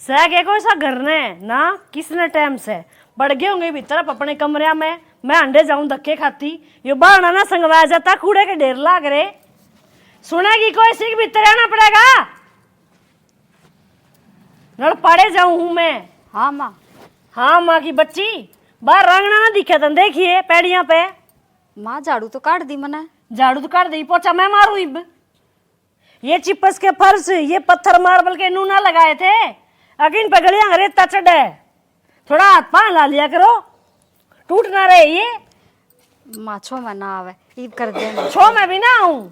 सह के कोई सा घर ने ना किसने टाइम से बढ़ गए होंगे भीतर अपने कमरे में। मैं अंडे जाऊं धक्के खाती यो बाणा ना संगवाया जाता कूड़े के ढेर लाग रे। सुनेगी कोई सिख भीतर आना पड़ेगा। नल पड़े जाऊं हूं मैं। हाँ माँ। हाँ माँ की बच्ची बाहर रंगना ना दिखे तन देखिए पैड़ियां पे। माँ झाड़ू तो काट दी मैंने। झाड़ू तो काट दी पोछा मैं मारू इब। ये चिपस के फर्श ये पत्थर मार्बल के नू ना लगाए थे अगिन पे गलियां रेता चढ़े। थोड़ा हाथ पांव ला लिया करो टूट ना रहे ये। माँ छो में ना आवे ईब कर दे। छो में भी ना आऊं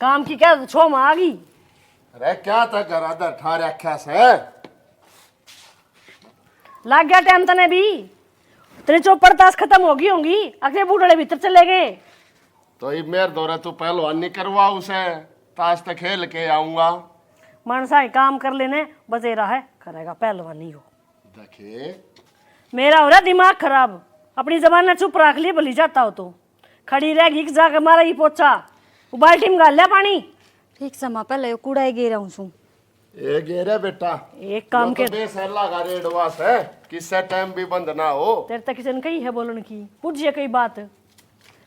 काम की क्या छो में आ गई। अरे क्या था घर आधा ठा रखा से लाग गया टाइम तने भी तेरी चौपड़ ताश खत्म होगी होंगी अगले बूढ़े भीतर चले गए। तो ये मेरे दौरे तू पहलवानी करवा उसे ताश तक खेल के आऊंगा। मानसा काम कर लेने बतेरा है करेगा पहलवानी हो। देखे मेरा हो रहा दिमाग खराब अपनी जबान ने चुप रख ली भली जाता हो तो खड़ी रहेगी जाकर मारा ही पोछा वो बाल्टी में गाल लिया पानी। ठीक समय पहले कूड़ा ही गिरा हूँ सू। ए गेरे बेटा एक काम के बेसला का रेडवास है किससे टाइम भी बंद ना हो। तेरे तक किसी ने कही है बोलन की पूछिए कई बात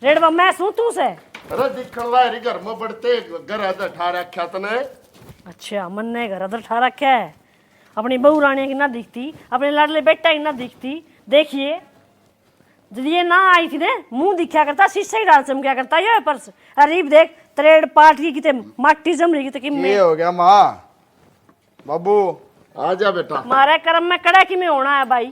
रेडवा मैं सू तू से। अरे दिखण लारी घर में बढ़ते घर आधा ठा रखा तने। अच्छा मन ने घर अदर ठा रखा है अपनी बहू रानी की ना दिखती अपने लाडले बेटा की ना दिखती। देखिए जब ये ना आई थी ने मुंह दिखा करता शीशे ही डाल चमका करता ये पर्स अरीब देख त्रेड पाट की किते माटी जम रही किते कि ये हो गया माँ बाबू आजा बेटा मारे कर्म में कड़ा कि में होना है भाई।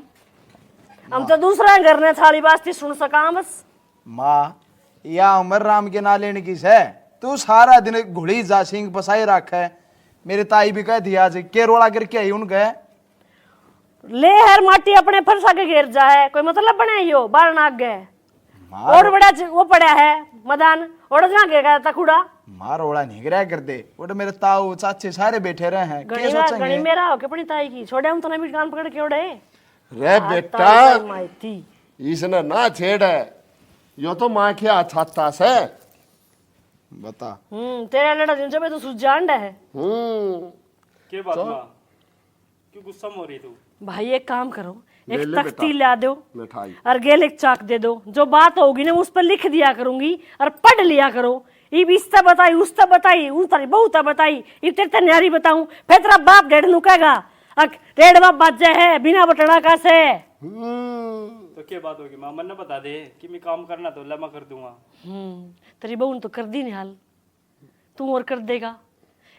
हम तो दूसरा घर ने थाली बास्ती सुन सका बस। माँ या उमर राम के ना लेने की है तू सारा दिन घुड़ी जा सिंह पसाई रख है। मेरी ताई भी कह दिया आज के रोड़ा करके आई उनके ले हर माटी अपने फरसा के घेर जा है कोई मतलब बने यो बार नाग गए और बड़ा वो पड़ा है मदान और जहाँ गया था कूड़ा माँ रोड़ा नहीं गिरा कर दे वो तो मेरे ताऊ चाचे सारे बैठे रहे हैं क्या गणी सोचेंगे। मेरा हो के अपनी ताई की छोड़े हम तो नहीं कान पकड़ के उड़े। रे बेटा इसने ना छेड़ है यो तो माँ के अच्छा से बता। तेरा लड़ा दिन जब तो सुजान है। के बात माँ क्यों गुस्सा में हो रही तू। भाई एक काम करो एक ले तख्ती ला दो मिठाई और गेल एक चाक दे दो जो बात होगी ना उस पर लिख दिया करूंगी और पढ़ लिया करो। इब इसता बताई उसता बताई उस तारी बहुता बताई इब तेरे न्यारी बताऊं फिर तेरा बाप डेढ़ नुकेगा रेड बाप बाजे है बिना बटना का से। तो क्या बात होगी माँ मन ने बता दे कि मैं काम करना तो लमा कर दूंगा। तेरी बहू ने तो कर दी नहीं हाल तू और कर देगा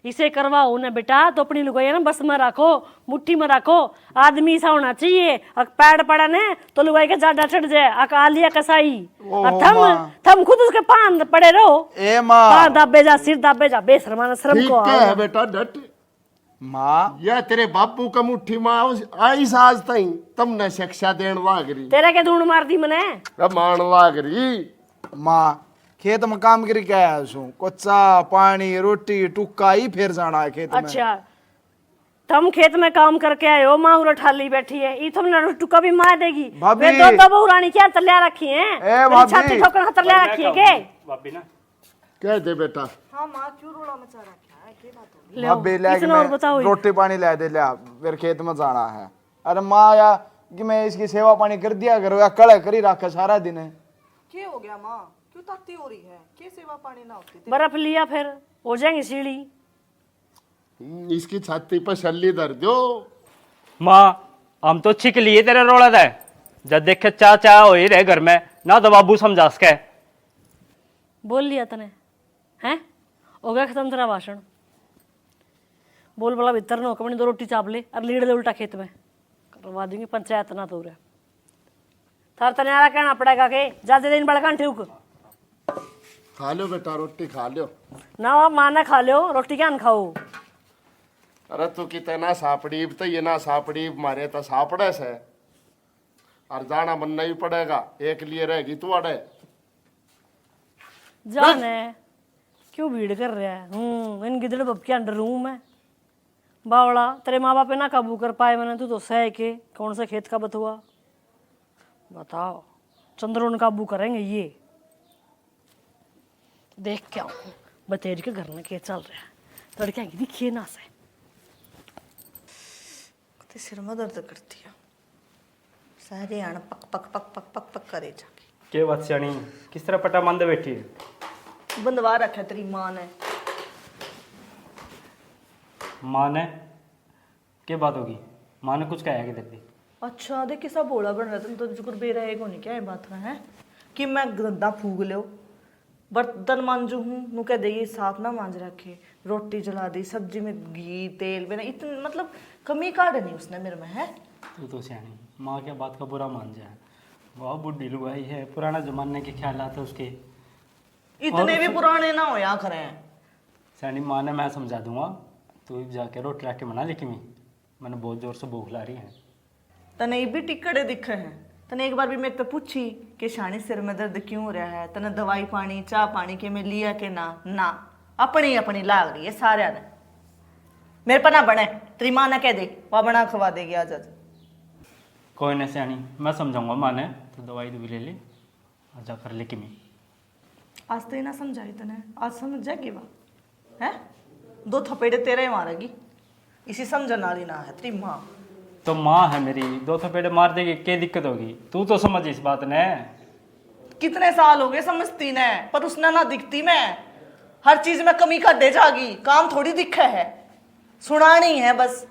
इसे करवाओ ना बेटा तो अपनी लुगाई ना बस में रखो मुट्ठी में रखो आदमी ऐसा होना चाहिए। अक पैड पड़ा ने तो लुगाई के ज्यादा चढ़ जाए अक आलिया कसाई और थम खुद उसके पान पड़े रहो। ए माँ पान दाबे जा सिर दाबे जा बेशर्मा शर्म ठीक को है बेटा डट माँ या तेरे बापू का मुट्ठी में आई साज तई तुमने शिक्षा देन लाग रही तेरे के धूण मार दी मने मान लाग रही। माँ खेत में काम करके आया हूँ कोचा पानी रोटी टुक्का ही फिर जाना है खेत में। अच्छा तुम खेत में काम करके आए हो माँ उलट ठाली बैठी है ई तुमने टुक्का भी मार देगी। भाभी। वे दो बहू रानी क्या तलिया रखी है ए भाभी। छाती ठोकर तलिया रखी है के भाभी ना कह दे बेटा ले अबे ले इतना और बताओ रोटी पानी ले दे ले फिर खेत में जाना है। अरे माँ या कि मैं इसकी सेवा पानी कर दिया करो या कड़ा करी रखा सारा दिन है। क्या हो गया माँ क्यों ताकती हो रही है क्या सेवा पानी ना होती थी। बर्फ लिया फिर हो जाएंगी सीढ़ी। इसकी छाती पर छल्ली धर दो। माँ हम तो छिक लिए तेरे रोड़ा था जब देखे चाचा हो ही रहे घर में ना तो बाबू समझा सके। बोल लिया तने हैं हो गया खत्म तेरा भाषण। बोल बोला भीतर न होकर दो रोटी चाप ले और लीड़ दे उल्टा खेत में करवा दूंगी पंचायत ना तो थार तने यारा कहना पड़ेगा के ज्यादा दिन बड़का ठीक खा लो बेटा रोटी खा लो ना माँ ना खा लो रोटी क्या न खाओ। अरे तू कितना सापड़ी तो ये ना सापड़ी मारे तो सापड़े से और जाना बनना ही पड़ेगा एक लिए रहेगी तू अड़े जाने क्यों भीड़ कर रहा है इन गिदड़ बप के अंडर हूँ मैं बावड़ा तेरे माँ बाप ना काबू कर पाए मैंने तू तो सह के कौन सा खेत का बतुआ बताओ चंद्रों काबू करेंगे ये देख क्या बतेर के घर में क्या चल रहा है लड़कियां की दिखिए ना से ते सिर में दर्द करती है सारे आण पक पक पक पक पक पक करे जाके। के बात सियाणी किस तरह पटा मंद बैठी है? बंदवा रखा तेरी माँ ने। माँ ने क्या बात होगी? माँ ने कुछ कहा है कि तेरे? अच्छा देख किसा बोला बन रहा तुम तो जुकुर बेरा है को नहीं क्या ये बात का है कि मैं गंदा फूक लो बर्तन मांजू हूँ नु कह देगी साफ ना मांज रखे, रोटी जला दी, सब्जी में घी तेल बिना इतनी मतलब कमी काट नहीं उसने मेरे में है। तू तो सियाणी माँ क्या बात का बुरा मान जाए, बहुत बुढ़ी लुगाई है, पुराना जमाने के ख्यालात है उसके। इतने भी पुराने ना हो यहाँ करें। सियाणी माँ ने मैं समझा दूंगा, तू जाके रोटी राटी बना लेकिन मैंने बहुत जोर से भूख ला रही है। तने भी टिकड़े दिखे हैं, तने एक बार भी मेरे पे पूछी कि शानी सिर में दर्द क्यों हो रहा है, तने दवाई पानी चाह पानी के में लिया के ना अपनी अपनी लाग रही है सारे ने। मेरे पर ना बने तेरी माँ ने कह दे वह बना खवा देगी आज आज। कोई नहीं सियाणी मैं समझाऊंगा माँ ने, तो दवाई भी ले ले और जा कर ले कि आज तो ही ना समझाई तने, आज समझ जाएगी वह है। 2 थपेड़े तेरे ही मारेगी, इसी समझन वाली ना है तेरी माँ। तो माँ है मेरी, 2 थपेड़े मार देगी क्या दिक्कत होगी? तू तो समझ इस बात ने। कितने साल हो गए समझती ने, पर उसने ना दिखती मैं हर चीज में कमी कर दे जागी, काम थोड़ी दिखा है सुनानी है बस।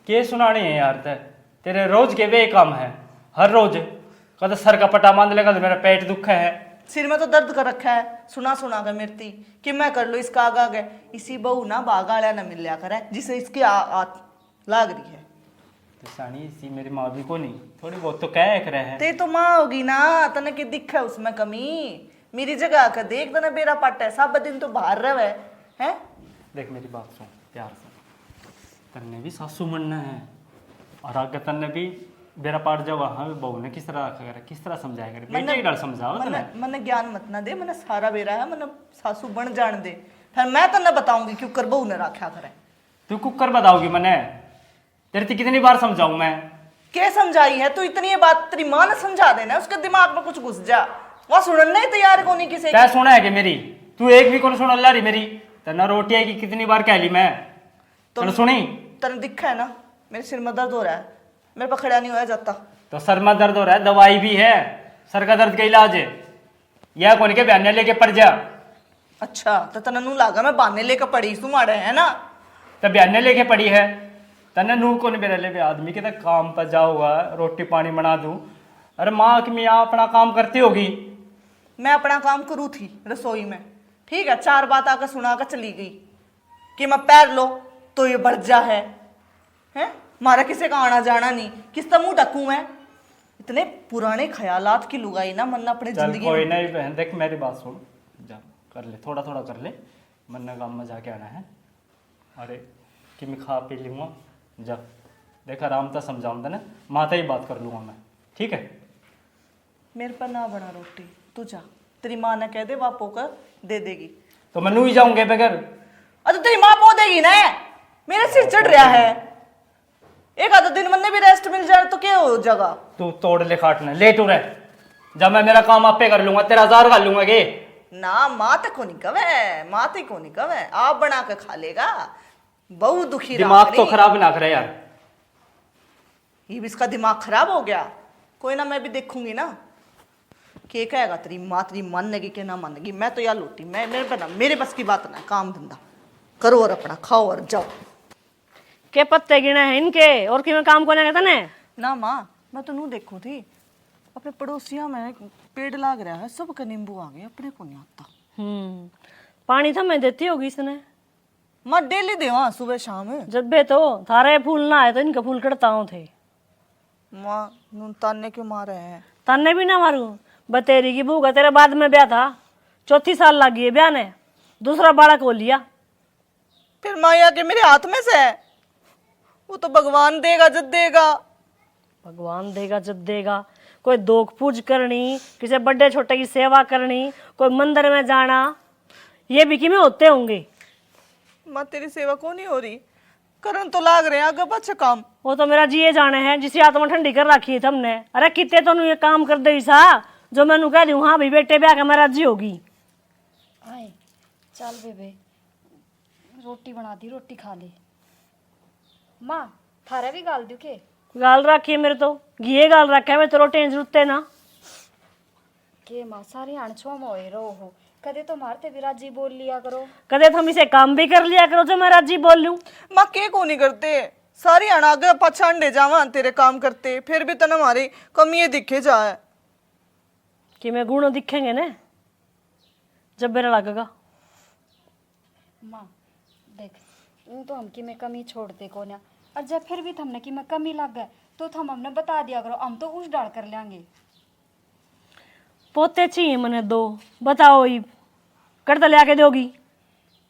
के सुनानी है यार? तेरे रोज के वे काम है, हर रोज कद सर का पटा मान लेगा तो मेरा पेट दुख है, सिर में तो दर्द कर रखा है सुना सुना कर मेरती कि मैं कर लो इसका आगा गए। इसी बहू ना बागा वाला ना मिल लिया करे जिसे इसकी आत लाग रही है। तो सानी इसी मेरी माँ भी को नहीं थोड़ी बहुत तो कह कर रहे हैं। ते तो माँ होगी ना, तने की दिख है उसमें कमी। मेरी जगह आकर देख तने बेरा पट है सब दिन तो बाहर रहे है। देख मेरी बात सुन प्यार से, तन्ने भी सासू मनना है और आगे तन्ने भी बेरा पाट जाओ। हाँ बहू ने किस तरह रखा करे, किस तरह समझाया करे, बेटे की डर समझाओ तने। मैंने ज्ञान मत ना दे, मैंने सारा बेरा है, मैंने सासू बन जान दे, फिर मैं तन्ने बताऊंगी क्यों कर बहू ने रखा करे। तू कुकर बताओगी मने? तेरे से कितनी बार समझाऊं मैं? क्या समझाई है तू? इतनी ये बात तेरी माँ ने समझा देना, उसके दिमाग में कुछ घुस जा, वहां सुनने ही तैयार को नहीं किसी क्या सुना है कि मेरी? तू एक भी कौन सुन अल्लाह री मेरी? तना रोटी है कि कितनी बार कह ली मैं तो सुनी? तने दिखा है ना मेरे सिर में दर्द हो रहा है, मेरे पर खड़ा नहीं होया जाता। तो सर में दर्द हो रहा है, दवाई भी है, सर का दर्द का इलाज है, यह कौन के बयाने लेके पड़ जा। अच्छा तो तने नू लागा मैं बहाने लेकर पड़ी तू मारे है ना, तो बयाने लेके पड़ी है तने नू कौन बेरा ले आदमी के काम पर जाओगा रोटी पानी बना दूं। अरे माँ की मियाँ अपना काम करती होगी, मैं अपना काम करूँ थी रसोई में, ठीक है 4 बात आकर सुना कर चली गई कि मैं पैर लो तो ये बढ़ जा है मारा किसी का आना जाना नहीं, किस तरह मुंह ढकूं मैं। इतने पुराने ख्यालात की लुगाई ना मन अपने चल जिंदगी कोई में। नहीं बहन, देख मेरी बात सुन, जा कर ले थोड़ा थोड़ा कर ले, मन गाँव में जाके आना है। अरे कि मैं खा पी लूँगा, जा देख आराम से समझाऊँ ना, माता ही बात कर लूँगा मैं, ठीक है? मेरे पर ना बना रोटी, तू जा, तेरी माँ ने कह दे वापो कर दे देगी। तो मैं नू ही जाऊँगे बगैर? अरे तेरी माँ पो देगी ना, मेरे सिर चढ़ रहा है, एक आधा दिन मन भी रेस्ट मिल जाए तो क्या हो जाएगा। तू तोड़ ले खाटना, ले तू रह, जब मैं मेरा काम आपे कर लूँगा, तेरा 1000 कर लूँगा के ना। माँ को नहीं कवे, माँ को नहीं कवे, आप बना के खा लेगा, बहुत दुखी दिमाग तो खराब ना करे यार। ये भी इसका दिमाग खराब हो गया, कोई ना मैं भी देखूंगी ना क्या कहेगा तेरी माँ, तेरी मानेगी कि ना मानेगी। मैं तो यार लूटी, मैं मेरे बस की बात ना, काम धंधा करो और अपना खाओ और जाओ। के पत्ते गिने हैं इनके और कि मैं काम को नहीं कहता ने। ना माँ मैं तो नू देखू थी अपने पड़ोसिया में एक पेड़ लाग रहा है, सबके नींबू आ गए, अपने को नहीं आता। पानी तो मैं देती होगी इसने। मैं डेली देवा सुबह शाम। जब बे तो थारे फूल ना आए तो इनके फूल कटता हूँ थे। माँ नून ताने क्यों मारे हैं? ताने भी ना मारू, बतेरी की बूगा तेरे बाद में ब्याह था, 4थी साल लगी है ब्याह ने, दूसरा बालक हो लिया। फिर माया के मेरे हाथ में से है, वो तो भगवान देगा जब देगा। भगवान देगा जब देगा, कोई दोख पूज करनी, किसी बड़े छोटे की सेवा करनी, कोई मंदिर में जाना, ये भी कि में होते होंगे। माँ तेरी सेवा को नहीं हो रही, करन तो लाग रहे हैं आगे पाछे काम। वो तो मेरा जिए जाने हैं, जिसी आत्मा ठंडी कर रखी है तुमने। अरे कितने तो ये काम कर दे सा जो मैंने कह दी, हाँ भाई बेटे ब्याह का मेरा जी होगी। आए चल बेबे रोटी बना दी, रोटी खा ले। माँ थारा भी गाल दू के गाल रखी है मेरे तो घी गाल रखा है मैं तेरो टेंज रुते ना के माँ सारी अणछुआ मोए रहो हो कदे तो मारते विराजी बोल लिया करो कदे तुम इसे काम भी कर लिया करो जो मैं राजी बोल लूं। माँ के को नहीं करते सारी अनागे पछाड़ ले जावा तेरे काम करते फिर भी तन हमारी कमी दिखे जाए कि मैं गुण दिखेंगे ना जब मेरा लगेगा। माँ देख यूं तो हम की में कमी छोड़ते को ना और जब फिर भी हमने की में कमी लग गए तो हम हमने बता दिया करो हम तो उस डाल कर लेंगे। पोते चाहिए मने दो बताओ ही करता ले आके दोगी।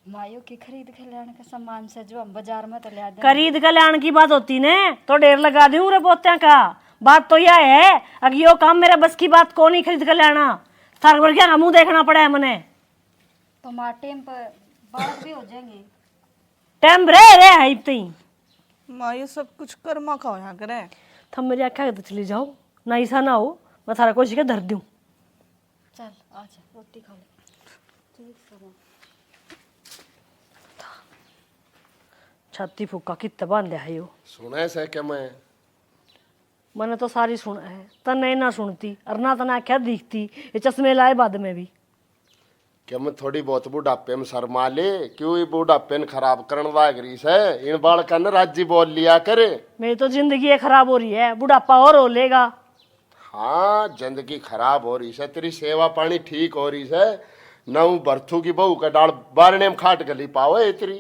मायो की खरीद के लाने का सामान से जो हम बाजार में तो ले आते खरीद के लाने की बात होती ने तो ढेर लगा दूं रे पोत्या का। बात तो यह है अगर यो काम मेरा बस की बात को नहीं खरीद के लाना थार पर क्या मुंह देखना पड़ा है मने। तो माँ टेम पर बालक भी हो जाएंगे टाइम रे है इतनी माँ ये सब कुछ कर्मा का होया करे थम मेरी आख्या तो चली जाओ ना ऐसा ना हो मैं थारा कोशिश के धर दूं। चल आजा रोटी खा ले ठीक है। छाती फूका कितना बांधे है यो सुने से क्या मैंने तो सारी सुना है तने ना सुनती और ना तना आख्या दिखती ये चश्मे लाए बाद में भी क्या मैं थोड़ी बहुत बुढ़ापे में शर्मा ले क्यों ये बुढ़ापे ने खराब करने लाग रही है इन बालका ने राजी बोल लिया करे। मेरी तो जिंदगी खराब हो रही है बुढ़ापा और हो लेगा। हाँ जिंदगी खराब हो रही है तेरी सेवा पानी ठीक हो रही है नौ बर्थू की बहू का डाल बारने में खाट गली पावे इतरी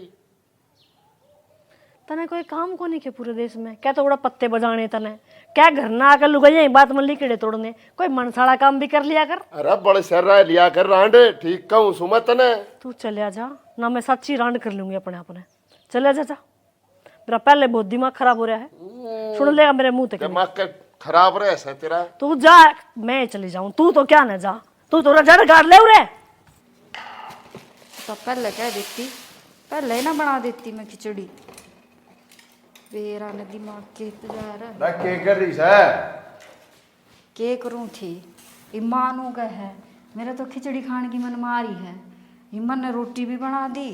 तने कोई काम को नहीं के पूरे देश में क्या तो बड़ा पत्ते बजाने तने क्या घर ना आकर लुगाई बात मल्ली कीड़े तोड़ने कोई मनसाड़ा काम भी कर लिया कर। अरे बड़े सर रह लिया कर रांडे ठीक कहूँ सुमत ने तू चले जा ना मैं सच्ची रांड कर लूंगी अपने अपने चले जा मेरा पहले बहुत दिमाग खराब हो रहा है सुन लेगा मेरे मुंह तक दिमाग का खराब रहे है तेरा। तू जा मैं चली जाऊं तू तो क्या ना जा तू तो रजड़ गाड़ ले रे। तो पहले कह देती पहले ही ना बना देती मैं खिचड़ी मेरा ने दिमाग के जा रहा के कर रही है के करूँ थी ईमान हो गए है मेरा तो खिचड़ी खाने की मन मारी है ईमान ने रोटी भी बना दी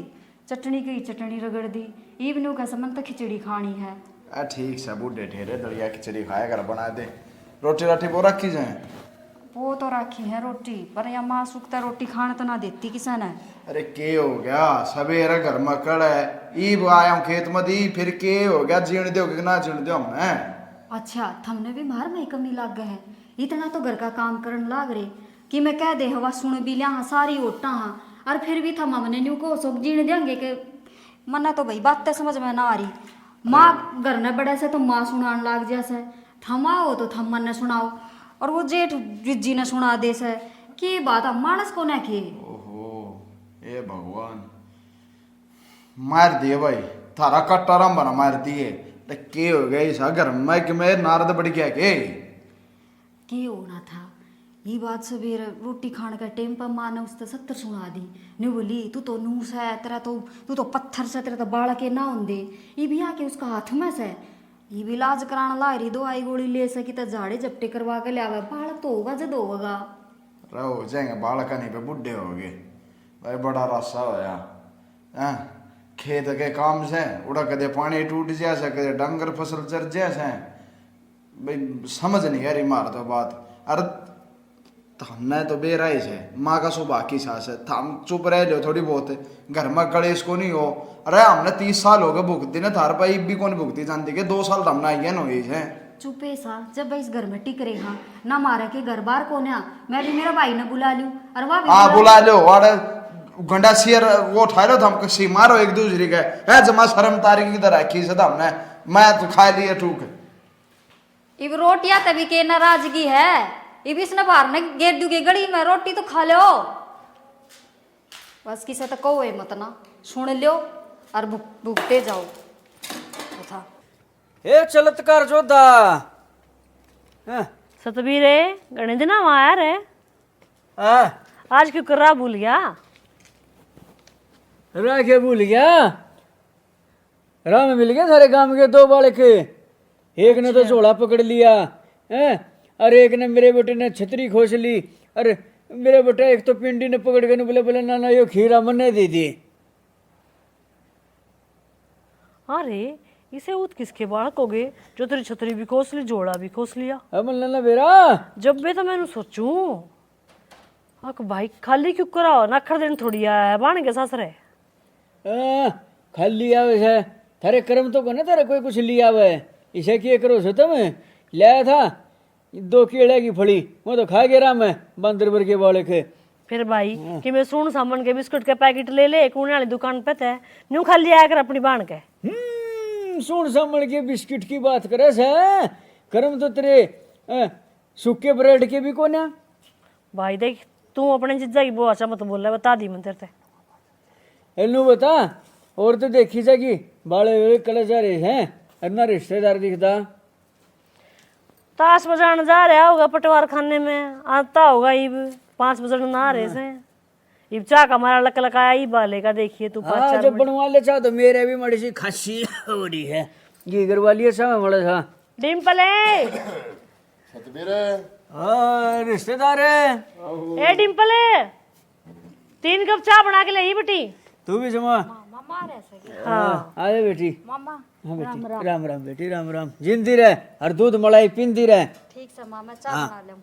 चटनी की चटनी रगड़ दी इवनू का समन तो खिचड़ी खानी है। ठीक से बूढ़े ठेरे दलिया खिचड़ी खाया कर बना दे रोटी राटी वो रखी जाए वो तो रखी है रोटी पर या माँ सुखता रोटी खाने तो ना देती किसान है। अरे के हो गया सवेरे घर में कड़ है ईब आया हूँ खेत में दी फिर के हो गया जीण दो कि ना जीण दो हमने। अच्छा थमने भी मार में कमी लाग गए है इतना तो घर का काम करन लाग रहे कि मैं कह दे हवा सुन भी लिया सारी ओटा हाँ और फिर भी थमा मने न्यू को सोक जीण देंगे के मना तो भाई बात तो समझ में ना आ रही माँ घर ने बड़े से तो माँ सुनान लाग जैसे थमाओ तो थम मन ने सुनाओ और वो जेठ जी ने सुना दे से की बात अब मानस को ना किए। ओहो ए भगवान मार दिए भाई थारा कट्टाराम बना मार दिए के हो गया इस घर में कि मैं नारद बढ़ गया के होना था ये बात सवेरे रोटी खाने का टाइम पर माँ ने उससे 70 सुना दी नहीं बोली तू तो नूस है तेरा तो तू तो पत्थर से तेरा तो बाढ़ के ना होंदे ये भी आके उसका हाथ में से ये भी इलाज कराना ला रही दवाई गोली ले सकी तो झाड़े झपटे करवा के लिया बालक तो होगा जब होगा रहो जाएंगे बालक नहीं पे बुढ़े हो गए भाई बड़ा रास्ता होया हैं खेत के काम से उड़ा कदे पानी टूट जैसे कदे डंगर फसल चर जैसे भाई समझ नहीं आ रही मार तो बात अरे हमने तो बेराइज है माँ का सुबह की सास है हम चुप रह लो थोड़ी बहुत घर में कलेश को नहीं हो। अरे हमने 30 साल हो गए भुगती ने थार पाई भी कौन भुगती जानती के 2 साल हमने आई है चुपे सा जब इस घर में टिक रहे हाँ ना मारा के घर बार को ना मैं भी मेरा भाई ने बुला लूं और वह बुला लो और गंडा सियर वो उठा लो हम कसी मारो एक दूसरे के है जमा शर्म तारीख की तरह की सदा हमने मैं तो खा लिया ठूक इब रोटियां तभी के नाराजगी है इब इसने बाहर ने गेर दूंगी गड़ी में रोटी तो खा लो बस किसे तो कहो मत ना सुन लो और भुगते जाओ था ए चलतकार जोधा सतबीरे गणे दिन आया रे आज क्यों कर रहा भूल गया राखे भूल गया राम मिल गया सारे गांव के 2 बालक एक ने तो झोला पकड़ लिया है और एक ने मेरे बेटे ने छतरी खोस ली अरे मेरे बेटा एक तो पिंडी ने पकड़ के बोले बोले ना ना यो खीरा मन्ने दे दी। अरे इसे उत किसके बालक हो गए जो तेरी छतरी भी खोस ली, जोड़ा भी खोस लिया। अब लल्ला बेरा जब भी तो मैंने सोचूं अक भाई खाली क्यों कराओ, नखर दिन थोड़ी आया है बाण के सासरे। खाली आवे है थारे कर्म तो कोने तारे कोई कुछ लिया आवे इसे किए करो सो तुम लाया था 2 केले की फली वो तो खा गया मैं बंदर भर के बाले के। फिर भाई कि मैं सुन सामान के बिस्कुट के पैकेट ले ले कूने वाली दुकान पे थे न्यू खाली आया कर अपनी बाण के। सुन समझ के बिस्किट की बात करे से कर्म तो तेरे सूखे ब्रेड के भी कोने। भाई देख तू अपने जीजा की बहुत अच्छा मत बोल रहा, बता दी मैं तेरे से। एलू बता और तो देखी जागी बाले हुए कल जा रहे हैं अन्ना रिश्तेदार दिखता। ताश बजाने जा रहा होगा पटवार खाने में, आता होगा इब 5 बजे ना रहे से इब चाह का मारा लक लकाया ई बाले का देखिए तू 5 हाँ जब बनवा ले चाह तो मेरे भी मड़ी सी खांसी हो रही है ये करवा लिया सब बड़ा था। डिम्पल सतबीर रिश्तेदार है ए डिम्पल 3 कप चाय बना के ले ही बेटी। तू भी जमा हाँ आए बेटी। हाँ बेटी राम राम बेटी राम राम जिंदी रहे और दूध मलाई पींदी रहे। ठीक से मामा चाय बना ले।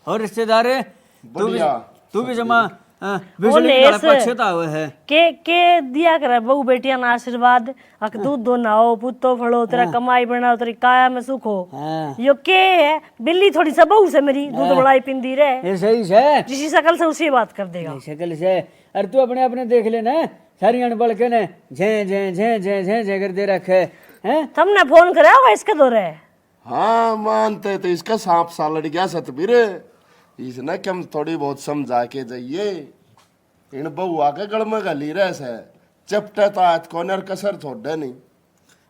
और रिश्तेदार है बढ़िया। तू भी जमा लेस पछता हुआ है के दिया करे बहू बेटिया ना आशीर्वाद अक दूध दो नाओ पुतो फड़ो तेरा कमाई बनाओ तेरी काया में सुख हो। हाँ यो के है बिल्ली थोड़ी सा बहू से मेरी दूध मलाई पिंदी रहे ये सही है जिसी शकल से उसी बात कर देगा। शक्ल से अरे तू अपने अपने देख लेना सारी अनबड़ के ने झे झे झे झे झे झे कर दे रखे हैं। तुमने फोन करा होगा इसके दौरे। हाँ मानते तो इसका सांप सा लड़ गया सतबीर, इसने कम थोड़ी बहुत समझा के जाइए। इन बहुआ के गल में गली रह से चपटे तो आज कोने कसर थोड़े नहीं।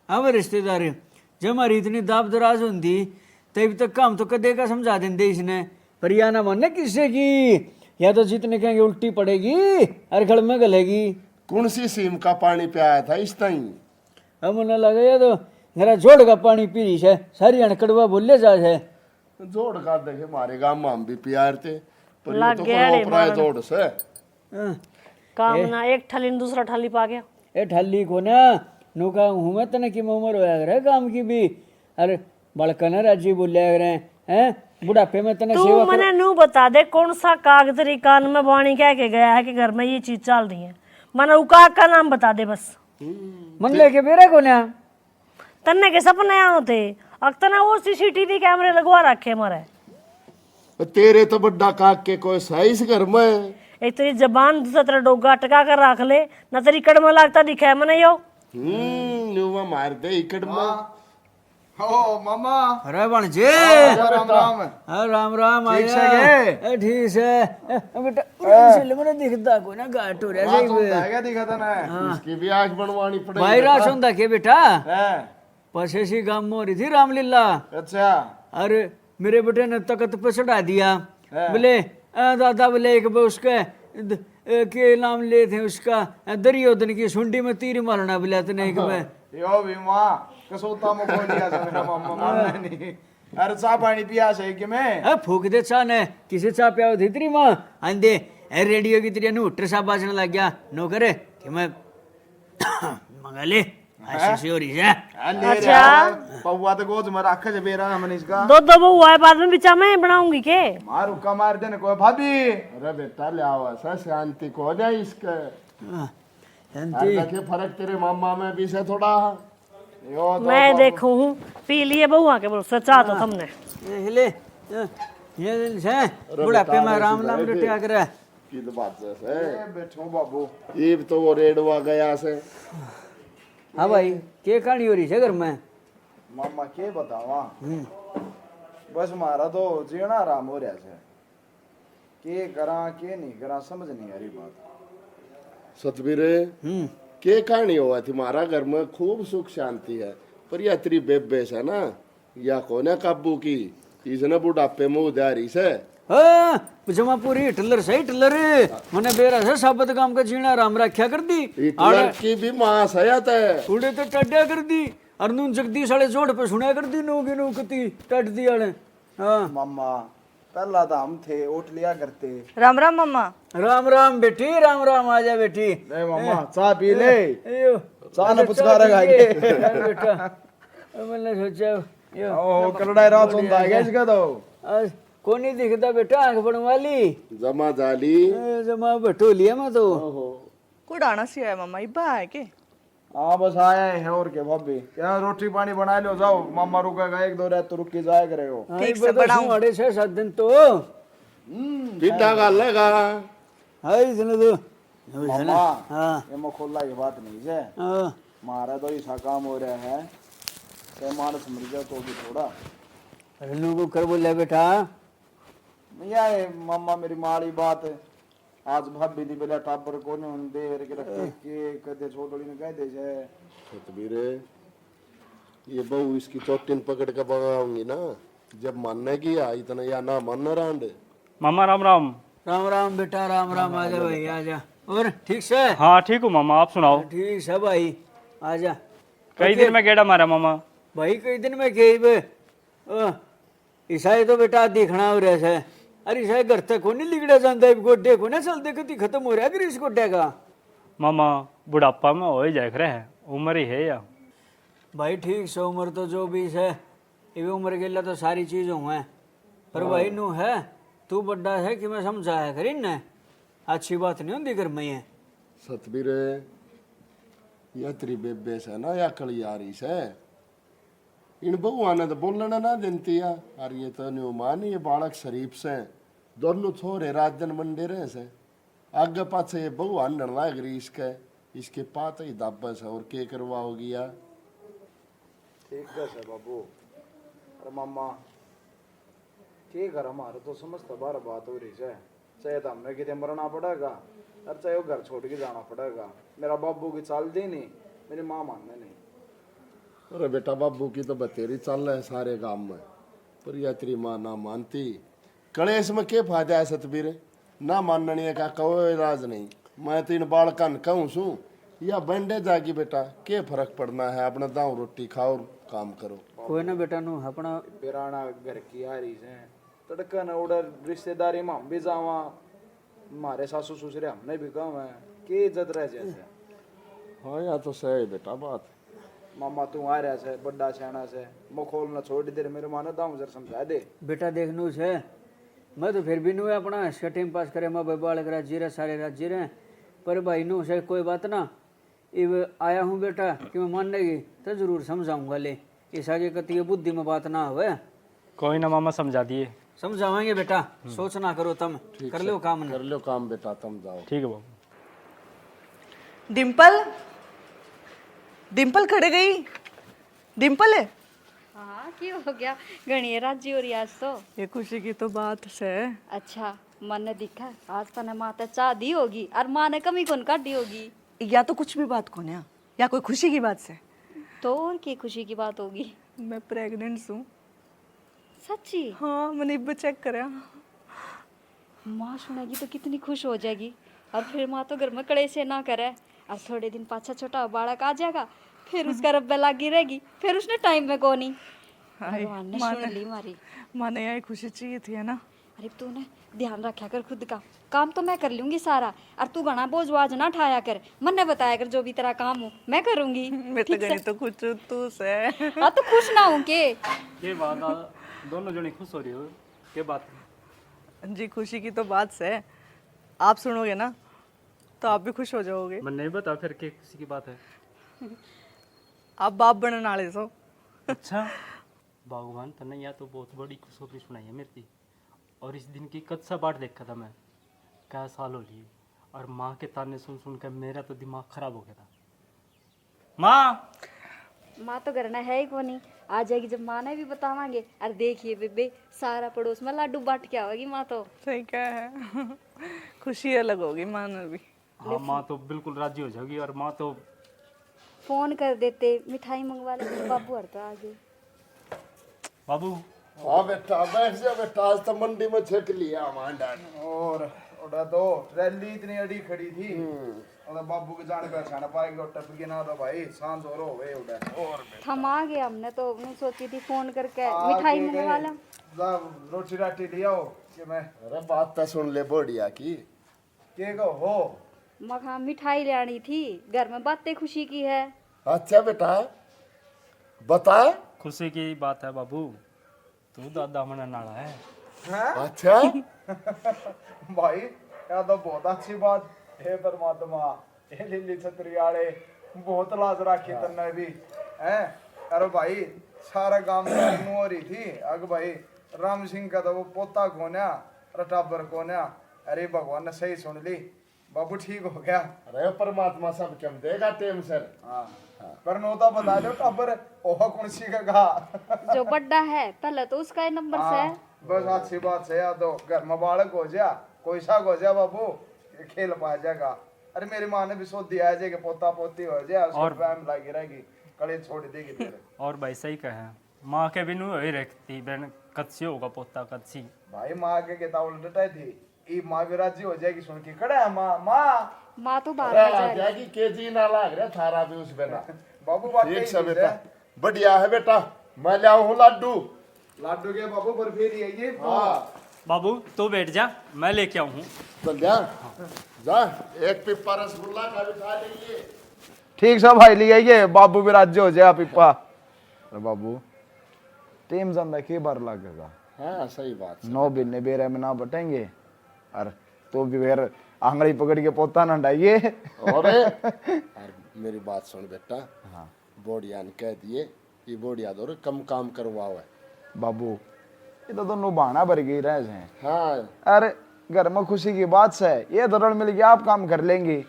अब रिश्तेदार जब हमारी इतनी दाब दराज होती तब तक काम तो कदे का समझा देंगे इसने पर या ना मानने किससे की या तो जितने कहेंगे उल्टी पड़ेगी और गल में गलेगी। कौन सी सीम का पानी पियाया था इस टाइम? अब उन्हें लगा या तो मेरा जोड़ का पानी पी रही है सारी अनकड़वा बोले जा है। जोड़ का देखे हमारे गांव में हम भी पियार थे पर ये लग तो गया रे कोई जोड़ से काम ना एक थाली ने दूसरा थाली पा गया। ए ठल्ली को ना नौका हूँ मैं तने की उम्र होया करे काम की भी अरे बड़कन राजी बोलिया करे हैं बुढ़ापे में तने तू सेवा मने नू बता दे कौन सा कागज तेरी कान में वाणी कह के गया है कि घर में ये चीज चल रही है। मने उका का नाम बता दे बस। मन लेके बेरा को ना तन्ने के सपने आते अक्तना वो सीसीटीवी कैमरे लगवा रखे हमारे। तेरे तो बड्डा काक के कोई सही इस घर में। एक तेरी जबान दूसरा तेरा डोगा टका कर रख ले ना तेरी कड़मा लागता दिखा है मने यो। न्यूवा मार दे इकड़ में। ओ मामा अरे बनजे राम राम राम राम ठीक से आया ठीक है बेटा इसलिए मैंने दिखता को ना गाट हो रहा है क्या दिखा था ना इसकी भी आंख बनवानी पड़ेगी। भाई रात सुनता के बेटा है पछे सी गांव में हो रही थी रामलीला अच्छा अरे मेरे बेटे ने तकत पे चढ़ा दिया बोले दादा बोले एक उसके के नाम ले थे उसका दरियोधन की सुंडी में तीर मारना बोला तने एक में यो भी माँ कसोता में खोल दिया सब मेरा मामा मानना नहीं अरे चाय पानी पिया सही कि मैं फूक दे चा ने किसे चा पिया थी तेरी माँ आंदे रेडियो की तेरी नुटर सा बाजने लग गया नो करे कि मैं मंगा ले ऐसी हो रही है। अच्छा पौवा तो गोद में रखा जब मेरा हमने इसका दो हुआ है बाद में बिचा मैं बनाऊंगी के मारू का मार देने को भाभी अरे बेटा ले आओ ऐसा शांति को हो जाए इसके देखे फर्क तेरे मामा में भी से थोड़ा यो तो मैं देखूं हूँ पी लिए बहुआ के बोल सचा तो तुमने ले ये से बुढ़ापे में राम नाम लुटिया करे की तो बात से बैठो बाबू ये तो वो रेडवा गया से। हाँ भाई के कहानी हो रही है घर में मामा के बतावा बस मारा तो जीना आराम हो रहा है के करा के नहीं करा समझ नहीं आ रही बात सतबीरे के कहानी हुआ थी हमारा घर में खूब सुख शांति है पर यह तेरी बेबेस है ना या कोने काबू की इसने बुढ़ापे में उधारी से जमा पूरी हिटलर से हिटलर मैंने बेरा से साबत काम का जीना आराम रखा कर दी हिटलर की भी मां सयात है थोड़े तो टड्या कर दी और नून जगदीश वाले जोड़ पे सुना कर दी नू की नू कती टट दी वाले हाँ मामा पहला तो हम थे उठ लिया करते। राम राम मम्मा। राम राम बेटी, राम राम। आजा बेटी। ले मम्मा चाय पी ले। यो चाय ना पुचकारा खाएंगे। बेटा मैंने सोचा यो ओ कलड़ा रात होता है इसका तो आज कोनी दिखता बेटा, आंख पड़ने वाली जमा जाली जमा बैठो लिया मैं तो। कुछ आना सी है मम्मा, इब्बा है के? हाँ बस आया है और क्या भाभी, क्या रोटी पानी बना लो जाओ, मामा रुकेगा एक दो रात तो रुक के जाया करेगा। ठीक से बनाऊं। 6.5 दिन तो पिंडा का लेगा। हाय सुनो तो मामा हाँ ये मखोला की बात नहीं है, हाँ मारा तो ऐसा काम हो रहा है तो मानस मर जाओ तो भी थोड़ा रन्नू को कर बोला बेटा। भैया मामा मेरी माड़ी बात है, आज भाभी दी बेला टाबर को ने उन दे के रखे के कदे छोटोड़ी ने कह दे छे सतबीर ये बहू इसकी चोटिन पकड़ के भगाऊंगी ना, जब मानने की आ इतना या ना मानना रांड। मामा राम राम। राम राम बेटा, राम राम। आजा भाई आजा। और ठीक से? हाँ ठीक हूँ मामा, आप सुनाओ। ठीक है भाई आजा। कई दिन में गेड़ा मारा मामा। भाई कई दिन में गई बे ईसाई तो बेटा दिखना हो रहा है। अरे ईसाई घर तक को नहीं लिगड़ा जाता है, गोड्डे को ना चलते कति खत्म हो रहा है इस गोड्डे का। मामा बुढ़ापा में हो ही जाए रहे हैं, उम्र ही है या। भाई ठीक से उम्र तो जो भी है, ये उम्र के लिए तो सारी चीज हुआ पर भाई नू है तू बड़ा है कि मैं समझाया करी न, अच्छी बात नहीं होती घर में ये। सतबीर ये तेरी बेबे से ना या कलियारी से इन बहुआ ने तो बोलना ना देती है। और ये तो न्यू मान ये बालक शरीफ से दोनों छोरे रात दिन मंडे रहे से आगे पाछे ये बहुआ अंडर लाग रही इसके पात ही दाबस है और के करवा हो गया। ठीक है सर बाबू। अरे मामा ठीक है, हमारे तो समझता बार बात हो रही है, चाहे तो हमने कितने मरना पड़ेगा और चाहे वो घर छोड़ के जाना पड़ेगा। मेरा बाबू की चाल दी नहीं, मेरी माँ मानने नहीं। अरे बेटा बाबू की तो बतेरी चल रहा है सारे गांव में, पर यह तेरी माँ ना मानती कलेश में क्या फायदा है सतबीर, ना मानने का कोई इलाज नहीं। मैं तीन बालकन कहूँ सू या बंडे जागी बेटा क्या फर्क पड़ना है, अपना दाऊ रोटी खाओ काम करो। कोई ना बेटा नू अपना बिराना घर की आ रही है तड़का न उड़र रिश्तेदारी में हम भी जावा, हमारे सासू ससुरे हमने भी कहा है कि इज्जत रह जैसे। हाँ या तो सही बेटा बात। मामा तू आ रहा है बड़ा सियाना से मखोल न छोड़ दे मेरे माने दाऊ जरा समझा दे। बेटा देख नू है मैं तो फिर भी नू अपना इसका टाइम पास करे, मैं भाई बालक राज्य रहे सारे राज्य रहे, पर भाई नू से कोई बात ना इब आया हूँ बेटा कि मैं मानने की तो जरूर समझाऊंगा। ले इस आगे कति बुद्धि में बात ना हो। कोई ना मामा समझा दिए। समझावाएंगे बेटा, सोच ना करो तुम, कर लो काम ना। कर लो काम बेटा तुम जाओ। ठीक है बाबू। डिम्पल, डिम्पल खड़े गई। डिम्पल है। हाँ क्यों हो गया, घनी राजी हो रही आज तो। ये खुशी की तो बात है। अच्छा मन ने दिखा आज तने माता चाह दी होगी और माँ ने कमी कौन काटी होगी। या तो कुछ भी बात कौन है या कोई खुशी की बात से। तो और की खुशी की बात होगी। मैं प्रेग्नेंट हूँ। सच्ची? हाँ मैंने इब्बे चेक करा। माँ सुनेगी तो कितनी खुश हो जाएगी, और फिर माँ तो घर में कड़े से ना करे, और थोड़े दिन पाछा छोटा बालक आ जाएगा, फिर उसका रब्बे लागी रहेगी, फिर उसने टाइम में कौन ही। भगवान ने सुन ली मारी। माने यही खुशी चाहिए थी है ना। अरे तूने ध्यान रखा कर खुद का, काम तो मैं कर लूंगी सारा, और तू घना बोझ वाज ना ठाया कर, मन ने बताया कर जो भी तेरा काम हो मैं करूंगी। मैं तो गई तो कुछ तू से। हाँ तो खुश ना हूँ के। ये बात दोनों जने खुश हो रही हो, क्या बात है? जी खुशी की तो बात है, आप सुनोगे ना तो आप भी खुश हो जाओगे। मैं नहीं बता फिर क्या किसी की बात है। आप बाप बनने वाले सो। अच्छा भगवान तने या तो बहुत बड़ी खुशखबरी सुनाई है मेरी, और इस दिन की कद सा बाट देखा था मैं, क्या साल हो लिए, और माँ के ताने सुन सुन कर मेरा तो दिमाग खराब हो गया था। माँ माँ तो घर है ही कौन, आ जाएगी जब माँ ने भी बतावांगे। और देखिए बेबे सारा पड़ोस में लाडू बाट के आवेगी माँ तो। सही क्या है। खुशी अलग होगी माँ ने भी। हाँ माँ तो बिल्कुल राजी हो जाएगी, और माँ तो फोन कर देते मिठाई मंगवा लेते, बाबू हरता आगे। बाबू हाँ बेटा बैठ जा बेटा, आज तो मंडी में छक लिया हमारा। और उड़ा तो रैली इतनी अड़ी खड़ी थी और बाबू के जाने पहचान पाएगा टप के ना तो भाई सांझ और हो गए उड़ा। और थमा गया हमने तो, नहीं सोची थी फोन करके मिठाई मंगवा ला। जा रोटी राटी ले आओ कि मैं अरे बात तो सुन ले बढ़िया की। के को हो मखा मिठाई लानी थी, घर में बातें खुशी की है। अच्छा बेटा बता। खुशी की बात है बाबू, तू दादा मना नाला है। अच्छा भाई यह तो बहुत अच्छी बात हे परमात्मा, हे लिली छतरी आले बहुत लाज राखी तन्ने भी हैं। अरे भाई सारा गांव में हो रही थी अग भाई राम सिंह का तो वो पोता कोन्या रटाबर कोन्या। अरे भगवान ने सही सुन ली, बाबू ठीक हो गया। अरे परमात्मा सब कम देगा टेम सर। हाँ पर नो तो बता दो टाबर ओह कौन सी का जो बड्डा है पहले तो उसका ही नंबर से है। बस अच्छी बात से याद हो, घर में बालक हो जा कोई सा हो जा बाबू ये खेल पा जाएगा। अरे मेरी माँ ने भी सोच दिया है कि पोता पोती हो जाए और फैम लगी रहेगी, कड़े छोड़ देगी तेरे। और भाई सही कहे, माँ के बिनु वही रखती बहन कच्ची होगा पोता कच्ची। भाई माँ के किताब लटाई थी, ये माँ भी राजी हो जाएगी सुन के खड़ा है माँ माँ माँ तो बाहर अरे में आ जाएगी। जाएगी केजी ना लाग रहा थारा भी उस बिना। बाबू बात ठीक यही से चीज़ बेटा है। बढ़िया है बेटा, मैं लाऊं हूँ लड्डू। लाडू के बाबू पर फिर ये हाँ बाबू तू बैठ जा, मैं लेके आऊँ हूँ। चल जा एक पिप्पा रसगुल्ला का भी खा लीजिए। ठीक सब भाई लिया ये बाबू भी राज्य हो जाए पिप्पा। अरे बाबू टीम जनता के बार लगेगा। हाँ सही बात। 9 बिन्ने बेरे में ना बटेंगे और तो भी फिर आंगली पकड़ के पोता ना डाइए। और मेरी बात सुन बेटा। हाँ बोडिया ने कह दिए ये बोडिया दो कम काम करवाओ है। बाबू ये तो दोनों बहाना भर गई रहे हैं। हाँ अरे घर में खुशी की बात से ये दौड़ मिल गया आप काम कर लेंगे,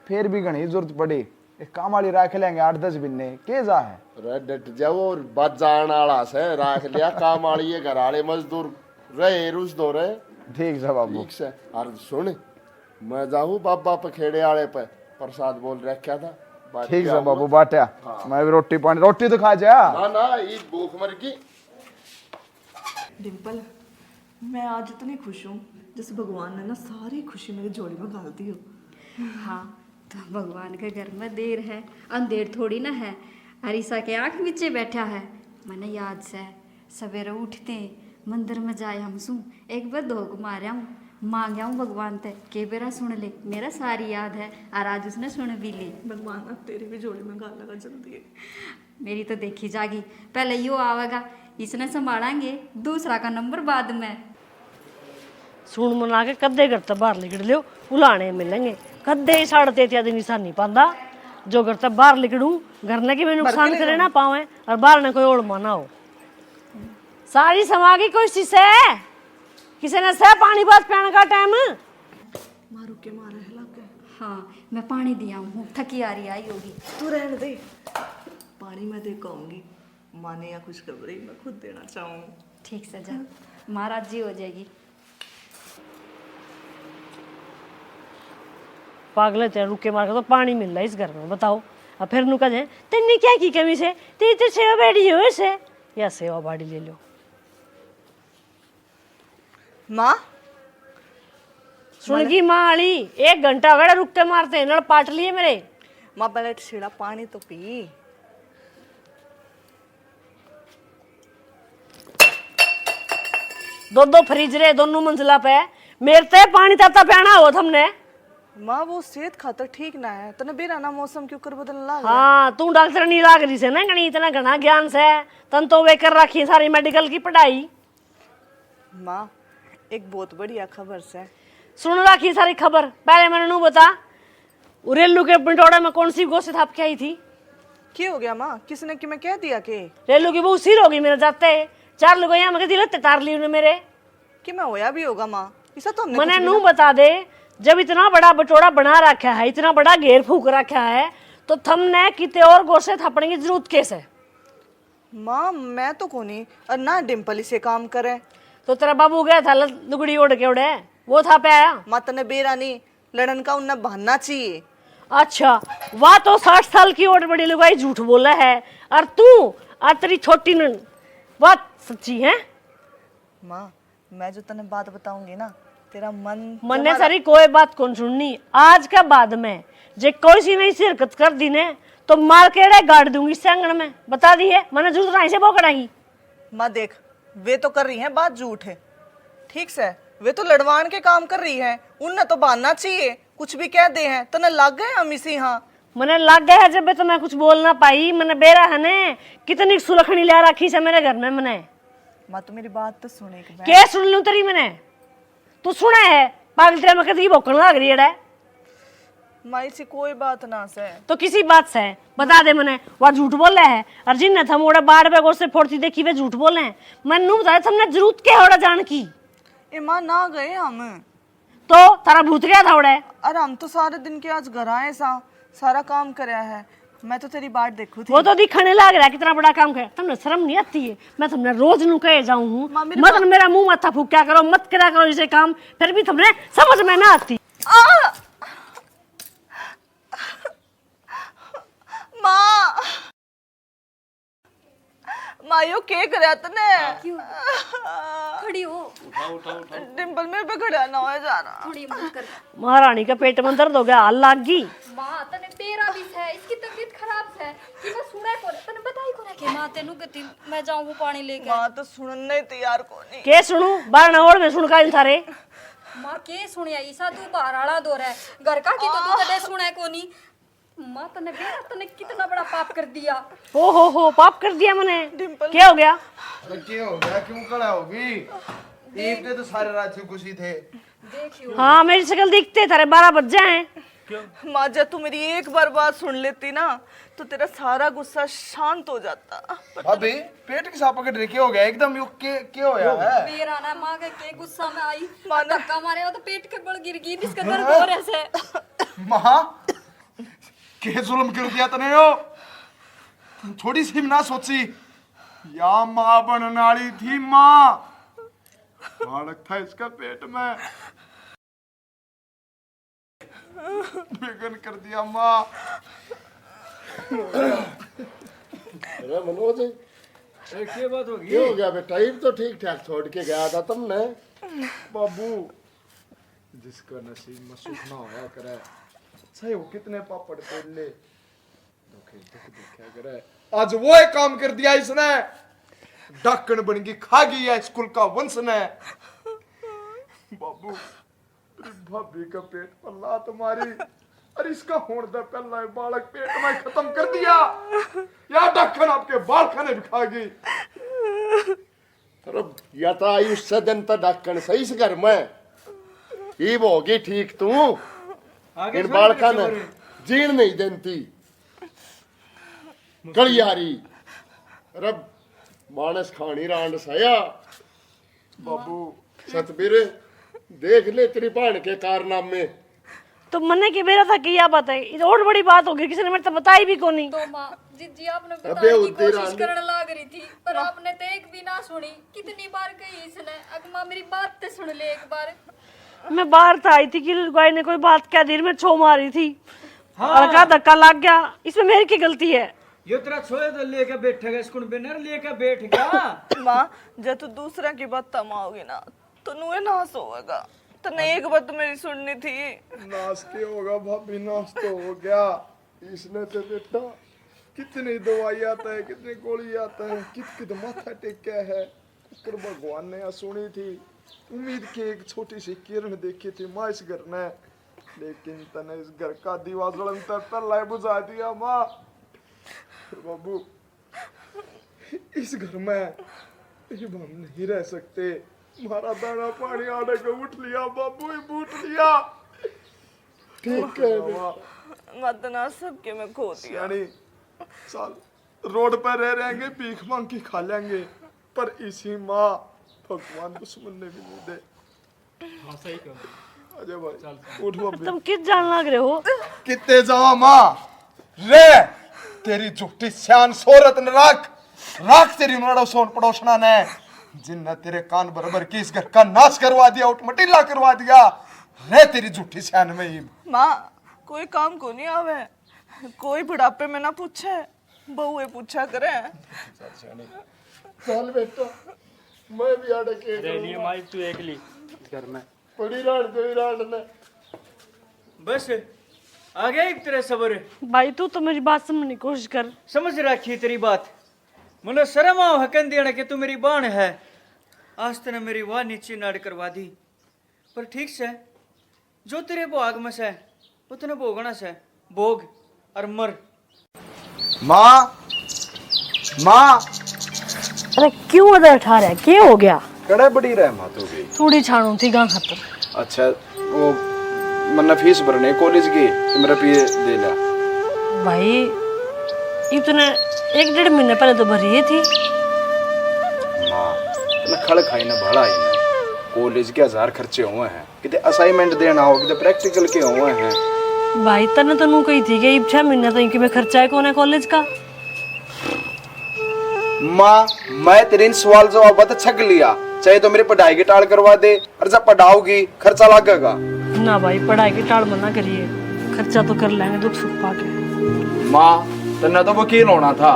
फिर भी घनी जरूरत पड़ी एक काम वाली रख लेंगे 8-10 बिन्ने के जा है। अरे डट जाओ और बात जान आला से राख लिया काम वाली है, घर वाले मजदूर रहे रुस दो रहे। ठीक है बाबू। ठीक से और सुन मैं जाऊँ बाबा पखेड़े वाले पे प्रसाद बोल रखा था। बात ठीक क्या है हुआ? बाबू बाटा मैं भी रोटी पानी रोटी तो खा जा। ना ना ये भूख मर की। डिम्पल, मैं आज इतनी खुश हूँ जैसे भगवान ने ना सारी खुशी मेरी झोली में डाल दी हो। हाँ तो भगवान के घर में देर है अंधेर थोड़ी ना है। हरीसा के आँख नीचे बैठा है। मैंने याद से सवेरे उठते मंदिर में जाए हम सू एक बार धोख मारा हूँ मांगा हूँ भगवान ते के बेरा सुन ले मेरा सारी याद है और आज उसने सुन भी ली। भगवान अब तेरी भी झोली में गाल लगा जल्दी है। मेरी तो देखी जागी पहले यो आवेगा इसने संभालेंगे दूसरा का नंबर बाद में। सुन मना के कद्दे करते बाहर निकल लियो उलाने मिलेंगे कद्दे साढ़ते इत्यादि निशान नहीं पाता जो करते बाहर निकलूं घर ने की मैं नुकसान करे ना पावे और बाहर ने कोई और माना हो। सारी समागी कोई शीशे किसी ने से पानी बात पीने का टाइम मारू के मारे है लग गए। हाँ मैं पानी दिया हूँ थकी आ रही आई होगी। तू रहने दे, पानी मैं दे कहूँगी माने या खुशखबरी मैं खुद देना चाहूँ। ठीक से जा महाराज जी हो जाएगी। पागल तेरे रुके मार के तो पानी मिल रहा है इस घर में बताओ। अब फिर नु कहे तेने क्या की कमी से तेरी तो सेवा बैठी हो इसे या सेवा बाड़ी ले लो। माँ सुन गई माँ आली 1 घंटा अगड़े रुक के मारते हैं नल पाट लिए मेरे। माँ पहले छेड़ा पानी तो पी। दो फ्रिज रे दोनों मंजिला पे मेरे ते पानी ताता पीना हो हमने। माँ वो सेहत खातर ठीक ना है, तने बेराना मौसम क्यों कर बदलने लगा। हाँ तू डॉक्टर नहीं लाग रही से ना गणी इतना घना ज्ञान से तन तो वे कर रखी सारी मेडिकल की पढ़ाई। माँ एक बहुत बढ़िया खबर से सुन रखी सारी खबर पहले मैंने नू बता रेलू के पिंडोड़े में कौन सी गोश्त थाप के आई थी। क्या हो गया माँ, किसने कि मैं कह दिया कि रेलू की बहुत सिर होगी मेरे जाते 4 लोग यहाँ मगर दिल तार ली उन्हें मेरे कि मैं होया भी होगा माँ, इसा तो हमने मैंने कुछ भी नू बता दे जब इतना बड़ा बटोड़ा बना रखा है इतना बड़ा घेर फूक रखा है तो थमने किते और गोश्त थापने की जरूरत कैसे। ना। माँ मैं तो कोनी और ना डिम्पल इसे काम करे। तो तेरा बाबू गया था लुगड़ी ओढ़ के उड़े वो था पे आया। माँ तने बेरानी लड़न का उन्हें बहाना चाहिए। अच्छा वाह तो 60 साल की और बड़ी लुगाई झूठ बोला है और तू और तेरी छोटी बात सच्ची है। माँ मैं जो तने बात बताऊंगी ना तेरा मन ने सारी कोई बात कौन सुननी आज का बाद में जे कोई सी नहीं हरकत कर दी ने तो मार के गाड़ दूंगी इस आंगन में बता दी है मैंने जरूरत नहीं से वो कराएगी। माँ देख वे तो कर रही हैं बात झूठ है, ठीक से वे तो लड़वान के काम कर रही है, उनने तो बांधना चाहिए, कुछ भी कह दे हैं तो न लग गए हम इसी। हाँ मैंने लग गया है जब तो मैं कुछ बोल ना पाई, मैंने बेरा है ने कितनी सुलखनी ला रखी से मेरे घर में। मैंने माँ तो मेरी बात तो सुने एक बार। क्या सुन लूं तेरी? मैंने तू सुना है पागल तेरे में कदी भौंकने लग रही है। माँ इसी कोई बात ना से तो किसी बात से बता दे मैंने वह झूठ बोले है और जिन थम ओड़ा बाढ़ पे से फोड़ती देखी वे झूठ बोले हैं। मैं नू बताया तुमने जरूरत क्या होड़ा जान की? ए माँ ना गए हम, तो तारा भूत गया था ओड़े। अरे हम तो सारे दिन के आज घर आए सारा काम कराया है, मैं तो तेरी बात देखू थी। वो तो दिखने लग रहा है कितना बड़ा काम करे। तुमने शर्म नहीं आती है? मैं तुमने रोज नू कहे जाऊं हूँ माँ, मेरी मत मेरा मुंह माथा फूक्या करो, मत करा करो इसे काम, फिर भी तुमने समझ में ना आती। माँ माँ यो के करया तने? खड़ी हो, डिंपल मेरे पे खड़ा ना हो जा रहा। थोड़ी मत कर। महारानी का पेट में दर्द हो गया, हाल लाग गई। माँ तने तेरा भी है, इसकी तबीयत खराब है कि मैं सुना को तने बताई को ना कि माँ तेनु गति मैं जाऊं वो पानी लेके। माँ तो सुनने तैयार को नहीं। के सुनू बार नवड़ में सुन का इन थारे। माँ के सुनिया ईसा तू बाराड़ा दो रहा है घर का की तो तू कदे सुना को नहीं। माँ तने बेरा तने कितना बड़ा पाप कर दिया। ओ हो पाप कर दिया मैंने। डिंपल क्या हो गया? अरे क्या हो गया, क्यों खड़ा होगी? ईद के तो सारे रात से खुशी थे। देखियो हाँ मेरी शक्ल दिखते थारे 12 बज जाए। माँ जब तू मेरी एक बार बात सुन लेती ना तो तेरा सारा गुस्सा शांत हो जाता। भाभी पेट की साफ पकड़ रही, क्या हो गया एकदम? यू क्या होया है? बेरा ना माँ के गुस्सा में आई माँ ने- धक्का मारे हो तो पेट के बल गिर गई, इसका दर्द हो रहा है। माँ के जुल्म कर दिया तने यो? थोड़ी सी भी ना सोची या माँ बनने वाली थी माँ, बालक था इसका पेट में, बेगन कर दिया माँ। अरे मनोज क्या बात होगी? क्या हो गया बेटा? ईब तो ठीक ठाक छोड़ के गया था तुमने। बाबू जिसका नसीब में सुख ना होया करे, चाहे वो कितने पापड़ तोड़ ले, दुख दिखा करे। आज वो एक काम कर दिया इसने, ढक्कन बन गई खा गई है स्कूल का वंश ने। बाबू भाभी का पेट पल्ला तुम्हारी, अरे इसका होने दे पहला बालक पेट में खत्म कर दिया, या ढक्कन आपके बाल खाने भी खा गई। अरे या तो आयुष्य दिन तो ढक्कन सही से घर में ईब होगी ठीक तू आगे इन सुन बालका कैसे ने हो रही? जीण नहीं देती गलियारी। अरे मानस खानी रांड साया। बाबू सतबीर देख ले तेरी बहन के कारनामे। तो मने की बेरा था कि या बात है, ये और बड़ी बात हो गई, किसी ने मेरे तो बताई भी को नहीं। तो माँ जी आपने अबे बताने की उतरी कोशिश रानी। करने लग रही थी पर आपने तो एक भी ना सुनी। कितनी बार कही इसने, अब माँ मेरी बात तो सुन ले एक बार। मैं बाहर तो आई थी कि लुगाई ने कोई बात कह दी, मैं छो मारी थी, हल्का धक्का लग गया, इसमें मेरी की गलती है। ये तेरा सोए तो लेके बैठेगा स्कूल बिनर लेके बैठ गया। माँ जब तू दूसरा की बात तमाओगी ना तो नुए नाश होगा, तो नहीं एक बात तो मेरी सुननी थी। नाश के होगा भाभी, नाश तो हो गया। इसने तो बेटा कितनी दवाई आता है, कितनी गोली आता है, कित माथा टेका है, कर भगवान ने यहाँ सुनी थी। उम्मीद की एक छोटी सी किरण देखी थी माँ इस घर ने, लेकिन तने इस घर का दीवा जलंतर पहला बुझा दिया माँ। बाबू इस घर में अब हम नहीं रह सकते, हमारा दाना पानी आने को उठ लिया बाबू, उठ लिया। ठीक है मत ना सबके में खो दिया। यानी साल रोड पर रह रहेंगे, भीख मांग के खा लेंगे, पर इसी माँ भगवान दुश्मन ने भी नहीं दे। हाँ सही कहा। अजय भाई उठ बाबू। तुम किस जान लग रहे हो? कितने जावा माँ रे, तेरी झूठी सियान सोरत न राख तेरी नोड़ा सोन पड़ोसना ने, जिनने तेरे कान बराबर की इस घर का नाश करवा दिया, उठ मटिला करवा दिया रे तेरी झूठी सियान में ही। माँ कोई काम को नहीं आवे, कोई बुढ़ापे में ना पूछे, बहुए पूछा करे। चल बेटा मैं भी आड़े के रह लिए माई तू एकली घर में। पड़ी रांड ने। बस आ गया एक तेरे सबर। भाई तू तो मेरी बात समझने की कोशिश कर। समझ रखी तेरी बात, मुझे शर्म आओ हकन देने के तू मेरी बाण है, आज तने मेरी वाह नीचे नाड़ करवा दी, पर ठीक से जो तेरे भाग में से वो तने भोगना से, भोग और मर। माँ माँ अरे क्यों उधर उठा रहा है, क्या हो गया? कड़े बड़ी रहे माँ तू भी। थोड़ी छाणू थी गां खातर। अच्छा वो मन्ना फीस भरने कॉलेज की तो मेरा पी दे ला। भाई ये तूने 1-1.5 महीने पहले तो भरी ही थी। माँ तूने खड़ खाई ना भाड़ा ही ना, कॉलेज के 1000 खर्चे हुए हैं, कितने असाइनमेंट देना हो, कितने प्रैक्टिकल के हुए हैं। भाई तने तो नू कही थी कि 6 महीने तक कि मैं खर्चा है कौन है कॉलेज का। माँ मैं तेरे इन सवाल जवाब बता छक लिया, चाहे तो मेरी पढ़ाई की टाल करवा दे, और जब पढ़ाओगी खर्चा लगेगा। ना भाई पढ़ाई की टाल मना करिए, खर्चा तो कर लेंगे दुख सुख पाके। माँ तन्ने तो वकील होना था,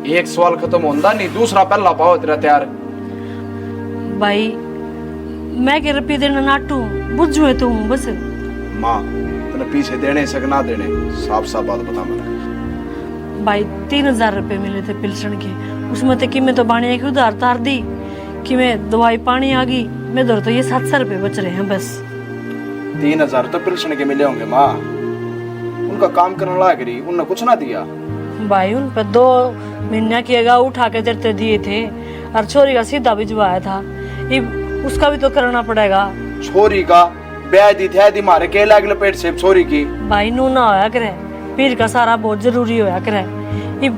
एक सवाल खत्म होता नहीं दूसरा पहला पाओ तेरा तैयार। भाई मैं के रुपये देना नाटू बुझू है तुम बस। माँ तने पीछे देने से ना देने साफ साफ बात बता मेरा। भाई 3000 रुपये मिले थे पिलसन के, उसमें तो कि मैं तो बाणिया की उधार तार दी कि मैं दवाई पानी आ गई, मैं दर तो ये 700 रुपये बच रहे हैं बस। 3000 तो पिलसन के मिले होंगे माँ, उनका काम करने लग रही उनने कुछ ना दिया। भाई उन पर 2 महीना की अगा उठा के देते दिए थे, और छोरी का सीधा भिजवाया था, ये उसका भी तो करना पड़ेगा। छोरी का ब्याह दी थे दी मारे के लाग लपेट से छोरी की। भाई नू ना होया करे, पीर का सारा बहुत जरूरी होया करे। ये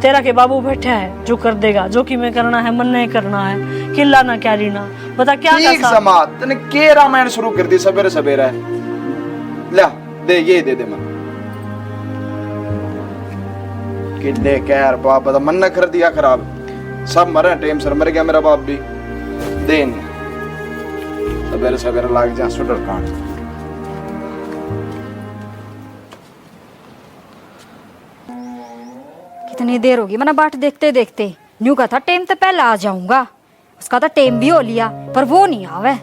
तेरा के बाबू बैठा है जो कर देगा, जो कि मैं करना है मन नहीं करना है, किला ना क्या रीना बता क्या ठीक समा तने के रामायण शुरू कर दी सवेरे सवेरे। ले दे ये दे मैं किले कहर बाप बता मन न कर दिया खराब, सब मरे टाइम सर मर गया मेरा बाप भी। दे सवेरे सवेरे लाग जा सुडर कांड। कितनी देर होगी मैंने बाट देखते देखते, न्यू का था टेम तो पहले आ जाऊंगा, उसका तो टेम भी हो लिया पर वो नहीं आवे।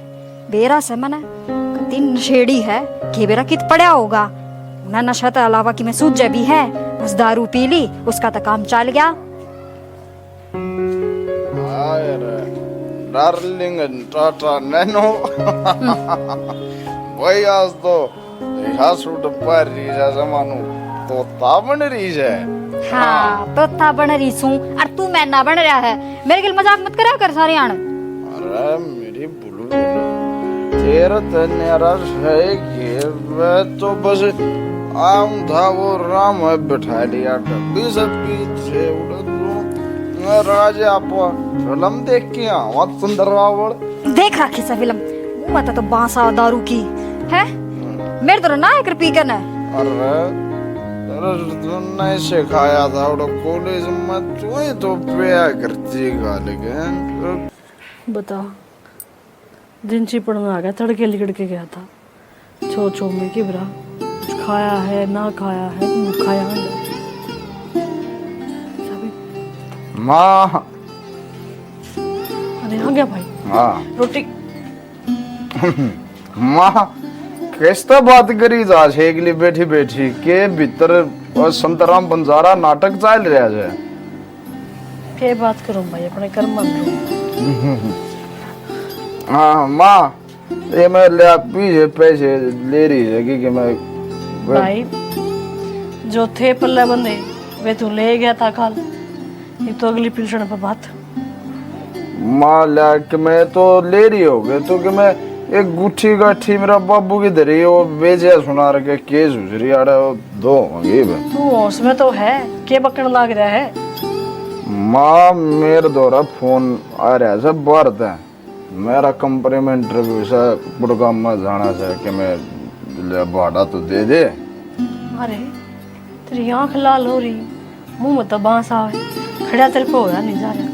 बेरा से मैंने कति नशेड़ी है कि बेरा कित पड़ा होगा, ना नशा तो अलावा कि मैं सूझ भी है, बस दारू पी ली उसका तो काम चल गया। डार्लिंग टाटा नैनो भाई आज तो रिहा सूट पर रीजा जमानू तो ताबन रीज है। हाँ तो था बन रही सू और तू मैं ना बन रहा है, मेरे गिल मजाक मत करा कर सारे आन। अरे मेरी बुलबुल तेरा तो निराश है कि मैं तो बस आम था वो राम है बिठा लिया डब्बी से पीछे उड़ राजा फिल्म देख के आवा सुंदर रावण देख रखी सा फिल्म मत तो बांसा दारू की है, मेरे तो ना एक रुपये करना। अरे नहीं सिखाया था वो कॉलेज में तू ही तो पिया करती गालियां। बता दिन ची पढ़ना आ गया, तड़के लिकड़ के गया था, छो छो में कि बरा कुछ खाया है ना खाया है, खाया है माँ। अरे आ गया भाई। हाँ रोटी माँ कैसे बात करी जा शेगली बैठी बैठी के भीतर और संतराम बंजारा नाटक चल रहा है। क्या बात करूं भाई अपने कर्म में। हाँ माँ ये मैं ले पीछे पैसे ले रही है कि मैं भाई जो थे पल्ले बंदे वे तू ले गया था कल, ये तो अगली पिलसण पर बात। माँ लाख मैं तो ले रही हो गए तो कि मैं एक गुठी गाठी मेरा बाबू की धरी वो बेचे सुना रखे केस उजरी आड़ा वो दो तू उसमें तो है के बकन लाग रहा है। माँ मेरे द्वारा फोन आ रहा है सब भारत है, मेरा कंपनी में इंटरव्यू से गुड़गांव में जाना है कि मैं भाड़ा तो दे दे। अरे तेरी आंख लाल हो रही, मुंह में तो बांस आवे, खड़ा तेरे पे होया नहीं जा रहा,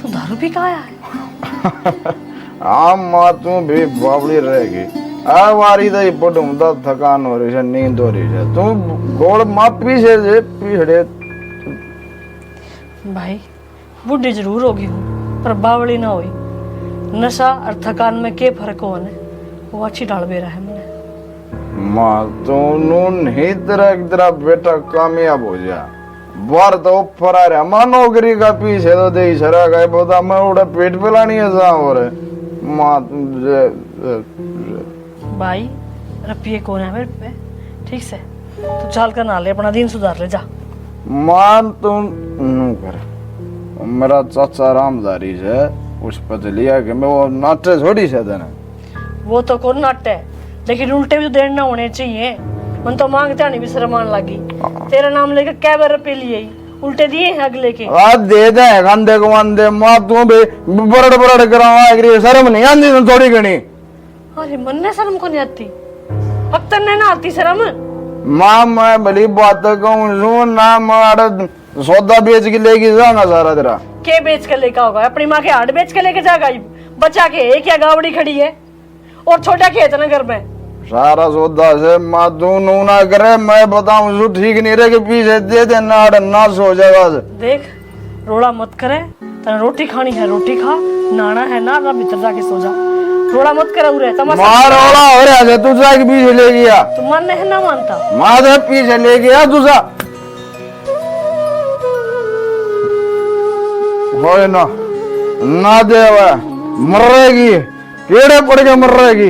तू दारू पी के आया है। हाँ माँ तू भी बावड़ी रहेगी, हमारी तो पटूंदा थकान हो रही है नींद हो रही है, तू गोल माँ पीछे से पीछे। भाई बुढ़ी जरूर होगी हूँ पर बावड़ी ना हुई, नशा और थकान में के फर्क हो ने वो अच्छी डाल बे रहा है मैंने। माँ तो नहीं तेरा बेटा कामयाब हो जा, बार तो ऊपर आ रहा मां नौकरी का पीछे तो दे सरा गए बोता मैं उड़ा पेट पिलानी है सा और मां भाई रुपये कौन है मेरे पे, ठीक से तू चाल कर ना ले, अपना दिन सुधार ले जा। मान तुम नू कर मेरा चाचा रामदारी से उस पर लिया कि मैं वो नाटे थोड़ी से देना वो तो कौन नट है, लेकिन उल्टे भी तो देर ना होने चाहिए। मन तो मांगते नहीं भी शर्म आने लगी। तेरा नाम लेकर क्या बार रुपये लिए, उल्टे दिए हैं अगले के। आज दे दे गंदे को मंदे मां तू भी बरड़ बरड़ करावा अगरी शर्म नहीं आंदी थोड़ी घणी। अरे मन ने शर्म को नहीं आती, अब तन्ने ना आती शर्म। मां मैं भली बात कहूं सुन ना मार सौदा बेच के लेके जाऊंगा सारा तेरा। के बेच के लेकर होगा, अपनी माँ के हाड़ बेच के लेके जाएगा। बचा के एक या गावड़ी खड़ी है और छोटा खेत ना घर में। सारा सौदा से मां तू नू ना करे मैं बताऊं सु ठीक नहीं रहे के पीछे दे दे ना सो जाएगा। देख रोड़ा मत करे, तने रोटी खानी है रोटी खा, नाना है ना भीतर जाके सो जा। रोड़ा मत करे उरे तमाशा। मार रोड़ा हो रहा है तू जाके पीछे ले गया। तू मन है ना मानता, मां दे पीछे ले गया तुझा होए ना दे मर रहेगी कीड़े पड़ के मर रहेगी।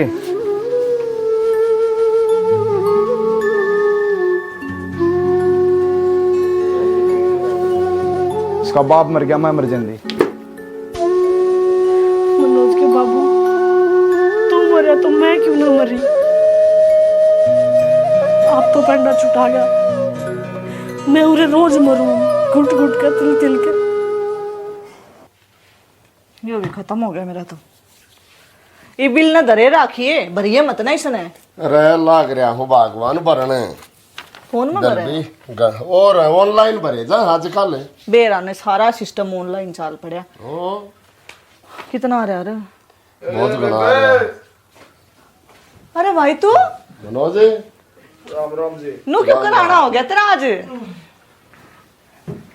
इसका बाप मर गया मैं मर जाऊंगी। मनोज के बाबू तू मरे तो मैं क्यों ना मरी। आप तो पंडा छुटा गया, मैं उरे रोज मरूं घुट घुट कर तिल तिल के। ये भी खत्म हो गया मेरा तो। ये बिल ना दरे राखिए भरिए मत ना इसने। अरे लाग रहा हूँ भगवान भरने फोन में भरे और ऑनलाइन भरे जा आजकल। बेरा ने सारा सिस्टम ऑनलाइन चाल पड़ा। ओ कितना आ रहा है? बहुत बना रहा है। अरे भाई तू मनोज राम राम जी। नु क्यों कराना हो गया तेरा आज?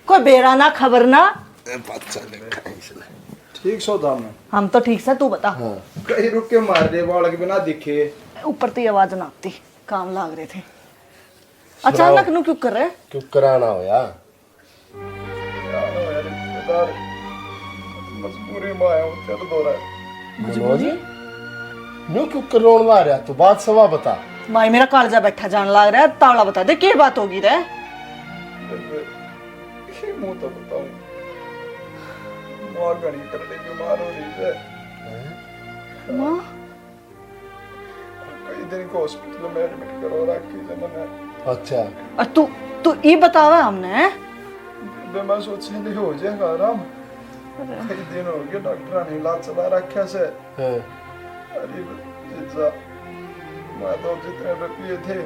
कोई बेरा ना खबर ना। ठीक सो था मैं। हम तो ठीक से, तू बता। कहीं रुक के मार दे बालक बिना दिखे। ऊपर तो आवाज ना आती, काम लाग रहे थे। अचानक नु क्यों कर रहे? क्यों कराना हो यार? मजबूरी में आया हूँ तेरे दो रहा मनोज न्यू क्यों करोड़ ला रहा तू? बात सवा बता। भाई मेरा कालजा बैठा जान लग रहा है, तावड़ा बता दे क्या बात होगी रे? मुंह तो बताऊं मां घड़ी करने बीमार हो रही है। मां कई दिन को हॉस्पिटल में एडमिट करो रखी है मैंने। अच्छा और तू ये बतावा हमने। मैं सोचे नहीं हो जाएगा आराम। कई दिन हो गए डॉक्टर ने इलाज चला रखा से। अरे जीजा मैं तो जितने रुपये थे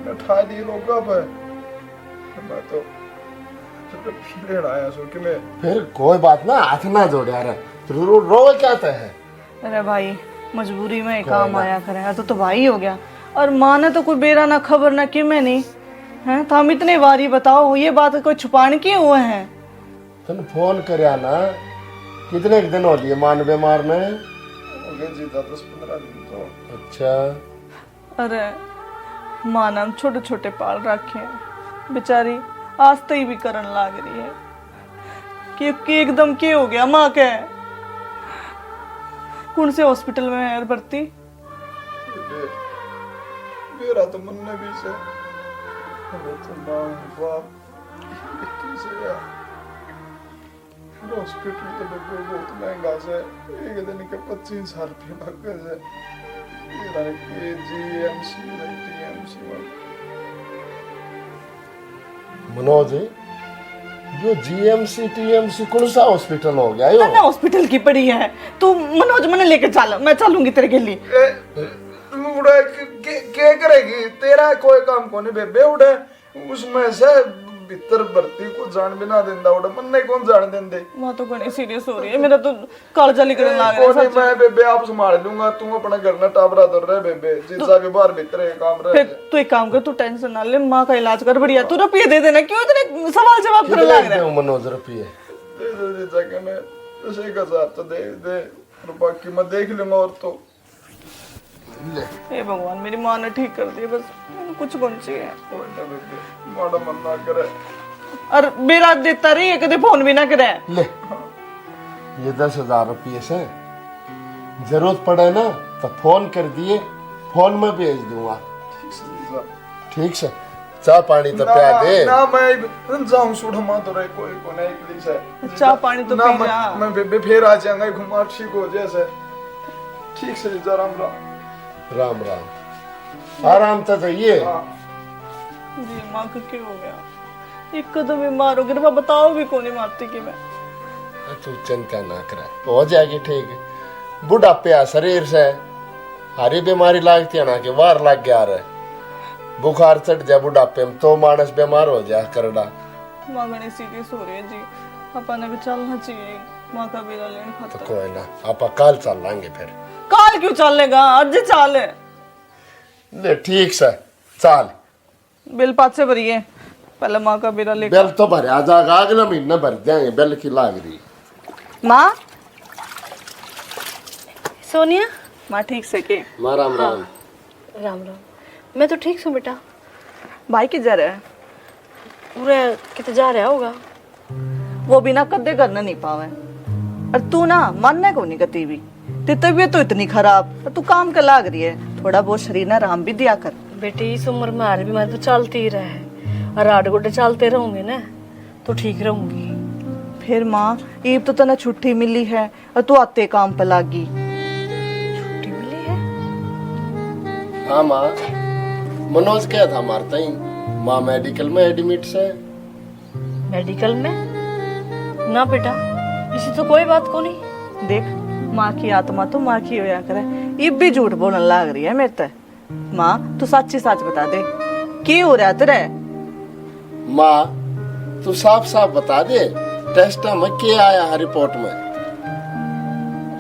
मैं ठा दिए लोगों पे। मैं तो लेना आया सो कि मैं फिर कोई बात ना, हाथ ना जोड़ यार। रो क्या है? अरे भाई मजबूरी में काम आया करेगा तो भाई हो गया। और माँ ने तो कोई बेरा ना खबर ना कि मैं नहीं है तो हम इतने बारी बताओ ये बात कोई छुपाने क्यों हुए हैं? तुम फोन करया ना, कितने दिन हो लिए मान बीमार ने? हो गए जीता 10-15 दिन तो। अच्छा अरे माँ ने हम छोटे छोटे पाल रखे हैं, बेचारी आज तो ही भी करन लाग रही है कि एकदम क्या हो गया माँ के। कौन से हॉस्पिटल में है भर्ती? मेरा तो मन ने भी से तो माँ बाप कैसे यार हॉस्पिटल तो लगे बहुत महंगा से एक दिन के 25,000 रुपये लग गए से। जीएमसी टीएमसी मनोज यो जीएमसी टीएमसी कौन सा हॉस्पिटल हो गया यो? हॉस्पिटल की पड़ी है। तू मनोज मैंने लेके चल, मैं चलूंगी तेरे के लिए। उड़ा क्या करेगी? तेरा कोई काम को नहीं बेबे। उड़े उसमें से भीतर भर्ती को जान भी ना देंदा। उड़े मन नहीं कौन जान देंदे। माँ तो बड़ी सीरियस हो रही है, मेरा तो कालजा निकलने लग कोई रहा नहीं मैं बेबे आप संभाल लूंगा। तू अपना घर ना टाबरा दर रहे बेबे जिसका भी बाहर भीतर है काम रहे। फिर तू एक काम कर, तू टेंशन ना ले, माँ का इलाज कर बढ़िया। तू रुपये दे देना, क्यों इतने सवाल जवाब करने लग रहा है? मनोज रुपये दे दे दे जाके मैं 10,000 तो दे दे और बाकी मैं देख लूंगा। और तो हे भगवान मेरी माँ ने ठीक कर दी, बस कुछ कौन सी है। माड़ा मन ना करे और मेरा देता रही कदे फोन भी ना करे। ले ये 10,000 रुपये से जरूरत पड़े ना तो फोन कर दिए, फोन में भेज दूंगा। ठीक से चाय पानी तो पिया दे ना मैं जाऊं सुढ़ मत रे कोई को नहीं प्लीज है। चाय पानी तो ना पी जा। मैं बेबे फिर आ जाऊंगा घुमा ठीक हो जैसे। ठीक से जा राम राम। राम राम आराम तो चाहिए। जी माँ को क्या हो गया? एक तो बीमार हो गया, बताओ भी कौन ही मारती कि मैं। तू चिंता ना कर, हो जाएगी ठीक। बुढ़ापे आ शरीर से हरी बीमारी लागती है ना कि वार लग गया रे, बुखार चढ़ जाए बुढ़ापे में तो मानस बीमार हो जाए करड़ा। माँ घनी सीरियस हो रही है जी, पापा ने भी चलना चाहिए माँ का बेरा लेने तो खातर। कोई ना आप कल चल लेंगे फिर। काल क्यों चलेगा, आज चाल है। ले ठीक से चल। बिल पाँच से भरिए, पहले माँ का बेरा लेकर। बिल तो भर आ जाएगा, अगला महीना भर देंगे, बिल की लाग रही। माँ सोनिया। माँ ठीक से के माँ राम राम। राम राम। मैं तो ठीक हूँ बेटा। भाई किधर है? पूरे कितने जा रहा होगा। वो बिना कदे करना नहीं पावे। और तू ना मानने को नहीं करती भी, तेरी तबीयत तो इतनी खराब, और तू काम कर लाग रही है, थोड़ा बहुत शरीर ना आराम भी दिया कर। बेटी इस उम्र में हर बीमारी तो चलती ही रहे, और आठ गोटे चलते रहूंगे ना तो ठीक रहूंगी। फिर माँ ईब तो तना छुट्टी मिली है और तू आते काम पे लागी। छुट्टी मिली है? हाँ माँ, मनोज क्या था मारता ही माँ मेडिकल में एडमिट से। मेडिकल में? ना बेटा, इसी तो कोई बात को नहीं। देख माँ की आत्मा तो माँ की होया करे, ईब भी झूठ बोलने लाग रही है मेरे ते। माँ तू सच्ची सच बता दे, की हो रहा तेरे? माँ तू साफ साफ बता दे, टेस्ट में क्या आया है रिपोर्ट में?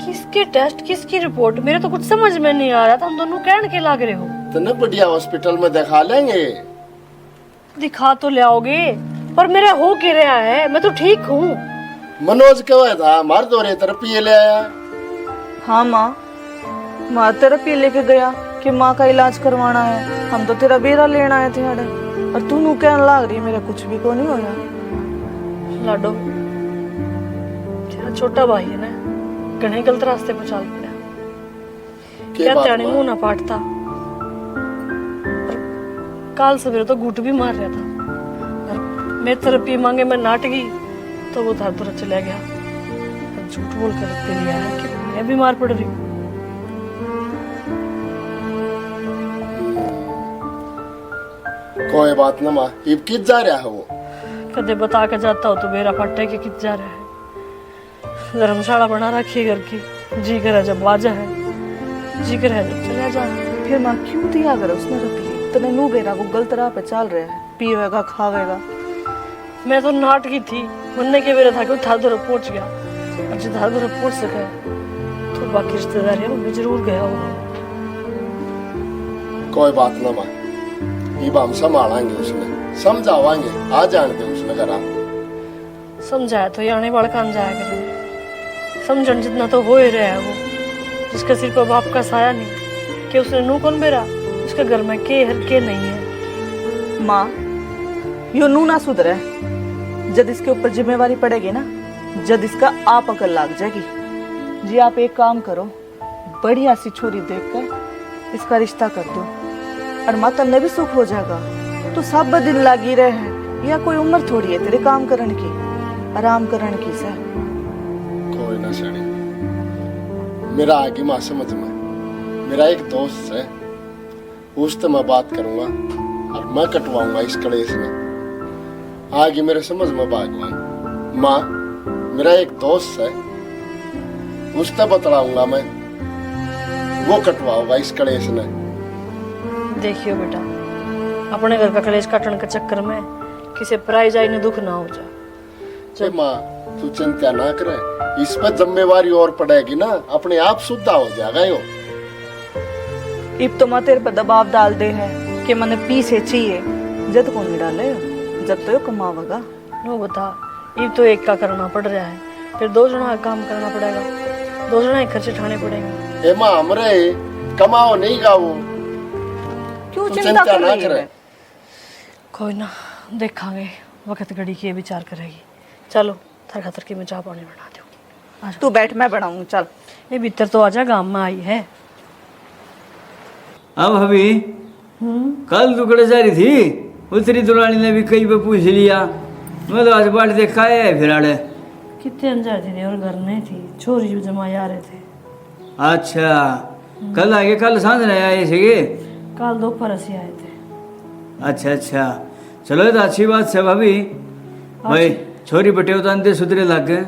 किसके टेस्ट, किसकी रिपोर्ट? मेरे तो कुछ समझ में नहीं आ रहा था। हम दोनों कहने के लाग रहे हो। तो न बढ़िया हॉस्पिटल में दिखा लेंगे। दिखा तो ले आओगे, पर मेरे हो क्या रहा है? मैं तो ठीक हूँ। मनोज क्या था मार दो रे थेरेपी ले आया। हाँ माँ तेरेपी लेके गया कि माँ का इलाज करवाना है, हम तो तेरा बेरा लेना आए थे अड़े, और तू नू कहने लाग रही है मेरा कुछ भी को नहीं होया। लाडो तेरा छोटा भाई है ना, घने गलत रास्ते पर चल पड़ा। क्या त्याने मुंह ना पाटता। काल सवेरे तो घूट भी मार रहा था, और मैं थेरेपी मांगे मैं नाट गई तो वो धार दूर चला गया। झूठ बोल कर रखते लिया है कि मैं बीमार पड़ रही हूँ। कोई बात ना माँ, अब कित जा रहा है वो? कदे बता के जाता हो तो बेरा फटे के कित जा रहा है। धर्मशाला बना रखी है घर की, जी करे जब बाजा है, जी करे जब चला जा। फिर माँ क्यों दिया कर उसने रुपये? तने नू बेरा को गलत राह पे चल रहा है, पीवेगा खावेगा। मैं तो नाट की थी, बनने के बेरा था कि धार दूर पहुंच गया, और जो धार दूर पहुंच सके तो बाकी रिश्तेदारियों में जरूर गया होगा। कोई बात ना माँ, अब हम संभालेंगे, उसने समझावांगे, आ जाने दे उसने करा। समझाया तो आने वाला काम जाया करेंगे। समझन जितना तो हो ही रहा है वो, जिसका सिर पर बाप का साया नहीं, कि उसने नू कौन बेरा, उसके घर में के हर के नहीं है। माँ यो नू ना सुधरे, जब इसके ऊपर जिम्मेवारी पड़ेगी ना, जब इसका आप अकल लाग जाएगी। जी आप एक काम करो, बढ़िया सी छोरी देखकर इसका रिश्ता कर दो, और माता ने भी सुख हो जाएगा। तो सब दिन लागी रहे हैं, या कोई उम्र थोड़ी है तेरे काम करने की, आराम करने की से। कोई ना सड़ी, मेरा आगे माँ समझ में, मेरा एक दोस्त है, उससे मैं बात करूंगा और मैं कटवाऊंगा इस कलेश में। आगे मेरे समझ में भगवान। माँ मेरा एक दोस्त है, उससे बतलाऊंगा मैं, वो कटवाऊंगा इस कलेश में। देखियो बेटा, अपने घर का कलेश काटने के चक्कर में किसी पराई जाई ने दुख ना हो जा। माँ तू चिंता ना करे, इस पर जिम्मेवारी और पड़ेगी ना, अपने आप सुधा हो जाएगा यो। इब तो माँ तेरे पर दबाव डाल दे है कि मैंने पीछे चाहिए, जब कौन नहीं डाले, जब तो यो कमावेगा। नो बता, इब तो एक का करना पड़ रहा है, फिर दो जना का काम करना पड़ेगा, दो जना के खर्चे उठाने पड़ेंगे। ए माँ हमरे कमाओ नहीं गा वो, क्यों तू चिंता कर ना रही है? कोई ना, देखांगे वक्त घड़ी के विचार करेगी। चलो थार खातर की मैं चाह पानी बना दूँ। तू बैठ, मैं बनाऊँ। चल ये भीतर तो आजा, गांव में आई है। अब अभी कल दुकड़े जा रही थी, उतरी दुरानी ने भी कई पे पूछ लिया। मैं तो आज बाट देखा है फिर आड़े। कितने अंजार थी और घर नहीं थी, छोरी जो जमाई आ रहे थे। अच्छा कल आगे, कल सांझ नहीं आए थे? कल दोपहर से आए थे। अच्छा अच्छा, चलो ये तो अच्छी बात है भाभी। भाई छोरी बटे तो अंते सुधरे लग गए।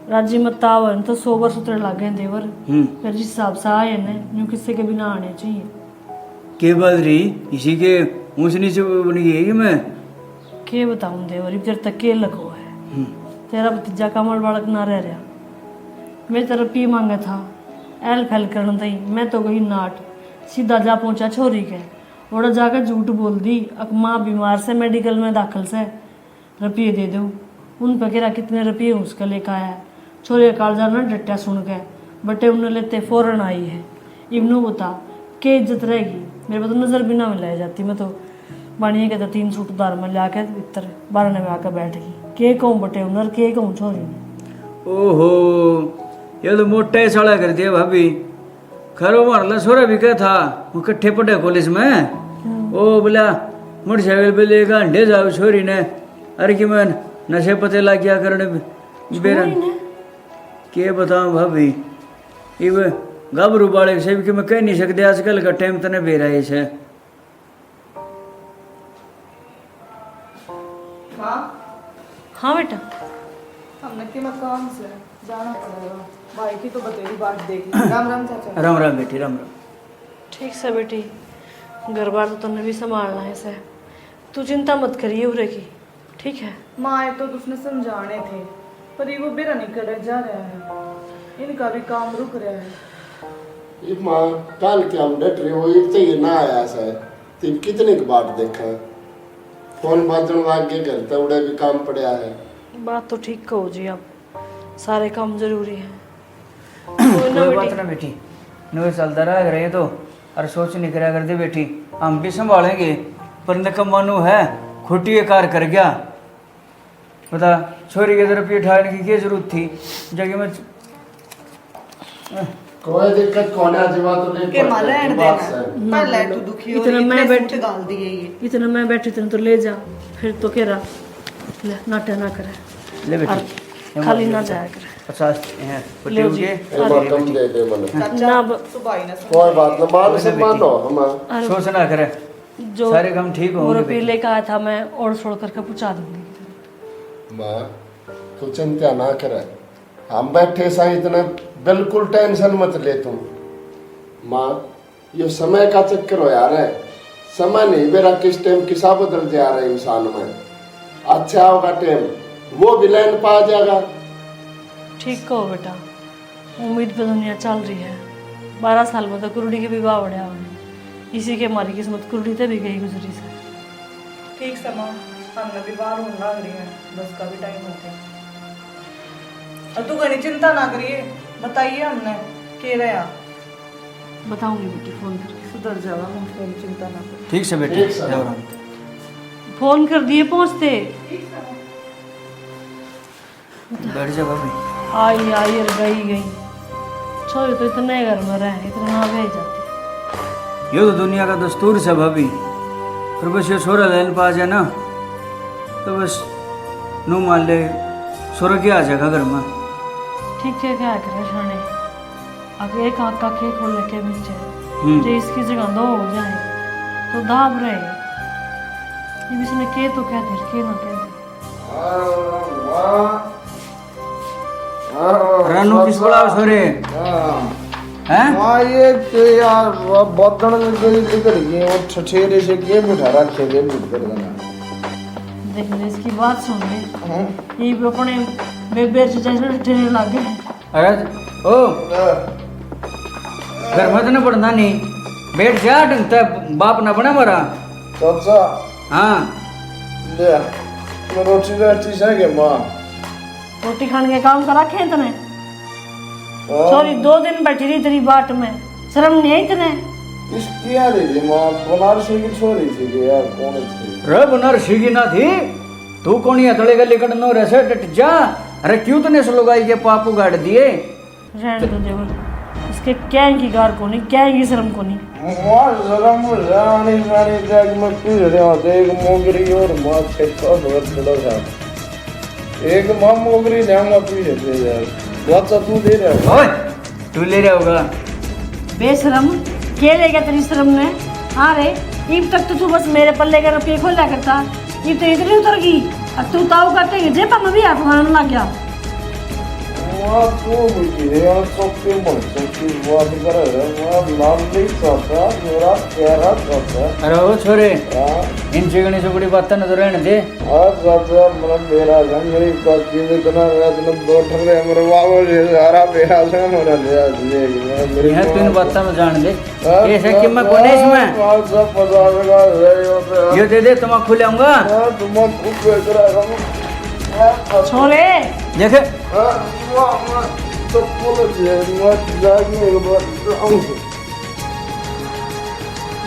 राजी मत आवन तो 100 बार सुतरे लग गए देवर। फिर जिस हिसाब से आए ने यूं किसी के भी ना आने चाहिए। के बदरी इसी के ऊंच नीचे बन गई कि मैं के बताऊं देवर, इधर तक के लगो है। तेरा भतीजा कमल बालक ना रह रहा। मैं तेरा पी मांगा था, एल फैल करन दई, मैं तो गई नाट। सीधा जा पहुंचा छोरी के, और जाकर झूठ बोल दी अक माँ बीमार से मेडिकल में दाखिल से, रुपये दे दो। उन पे कह कितने रुपये उसका लेकर आया। छोरे कालजा ना डट्टा सुन के बटे उन्हें लेते फौरन आई है। इवनू बता के इज्जत रहेगी, मेरे को तो नज़र भी ना मिलाई जाती। मैं तो बानिए के तो 3 सूट उधार में ला के भीतर 12 में आकर बैठ गई। के कहूँ बटे उन्हर, के कहूँ छोरी ने। ओहो ये तो मोटा ही साड़ा कर दिया भाभी। खरो मारला छोरा भी क्या था, वो कट्ठे पड़े कॉलेज में। ओ बोला मोटरसाइकिल पे लेकर अंडे जाओ छोरी ने। अरे कि मैं नशे पते ला क्या करने बेरन के बताऊं भाभी। इव गाबरू बाड़े से भी मैं कह नहीं सकते, आजकल का टाइम तने बेरा है। हाँ बेटा, हमने कि मैं काम से जाना पड़ेगा। भाई की तो बतेरी बात देखनी। राम राम चाचा। राम राम बेटी, राम राम। ठीक से बेटी, घर बार तो तुमने भी संभालना है से। तू चिंता मत करिए उरे की, ठीक है। माँ आए तो उसने समझाने थे, पर ये वो बेरा नहीं करे जा रहा है। इनका भी काम रुक रहा है। ये माँ कल के हम डट रहे हो, एक तो ये ना आया सा तिब कितने की बात देखा। फोन बाजन लाग के घर तो उड़े भी काम पड़ा है। बात तो ठीक कहो जी, अब सारे काम जरूरी है। कोई बात ना बेटी, नो चलता रहा रहे तो और सोच नहीं करा कर दे बेटी। हम भी संभालेंगे, पर नकम्मानू है खुटी कार कर गया। बता छोरी के तरफ उठाने की क्या जरूरत थी जगह में। कोई दिक्कत कौन है जीवा तो ले के माले एंड देना पहले तू दुखी हो इतना रही मैं है, बैठ गाल दिए ये। इतना मैं बैठी इतना तो ले जा, फिर तो कह रहा ले नाटे ना करे ले और बेटी खाली ना जाया करे। 50 हैं ले पट्टी जी। के एक बार कम दे दे मन। चाचा ना सुबह ही ना कोई बात ना, मान सम्मान हो हम। सोच ना करे, जो सारे काम ठीक वो होंगे रुपये बेटी। लेकर आया था मैं और छोड़ करके पहुँचा दूंगी। माँ तू चिंता ना करे, हम बैठे सा इतना बिल्कुल टेंशन मत ले तुम। माँ ये समय का चक्कर हो यार है, समय नहीं मेरा किस टाइम किसा बदल जा रहा है इंसान में। अच्छा होगा टाइम, वो भी लाइन पा जाएगा। ठीक कहो बेटा, उम्मीद पे दुनिया चल रही है। 12 साल में तो कुर्डी के विवाह बढ़िया हो, इसी के हमारी किस्मत कुर्डी तो भी गई गुजरी से। ठीक समा हमने भी बाहर होने लग रही है, बस का भी टाइम हो गया। और तू घनी चिंता ना करिए, बताइए हमने के रहा बताऊंगी बेटी फोन करके। सुधर जावा हम, फोन चिंता ना कर। ठीक से बेटी, ठीक से। जाओ राम। फोन कर दिए पहुंचते। बैठ जा भाभी। आई आई और गई। छोरी तो इतने घर में रहे, इतना ना भेज जाती। ये तो दुनिया का दस्तूर से भाभी। फिर बस ये छोरा लाइन पा जाए ना तो बस नू मान ले छोरा क्या आ जाएगा घर में। ठीक है, क्या करे शाने, अब एक आँख का खे खोल के नीचे जो इसकी जगह 2 हो जाए तो दाब रहे। ये इसने के तो कह दे, के ना कह दे। रानू किस बोला छोरे हैं? हाँ ये तो यार बदन में गई निकल गई और ठठेरे से के बिठा रखे के बिठ कर देना। देख ले इसकी बात सुन ले, ये भी अपने बेबे से जैसे ठेरे लागे हैं। अरे ओ घर में तो ना पढ़ना नहीं, बैठ जा ढंगता बाप ना बना मरा। चाचा हाँ ले मैं रोटी रोटी से के माँ रोटी खाने के काम करा खे तने। सॉरी 2 दिन बैठी रही तेरी बाट में, शर्म नहीं आई तने? इसकी यार है माँ बनारस की छोरी थी कि यार कौन थी रे बनर सीगी ना थी, तू कौन ही हथड़े गली कड़नो रसे डट जा। अरे क्यों तूने इस लुगाई के पापू गाड़ दिए? रहने दो देवर, इसके क्या की गार को नहीं, क्या की शर्म को नहीं। मां शर्म रानी रानी जाग में पी रहे हो देख मोगरी और मां छेका बहुत बड़ा था। एक मां मोगरी जाऊंगा पी रहे यार, बच्चा तू दे रहा है। ओए तू ले रहा होगा। बेशरम, क्या लेगा तेरी शर्म ने? हाँ रे, इब तक तो तू बस मेरे पल्ले का रुपये खोला करता, ये तो इतनी उतर गई। अब तू ताऊ करते हैं जेब में भी हाथ मारने लग गया। मां तू भी यार सबके मन सबकी बात कर रहा है। मां नाम नहीं चाहता, मेरा प्यारा चाहता। अरे ओ छोरे, हां इन चिकनी चुकड़ी बातें न तो रहने दे। आज चाहता मतलब मेरा घर मेरी काकी ने इतना रात में बैठ रहे मेरे बाबू जी सारा बेहा से मना लिया मेरी यह तू इन बातों में जान दे। ऐसे कि मैं कोने इसमें आज सब पता लगा रहे होते ये दे दे तुम्हें खुलाऊंगा। तुम खूब बेच रहा है छोरे देखे तो पुलिस है मत जागे एक बार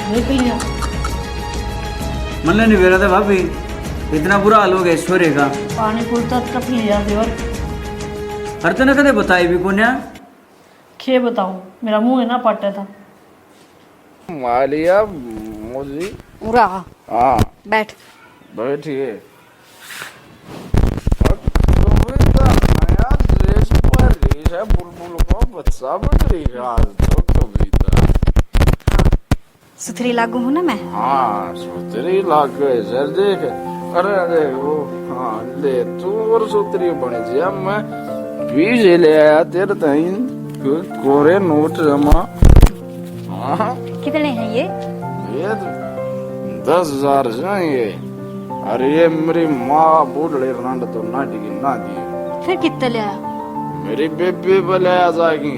निकल लिया। मन नहीं बेरा था भाभी, इतना बुरा हाल हो गया इस छोरे का। पानी पुलता कप लिया देवर। अरे तूने कदे बताई भी कोन्या? खे बताऊं, मेरा मुंह है ना पटा था। मालिया मुझे उरा हाँ बैठ। बैठिए। बुलबुल को बच्चा बन रही है आज तो कविता। सुथरी लागू हूँ ना मैं। हाँ सुतरी लाग गए सर देख। अरे देख वो हाँ ले तू और सुतरी बने जी। अब मैं बीज ले आया तेरे ताई कोरे नोट जमा। हाँ कितने हैं ये? ये 10,000 जाएंगे। अरे ये मेरी माँ बूढ़े रंड तो ना दी ना दी। फिर कितने ले आया? मेरी बेबे बोले आ जाएगी।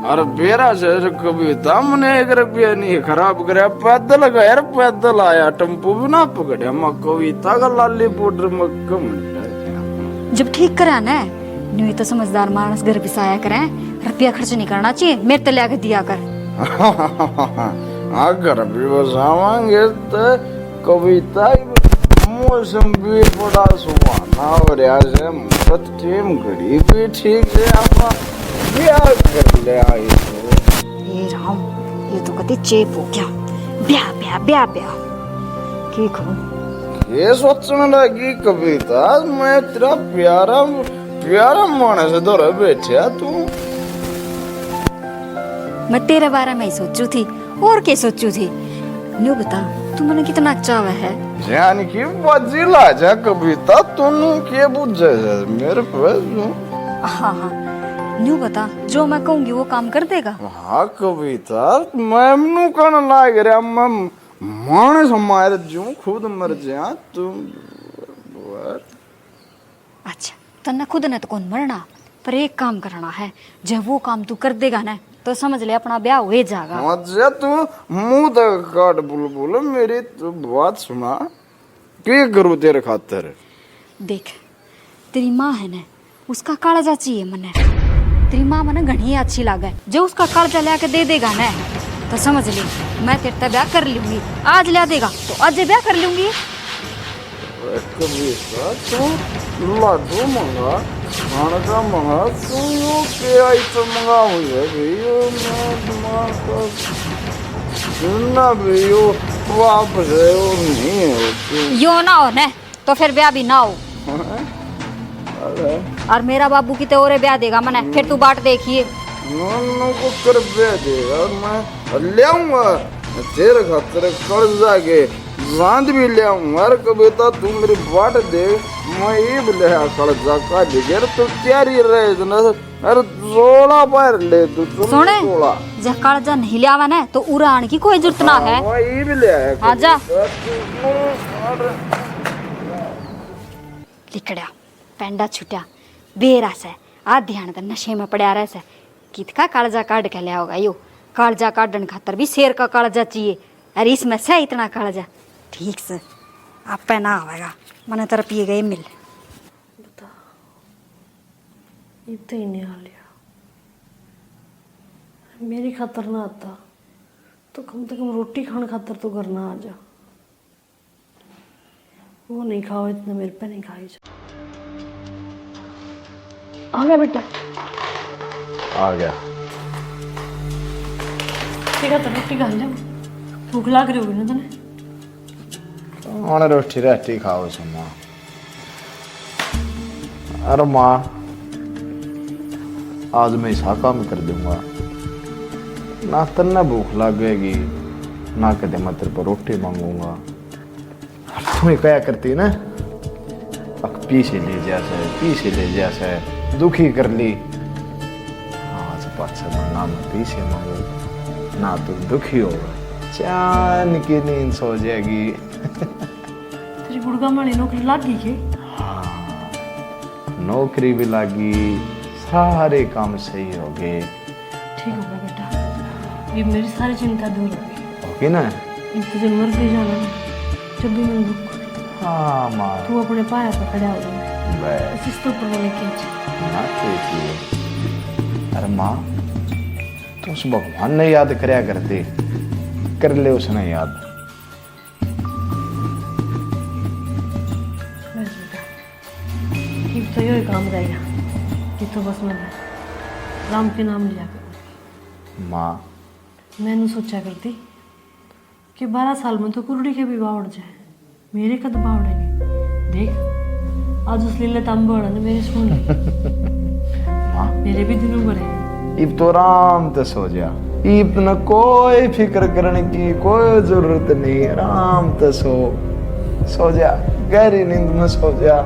और बेरा से कविता मैंने 1 रुपया नहीं खराब करे। पैदल गया पैदल आया टेम्पो भी ना पकड़े। मैं कविता का लाली पाउडर में कम जब ठीक करा ना न्यू तो समझदार मानस घर पे आया करें, रुपया खर्च नहीं करना चाहिए, मेरे तले आके दिया कर। अगर भी बसावांगे तो कविता मौसम भी बड़ा सुहाना हो रहा है। मुफ्त टीम घड़ी भी ठीक है। अपना ब्याह कर ले आई तो ये राम, ये तो कति चेप हो गया। ब्याह ब्याह ब्याह ब्याह की करूं? ये सोचने लगी कविता मैं तेरा प्यारा प्यारा माने से दौरे बैठा तू। मैं तेरे बारे में ही सोचू थी, और क्या सोचू थी? न्यू बता, तू मैंने कितना चावा है? जान की बाजी लाजा कविता तूने के बुझे मेरे पास। हाँ हाँ न्यू बता, जो मैं कहूंगी वो काम कर देगा? हाँ कविता मैं मनु कहने लाग रहा मैं मानस मार जू खुद मर जा तुम। अच्छा तन्ने खुद ने तो कौन मरना, पर एक काम करना है। जब वो काम तू कर देगा ना तो समझ ले अपना ब्याह हो जाएगा। अच्छा तू मुंह तक काट बुलबुल मेरी तो बात सुना। क्या करूँ तेरे खातिर? देख तेरी माँ है ना, उसका कालजा चाहिए मने। तेरी माँ मने घनी अच्छी लागे, जो उसका कालजा ले आके दे देगा ना तो समझ ले मैं तेरे से ब्याह कर लूंगी। आज ला देगा तो आज ब्याह कर लूंगी। कविता तू लाडू मंगा खाने का मंगा तू यो क्या आइटम मंगा हुई है भैया मैं दिमाग का ना भैया वापस है और नहीं है यो ना हो न तो फिर ब्याह भी ना हो। और मेरा बाबू की तो और ब्याह देगा मने, फिर तू बाट देखिए। नन्नू को कर दे देगा मैं ले आऊंगा तेरे खातिर कर्जा के बांध भी ले आऊंगा। कविता तू मेरी बाट दे मैं ये भी ले कर्जा का दिगर तो तैयारी रहे ना। अरे 16 बार ले तू सुने जब कर्जा नहीं लिया ना तो उड़ान की कोई जरूरत ना है। मैं ये भी ले आया आजा लिखड़ा पेंडा छुट्या बेरा से आ ध्यान तो नशे में पड़ा रहे से कितका कालजा काट के लिया होगा। यो कालजा काटन खातर भी शेर का कालजा चाहिए, अरे इसमें से इतना कालजा ठीक से आप ना आवेगा मैंने तरफ पिए गए मिल। बता इतना ही नहीं आ लिया मेरी खातर ना आता तो कम से कम रोटी खाने खातर तो घर ना आ जा। वो नहीं खाओ इतना, मेरे पे नहीं खाई। आ गया बेटा? आ गया। ठीक है तो रोटी खा ले, भूख लग रही होगी ना तने। मैंने रोटी राटी खाओ सुमा। अरे माँ, आज मैं ऐसा काम कर दूंगा ना, तन्ना भूख लगेगी ना, कदे मैं तेरे पर रोटी मांगूंगा। तुम्हें क्या करती ना, पीछे ले जैसे दुखी कर ली। आज पाछा ना मैं पीछे मांगू ना, तुम दुखी होगा, चैन की नींद सो जाएगी। तेरी गुड़गा माली नौकरी लग गई के? हाँ, नौकरी भी लगी, सारे काम सही हो गए। ठीक हो गया बेटा, ये मेरी सारी चिंता दूर हो गई। ओके ना? इन तुझे मर भी जाना ना, जब भी मैं दुख, हाँ माँ, तू अपने पाया पर खड़ा हो जाना, बस इस तो ऊपर वाले की इच्छा। ना सोचिए। अरे माँ, तो उस भगवान ने याद करया करते, कर ले उसने याद। बस बेटा, ठीक तो यही काम रहेगा कि तो बस मैं राम के नाम लिया करूँ। माँ, मैंने सोचा करती कि 12 साल में तो कुरड़ी के भी बावड़ जाए, मेरे कद बावड़े नहीं। देख आज उस लीले तांबड़ ने मेरी सुन ली। माँ, मेरे भी दिनों बड़े। इब तो आराम से सो जा, इब न कोई फिक्र करने की कोई जरूरत नहीं, आराम से सो जा, गहरी नींद में सो जा।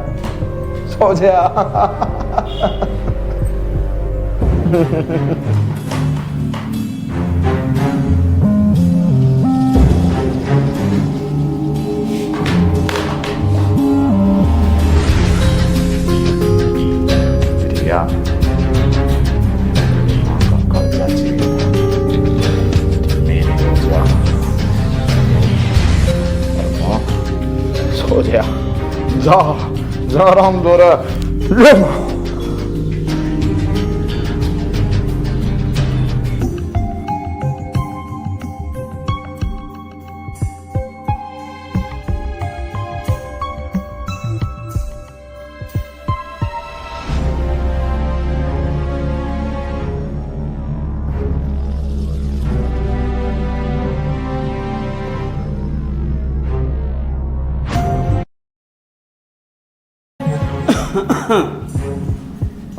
प्रिया, सो जा राम दोरा ले।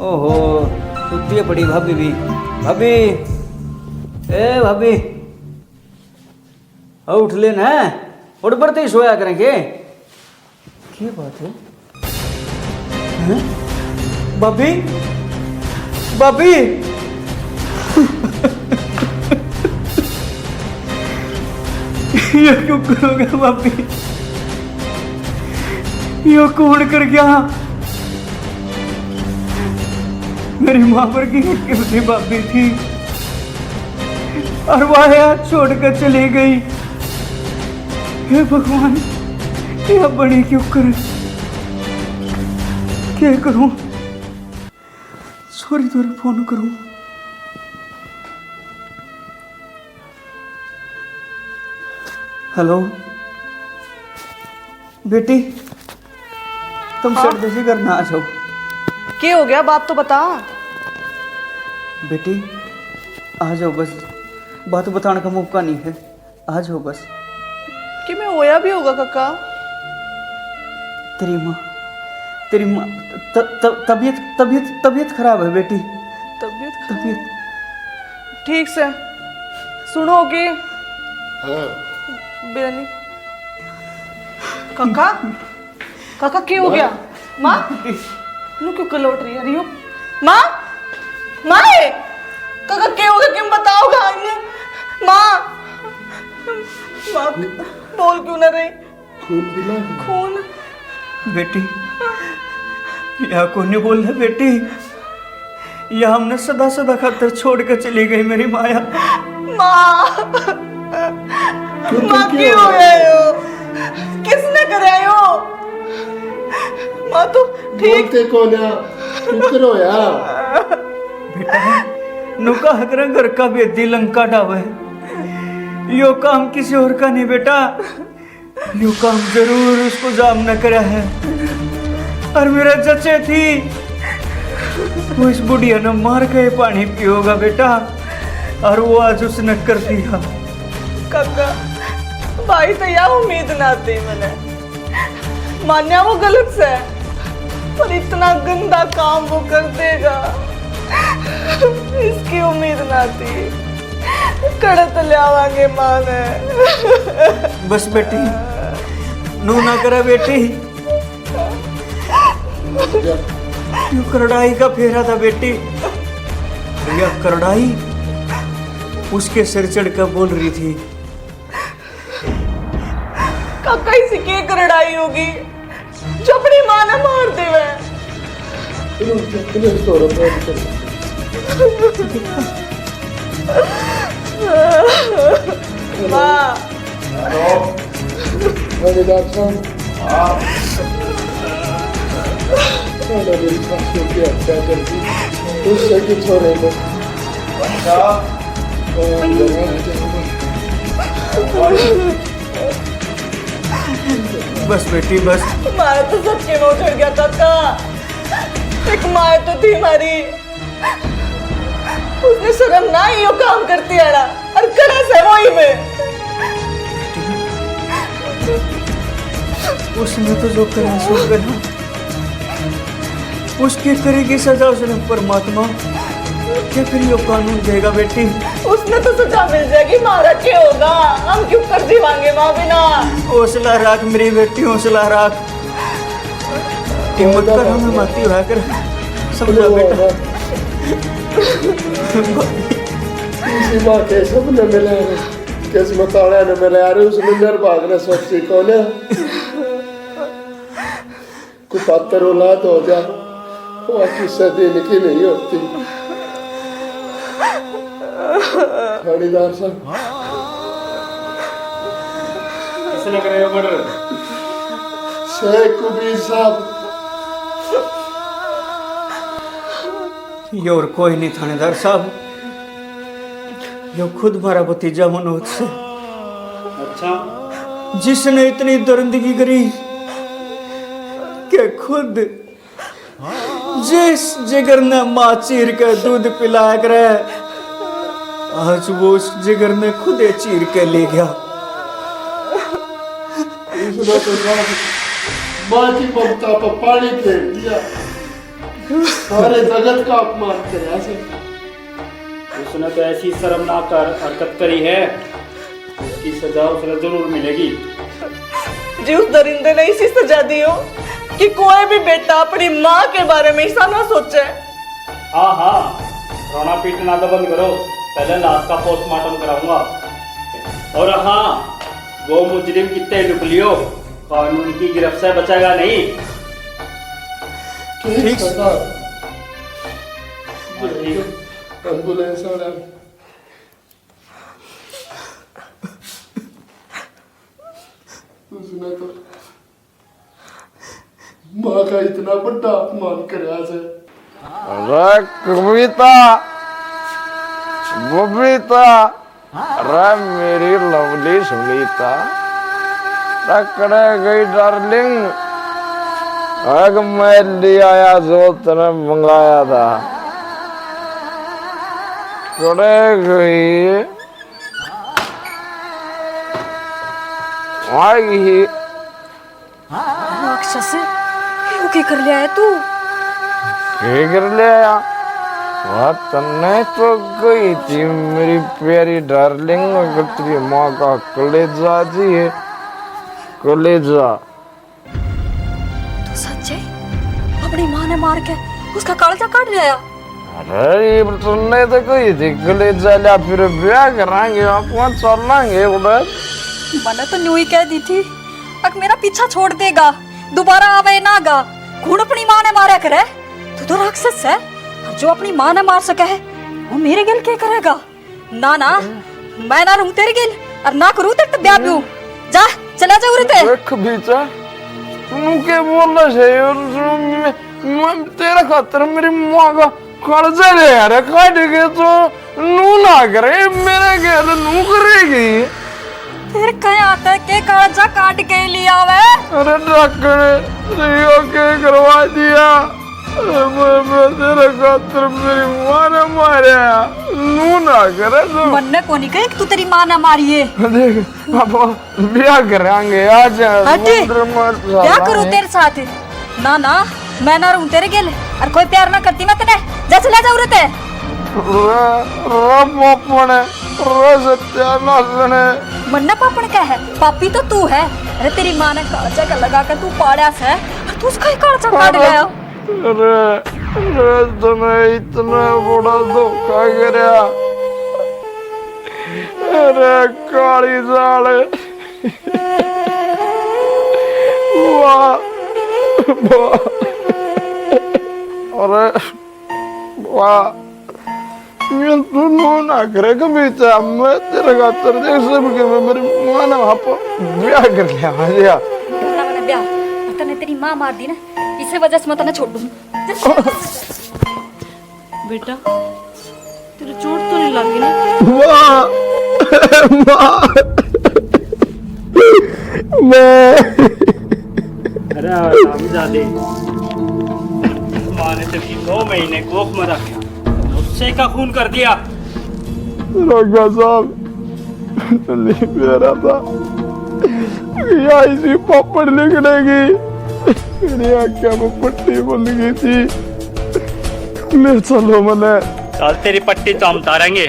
ओहो, सुती है पड़ी भाभी भी। भाभी, ए भाभी, उठ लेना है, उठ पड़ते ही सोया करेंगे। क्या बात है? हैं? भाभी, भाभी, ये क्यों करोगे भाभी? ये कौन कर गया? मेरी माँ पर की कीमती भाभी थी और वह हाथ छोड़कर चली गई। हे भगवान, यह बड़ी क्यों कर, क्या करूं? सॉरी, फोन करूं? हेलो बेटी, तुम सर्दी से घर ना आ जाओ। क्या हो गया, बात तो बता। बेटी आ जाओ, बस बात बताने का मौका नहीं है, आ जाओ बस। कि मैं होया भी होगा काका? तेरी माँ तबीयत खराब है बेटी। तबीयत ठीक से सुनोगे? हाँ बिरनी काका, काका क्या हो गया? माँ नू क्यों कलोट रही है रियो? माँ, माँ काका क्या हो गया, क्यों बताओ कहानी? माँ, माँ बोल क्यों ना रही? खून बेटी, यह कौन नहीं बोल रहा बेटी? यह हमने सदा सदा खातर छोड़ कर चली गई मेरी माया। माँ, माँ क्यों हो गए हो? किसने कराया हो? माँ तो ठीक बोलते कौन है? चुप रोया बेटा, नुका हकरा घर का बेदी लंका डावे, यो काम किसी और का नहीं बेटा, न्यू काम जरूर उसको जाम न करा है। और मेरा जचे थी वो इस बुढ़िया ने मार के पानी पियोगा बेटा, और वो आज उसने कर दिया। काका भाई तो यह उम्मीद ना थी मैंने, मान्या वो गलत से, पर इतना गंदा काम वो कर देगा इसकी उम्मीद ना थी। कड़त ले आवांगे माँ ने। बस बेटी नू ना करे बेटी, यू करड़ाई का फेरा था बेटी। यह करड़ाई उसके सिर चढ़ कर बोल रही थी, काका इसी की करड़ाई होगी जो अपनी माँ ने मार दे वे। माँ बस बेटी बस। मारा तो सबके मुंह चढ़ गया काका, एक माँ तो थी हमारी, उसने शर्म ना ही यो काम करती है ना, और कड़ा से वही में। उसने तो जो करा सो करा, उसकी करेगी सजा उसने परमात्मा। क्या फिर यो कानून देगा बेटी? उसने तो सजा मिल जाएगी, मारा क्या होगा, हम क्यों कर जीवांगे माँ बिना। हौसला रख मेरी बेटी, हौसला रख, हिम्मत कर, हमें माती हुआ कर, समझा बेटा। इसी माँ के सपने मिले, किस्मत वाले ने मिले यार, उसने निर्भाग ने सोची कौन है कुपात्र औलाद हो जा, वो किस्से दिन की नहीं होती। थानेदार साहब किसने करे मर्डर? शेख कबीर साहब। ये और कोई नहीं थानेदार साहब, यो खुद हमारा भतीजा मनोज से। अच्छा, जिसने इतनी दरिंदगी करी कि खुद जिस जिगर ने माँ चीर के दूध पिलाया करे, आज वो उस जिगर ने खुद चीर के ले गया। इसने तो माँ की ममता पर पानी फेर दिया, सारे जगत का अपमान किया। उसने तो ऐसी शर्मनाक हरकत करी है, उसकी सजा उसे जरूर मिलेगी। जी उस दरिंदे ने इसी सजा दी हो कि कोई भी बेटा अपनी माँ के बारे में ऐसा ना सोचे। हाँ हाँ, रोना पीटना तो बंद करो, पहले लाश का पोस्टमार्टम कराऊंगा। और हाँ, वो मुजरिम कितने लुक लियो, कानून की गिरफ्त से बचेगा नहीं। ठीक सरदार। ठीक। एम्बुलेंस वाला उसने तो माँ का इतना बड़ा अपमान कराया है। अरे कविता, बबीता, अरे मेरी लवली सुनीता, टकरे गई डार्लिंग, अग मैं ले आया जो तने मंगाया था, करे गई आई। राक्षस क्यों क्या कर लिया है तू? क्या कर लिया? वह तन्ने तो गई थी मेरी प्यारी डार्लिंग, तेरी माँ का कलेजा जी है, कलेजा। तो सच है अपनी माँ ने मार के उसका कालजा काट लिया? अरे तुमने तो गई थी कलेजा लिया, फिर ब्याह कराएंगे, आपको चलेंगे उधर। मैंने तो न्यू ही कह दी थी अक मेरा पीछा छोड़ देगा, दोबारा आवे ना गा, खून अपनी माँ ने मारा करे। तू तो राक्षस है, और जो अपनी माँ ने मार सका है वो मेरे गिल क्या करेगा? ना ना, मैं ना रहूं तेरे गिल और ना करूं तेरे ब्याह भी। जा चला जा उरे ते। देख बीचा तू क्या बोल रहा है? मैं तेरा खातर मेरी माँ का कर्जा ले यार, काट के तो नू ना करे, मेरे घर नू करेगी। फिर कहीं आता है के काजा काट के लिया वे। अरे डॉक्टर ने के करवा दिया। मैं तेरे खातिर मेरी माँ ने मारा नू ना करे तो मन ने कोनी कहे कि तू तेरी माँ ना मारी है। देख पापा ब्याह करेंगे आज हटे क्या करूं तेरे साथ? ना ना मैं ना रहूं तेरे गेल और कोई प्यार ना करती मैं तेने जा चला जाऊं रे ते पापा ने सत्यानाश ने मन ने पापन क्या है? पापी तो तू है। अरे तेरी माँ ने काचा का लगा कर तू पाड़ा है और तू उसका ही काचा काट गया। अरे तूने इतना बड़ा धोखा करा। अरे काली साले वाह अरे वाह ये तू ना करे कभी था। मैं तेरे खातर देख सब के मैं मेरी माँ ने वहाँ पर ब्याह कर लिया। मैंने ब्याह तने तेरी माँ मार दी ना, इसी वजह से मैं तने छोड़ दूं। बेटा तेरे चोट तो नहीं लगी ना? माँ मैं अरे रामजादे, माँ ने तेरी 2 महीने कोख में रखा, उससे का खून कर दिया। रोगा साहब मेरा था या इसी पापड़ निकलेगी। मेरी आँखें में पट्टी बन गई थी। ले चलो मने। कल तेरी पट्टी तो हम उतारेंगे।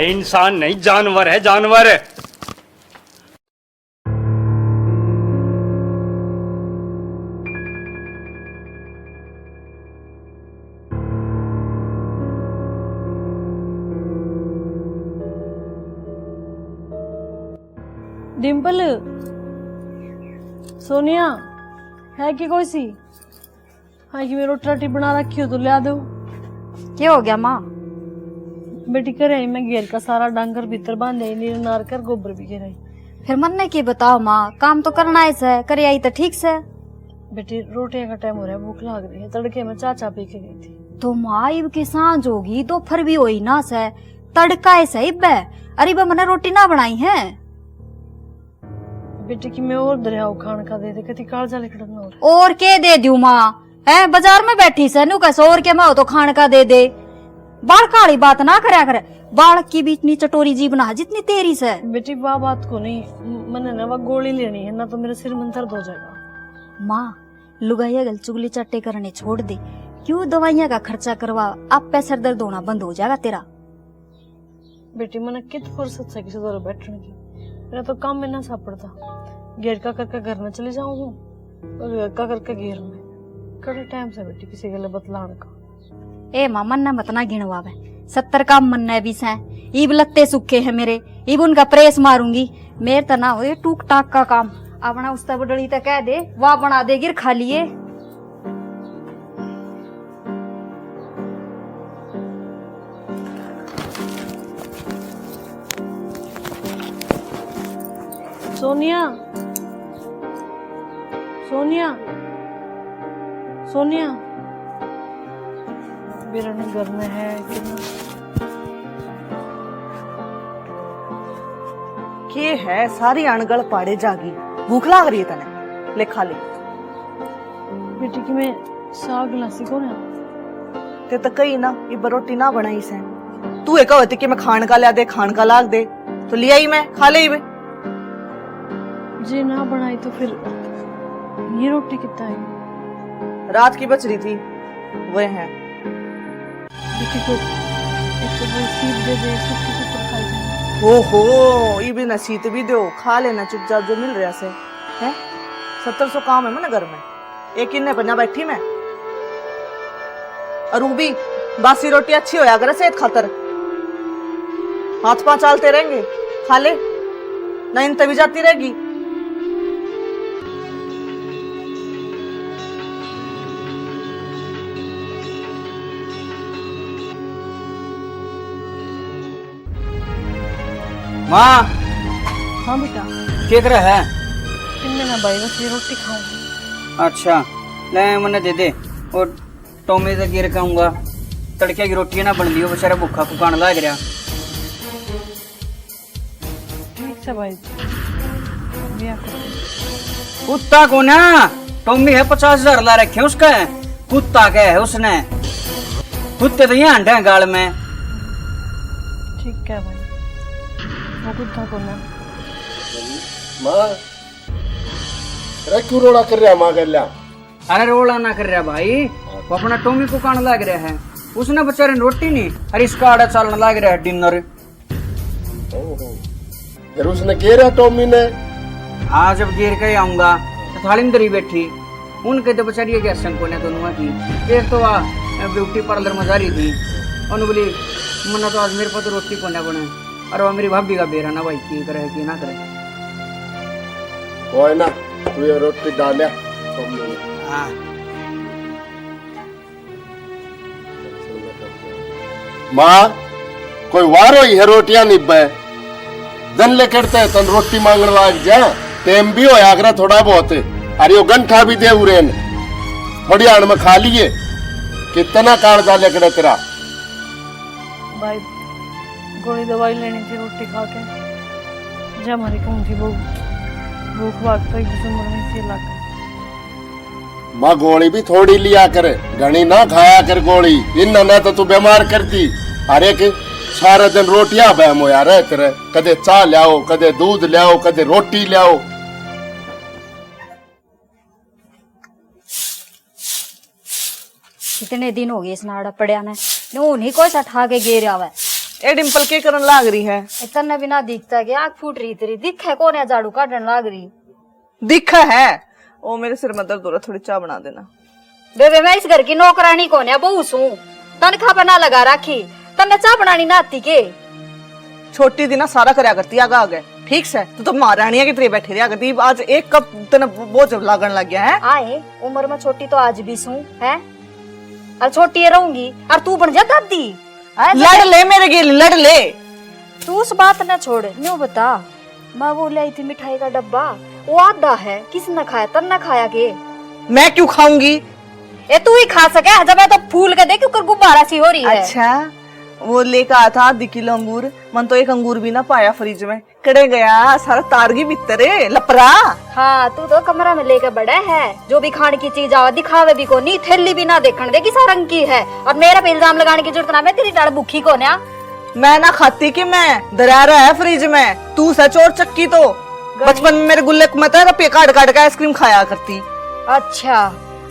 इंसान नहीं जानवर है, जानवर है। डिम्पल, सोनिया है कि कोई सी? हाँ कि मैं रोटी राटी बना रखी हो तो ले दो। क्या हो गया माँ? बेटी करे मैं घेर का सारा डांगर भीतर बांधे नीर नार कर गोबर भी गिराई। फिर मन ने की बताओ माँ, काम तो करना है से करे आई तो ठीक से। बेटी रोटियां का टाइम हो रहा है, भूख लाग रही है। तड़के में चाचा पी के गई थी। तो माँ इब की सांझ होगी दोपहर भी होई ना से, तड़का है सही बे। अरे बे मैंने रोटी ना बनाई है। बेटी की मैं और दरियाओ खान का दे दे कति कालजा लिखड़न और। और के दे दूं माँ? है बाजार में बैठी से नु कैसे और के मैं हो तो खान का दे दे। बाल काली बात ना करया करे। बाल की भी इतनी चटोरी जीभ ना जितनी तेरी से। बेटी वाह बात को नहीं, मैंने ना वह गोली लेनी है ना तो मेरे सिर में दर्द हो जाएगा। माँ लुगाइया गल चुगली चट्टे करने छोड़ दे। क्यों दवाइयाँ का खर्चा करवा, आप पे सर दर्द होना बंद हो जाएगा तेरा। बेटी मैंने कित फुर्सत से किसी दौर बैठने की, मेरा तो काम में ना सापड़ता। घेर का करके घर में चली जाऊँ और घर का करके घेर में कड़े टाइम से बेटी किसी के लिए बतलाने का। ए माँ मन न मत ना गिनवावे, 70 काम मन ने भी से। ईब लगते सूखे है मेरे, ईब उनका प्रेस मारूंगी। मेरे तो ना हो टूक टाक का काम। अपना उस्ता बडड़ी तक कह दे वाह बना दे गिर खा लिए। सोनिया, सोनिया, सोनिया, मेरा नहीं घर में है कि के है सारी अणगड़ पाड़े जागी। भूख लाग रही है तने, ले खा ले। बेटी की मैं साग लासी को ना ते तो कही ना ये रोटी ना बनाई से। तू एक होती कि मैं खान का ला दे, खान का लाग दे, तो लिया ही मैं खा ले। जी ना बनाई तो फिर ये रोटी कितना है? रात की बच रही थी वह है। बेटी को एक तो वो सीट दे दे, सुखी सुखी खाई जाए। ओहो ये भी नसीत भी दो, खा लेना चुपचाप जो मिल रहा से है। 700 काम है ना घर में, एक इन्ने बना बैठी मैं। और वो भी बासी रोटी अच्छी होया करे सेहत खातर। हाथ पांव चालते रहेंगे, खा ले ना इन तभी जाती रहेगी। माँ हाँ बेटा, क्या कर रहा है? इनमें ना भाई बस ये रोटी खाऊंगी। अच्छा ले मैंने दे दे। और टोमे से गिर खाऊंगा। तड़के की रोटी ना बन दी, बेचारा भूखा कुकान लाग रहा। ठीक से भाई बिया कर कुत्ता को ना टॉमी है 50,000 ला रखे उसका, कुत्ता क्या है उसने, कुत्ते तो यहाँ अंडे हैं गाल में। ठीक है भाई वो कुत्ता को ना माँ अरे क्यों रोड़ा कर रहा माँ गल्या? अरे रोला ना कर रहा भाई, वो अपना टॉमी को कान लग रहा है, उसने बेचारे ने रोटी नहीं, अरे इसका आड़ा चालन लग रहा है डिनर। फिर उसने कह रहा टॉमी ने हाँ जब गिर के आऊंगा तो थाली में दरी बैठी, उनके तो बेचारी क्या संको ने दोनों की, एक तो ब्यूटी पार्लर में जा रही थी, उन्होंने बोली मना तो आज मेरे पास रोटी को ना बने, और वो मेरी भाभी का बेरा ना भाई की करे कि ना करे। वो है ना तू ये रोटी डालिया टॉमी ने। हाँ माँ कोई वारो ही है रोटियां निब्बे दन ले करते है तन रोटी मांगने लाग जा टेम भी हो आगरा थोड़ा बहुत, अरे वो गंठा भी दे उरेन थोड़ी आड़ में खा लिए, कितना काट डाले करे तेरा। भाई गोली दवाई लेनी थी रोटी खा के, जब हमारी कौन थी भूख भाग तो जिसमें मरने से लगा। माँ गोली भी थोड़ी लिया करे, घनी ना खाया कर गोली, इन ना तो तू बीमार करती। अरे के सारा दिन रोटियां बहम हो यार तेरे, कदे चाह लियाओ कदे दूध लियाओ कदे रोटी लियाओ। कितने दिन हो गए इस नाड़ा पड़िया ने, नो नहीं कोई सा ठा के गिर आवे। ए डिम्पल के करन लाग रही है? इतना भी ना दिखता कि आग फूट रही तेरी, दिख है कौन है झाड़ू काटने लाग रही। दिख है ओ मेरे सिर में दर्द हो रहा, थोड़ी चाय बना देना। बेबे मैं इस घर की नौकरानी कौन है, बहू सू, तनखा बना लगा राखी, तन्ने चाय बनानी ना आती के? छोटी थी ना सारा करया करती आगे आगे, ठीक से तो महारानिया की तरह बैठी रहा करती, आज एक कप तने बोझ लागन लग गया है। आए उम्र में छोटी तो आज भी सू है, और छोटी रहूंगी और तू बन जा दादी। लड़ ले मेरे गेली लड़ ले। तू उस बात न छोड़, न्यू बता मैं वो लाई थी मिठाई का डब्बा, वो आधा है, किसने खाया? तन्ने खाया के? मैं क्यों खाऊंगी? ए तू ही खा सके, जब मैं तो फूल के देख क्यों गुब्बारा सी हो रही है। अच्छा वो लेकर आया था आधी किलो अंगूर, मन तो एक अंगूर भी ना पाया फ्रिज में, कड़े गया सारा तारगी भीतर लपरा। हाँ तू तो कमरा में लेके बड़ा है, जो भी खाने की चीज आवा दिखावे भी को नहीं, थैली भी ना देखने दे किस रंग की है, और मेरा पे इल्जाम लगाने की जरूरत ना, मैं तेरी डाल भूखी को ना। मैं ना खाती कि मैं दरा रहा है फ्रिज में, तू सच और चक्की तो बचपन में मेरे गुल्ले मत रुपये काट काट के आइसक्रीम खाया करती। अच्छा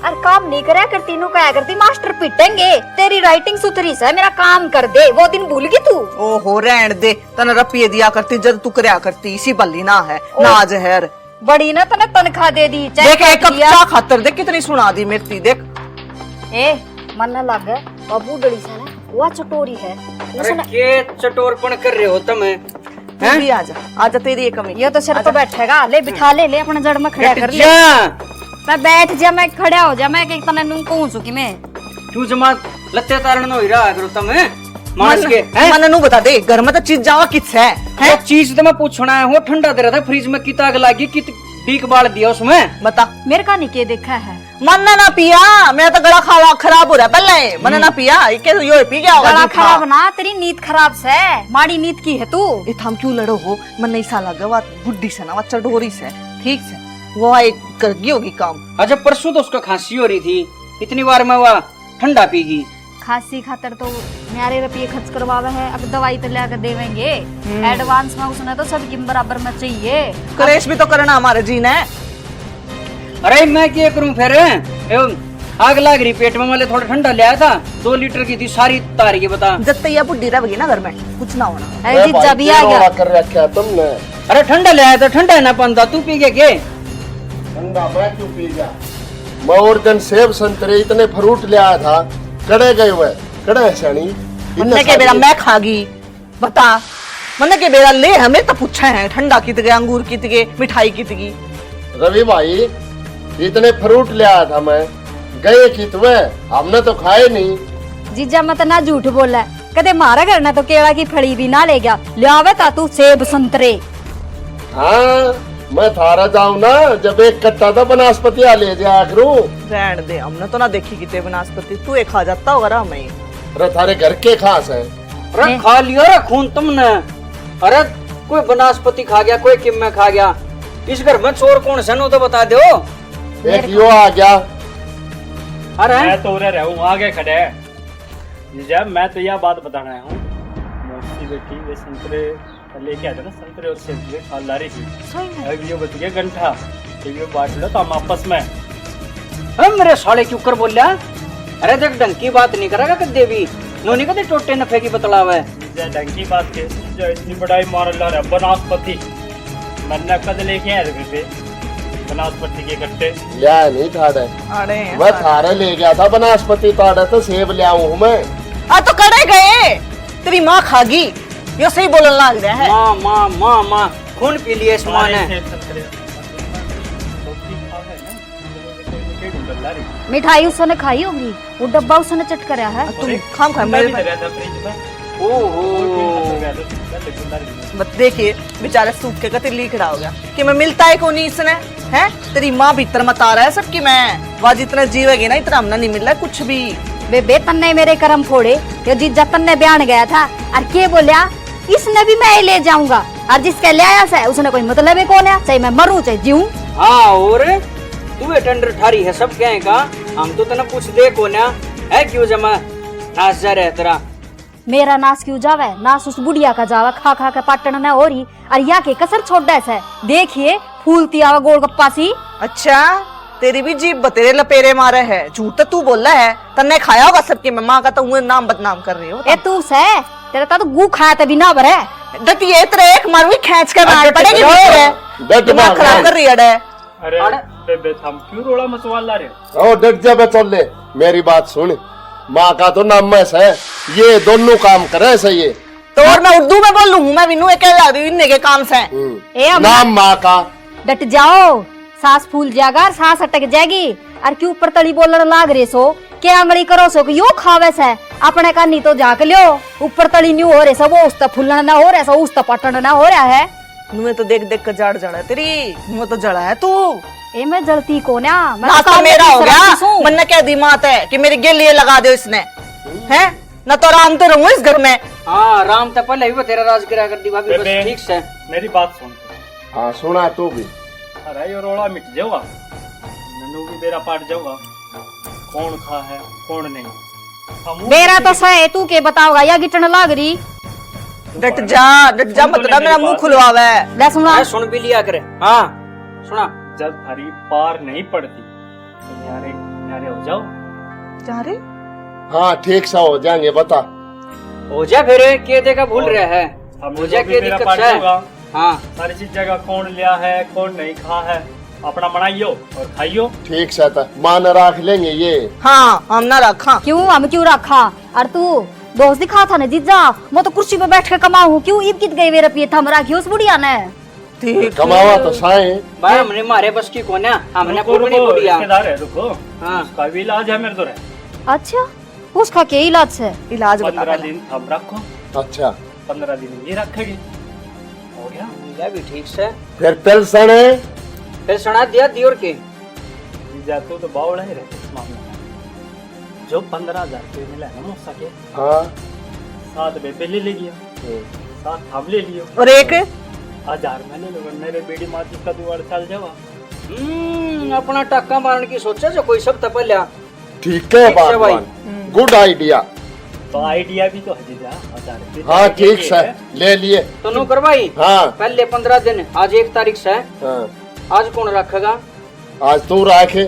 और काम नहीं करया करती, नु क्या करती? मास्टर पिटेंगे, तेरी राइटिंग सुथरी से, मेरा काम कर दे, वो दिन भूल गई तू? ओहो रहन दे, तने रुपये दिया करती जब तू करया करती, इसी बल्ली ना है नाज है बड़ी ना तने तनखा दे दी, देख एक कप चाय खातर देख कितनी सुना दी मेरी, देख ए मन न लग बाबू डली से ना वो चटोरी है, अरे के चटोरपन कर रहे हो तुम? तू भी आजा तेरी एक कमी। ये तो सिर तो बैठेगा, ले बिठा ले अपने जड़ में खड़ा कर ले। जा मैं बैठ जा, मैं खड़ा हो जा, मैं एक तने नु कहूं सु कि मैं तू जमा लत्ते तारण हो रहा करो तुम मास के हैं? मन नु बता दे घर में तो चीज जावा किस है? वो चीज तो मैं पूछना है, वो ठंडा दे रहा था फ्रिज में, किता आग लगी कित डीक बाल दिया उसमें, बता। मेरे का नहीं के देखा है, मन ना पिया, मेरा तो गला खावा खराब हो रहा है पहले, मन ना पिया ये यो पी गया होगा। गला खराब ना, तेरी नींद खराब से, माड़ी नींद की है तू। ये थम क्यों लड़ो हो? मन नहीं सा लगा वा बुड्ढी से ना वा चढ़ोरी से, ठीक से वो एक कर गई होगी काम। अच्छा परसों तो उसका खांसी हो रही थी, इतनी बार में वह ठंडा पीगी। खांसी खातर तो मेरे रुपये खर्च करवावे है, अब दवाई तो लेकर देवेंगे एडवांस में, उसने तो सबकी बराबर में चाहिए। कलेश भी तो करना हमारे जी ने। अरे मैं क्या करूं फिर, आग लग रही पेट में, वाले थोड़ा ठंडा ले आया था, 2 लीटर की थी सारी तार के बता। जब तक बुढ़ी रह ना घर में कुछ ना होना। अरे जीजा भी आ गया। कर रखा तुमने? अरे ठंडा ले आया था, ठंडा है ना पांदा, तू पी गया के? ठंडा मैं क्यों पी गया? मैं और दिन सेब संतरे इतने फ्रूट ले आया था, कड़े गए हुए कड़े है शानी। मन के बेरा मैं खागी बता, मन के बेरा ले हमें तो पूछा है ठंडा कित गए, अंगूर कित गए, मिठाई कित गई। रवि भाई इतने फ्रूट ले आया था मैं, गए कित हुए, हमने तो खाए नहीं। जीजा मत ना झूठ बोला, कदे मारा घर ना तो केला की फड़ी भी ना ले गया, ले आवे ता तू सेब संतरे। हाँ मैं थारा जाऊं ना, जब एक कट्टा था बनास्पति ले जाया करूं। रहने दे, हमने तो ना देखी कितने बनास्पति, तू एक खा जाता होगा ना मैं। अरे थारे घर के खास है। अरे खा लियो रे खून तुमने, अरे कोई बनास्पति खा गया, कोई किम्मे खा गया। इस घर में चोर कौन सा, नो तो बता दो। एक यो आ गया। अरे मैं तो उधर हूँ, आगे खड़े हैं। जब मैं तो यह बात बताना हूँ, मौसी बेटी वे संतरे लेके आते ना, संतरे और सेब खा ला रही थी। अब ये बच गया गंठा, तो ये बांट लो तो हम आपस में। मेरे साले क्यों कर बोल रहा? अरे देख ढंग की बात नहीं करेगा कदे भी, नोनी कदे टोटे नफे की बतलावा है। ढंग की बात के जो इतनी बड़ाई मार ला रहा बनास्पति, मैंने कद लेके आया थे बनास्पति के कट्टे। लिया नहीं थाड़े, अरे मैं थारे ले गया था बनास्पति, ताड़े तो सेब ले आऊं मैं। आ तो करे गए, तेरी माँ खागी, यो सही बोलने लग रहा है। माँ माँ माँ माँ खून पी लिए इस माँ ने। मिठाई उसने खाई होगी, वो डब्बा उसने चट कराया है। तुम खाम खा मेरे मत देखिए, बेचारे सूख के कते लीक रहा हो गया कि मैं मिलता है को नहीं इसने, हैं? तेरी माँ भीतर मत आ रहा है सबकी, मैं वाज इतना जीवेगी ना, इतना हमने नहीं मिल रहा कुछ भी। बेबे तन्ने मेरे कर्म फोड़े, ये जीजा तन्ने बयान गया था और के बोलिया इसने भी मैं ले जाऊंगा, और जिसके ले आया से उसने कोई मतलब ही कौन है, चाहे मैं मरूं चाहे जीऊं। हाँ और तू टेंडर ठारी है सब क्या का, हम तो तना पूछ दे कौन है क्यों जमा नाच जा रहे तेरा। मेरा नाश क्यों जावे, नाश उस बुढ़िया का जावा, खा खा के पाटन न हो रही, और या के कसर छोड़ दे से देखिए फूलती आवा गोलगप्पा सी। अच्छा तेरी भी जीभ बतेरे लपेरे मारे है, झूठ तो तू बोल रहा है, तन्ने खाया होगा सबकी, मैं माँ का तो उन्हें नाम बदनाम कर रही हो। ए तू से तेरा तो गू खाया तभी ना भरे, डटिए तेरे एक मारवी खींच के मार पड़ेगी दिमाग खराब कर रही है। अरे बेबे हम क्यों रोड़ा मचवा ला रहे? ओ डट जा बचोले, मेरी बात सुन, माँ का तो नाम मैस है, ये दोनों काम करे सही है। तो और मैं उर्दू में बोल लूँ, मैं विनू इनने के काम से नाम माँ का। डट जाओ, सांस फूल जाएगा और सांस अटक जाएगी, और क्यों ऊपर तली बोलने लाग रहे सो, क्या आंगली करो सो कि यो खावे से, अपने का नहीं तो जाके लियो, ऊपर तली न्यू हो रहे सब, वो उस तक फूलना ना हो रहा है, उस तक पटना ना हो रहा है। मुँह तो देख देख कर जड़ जड़ा है तेरी, मुँह तो जड़ा है तू। ए मैं जलती को ना, मैं नाश्ता तो मेरा हो गया, हूँ। मन क्या दिमाग है कि मेरी गिल ये लगा दो इसने, हैं? न तो आराम तो रहूं इस घर में। हाँ राम तो पहले भी तेरा राज गिरा कर दी भाभी, बस बेबे, ठीक से मेरी बात सुन। हाँ सुना तू भी। अरे ये रोड़ा मिट जाओगा, नन्नू भी बेरा पाट जाओगा, कौन खा है कौन नहीं। मेरा तो सह तू के बताओगा या गिटन लाग रही। डट जा मतलब मेरा मुंह खुलवावे। ले सुना, सुन भी लिया करे। हाँ सुना, जब थारी पार नहीं पड़ती तो न्यारे न्यारे हो जाओ। जा रे हाँ ठीक सा हो जाएंगे, बता। हो जा फिर के देगा भूल रहा है, हम हो जा भी के मेरा दिक्कत पाट है। जाओगा। हाँ सारी चीज जगह कौन लिया है कौन नहीं खा है, अपना बनाइयो और खाइयो। ठीक सा था, मान रख लेंगे ये। हाँ हम ना रखा, क्यों हम क्यों रखा, और तू दोस्त दिखा था ना जीजा, मैं तो कुर्सी पे बैठ के कमाऊं, क्यों इब कित गई वे रुपये थम रखी उस बुढ़िया ने। कमावा तो साए भाई, हमने मारे बस की कौन है, हमने रुको, पूरी रुको, बुढ़िया। रिश्तेदार है, रुको। हाँ उसका भी इलाज है मेरे तो। अच्छा उसका क्या इलाज है? इलाज बता 15 पहले। दिन हम रखो, अच्छा 15 दिन ये रखेगी, हो गया। मिला भी ठीक से, फिर पेंशन है। फिर सुना दिया दियोर के जाते तो बावड़ा ही रहते इस मामले में। जो 15,000 रुपये मिला है ना मुझसे के, हाँ 7 बेबे ले लिया, 7 हम ले लियो, और एक 1000 मैं ले लूंगा, मेरे बेड़ी माची का दुआर चल जावा। अपना टक्का मारने की सोचा जो कोई सब तपल्या। ठीक है ठीक है भाई। बात, गुड आइडिया। तो आइडिया भी तो है जीजा, 1000 रुपये हाँ तो ठीक ये से है। ले लिए। तो नो कर भाई, हाँ पहले 15 दिन, आज 1 तारीख से है, हाँ आज कौन रखेगा? आज तू रखे।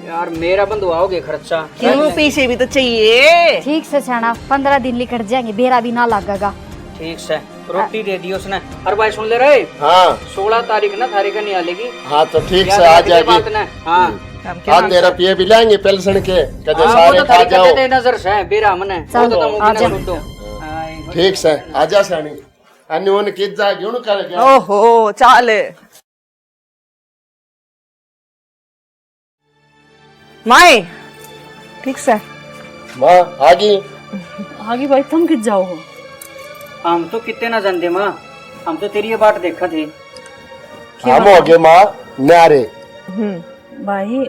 यार मेरा बंधु आओगे खर्चा। क्यों, पीछे भी तो चाहिए। ठीक से सियाना, 15 दिन लिखट जाएंगे, बेरा भी ना लगेगा। ठीक से रोटी दे दी उसने। अरे भाई सुन ले रहे, हाँ 16 तारीख ना थारे का नहीं आलेगी। हाँ तो ठीक याद से आ रखिए बात जाएगी। ना। हाँ हम क्या हाँ तेरा पिए भी लाएंगे पेंशन के, कदे हाँ, वो सारे तो खा थारी जाओ। कते नजर से है बेरा मने, वो चल, तो तुम आ जा। मुझे सुन दो। ठीक से आजा सानी, अन्य उन कित जा क्यों न कर गया। ओहो चाल माए, ठीक से माँ आगी। आगे भाई तुम कित जाओ हो? हम तो कितने ना जानते माँ, हम तो तेरी ये बात देखा थे। हम हो गए माँ न्यारे। भाई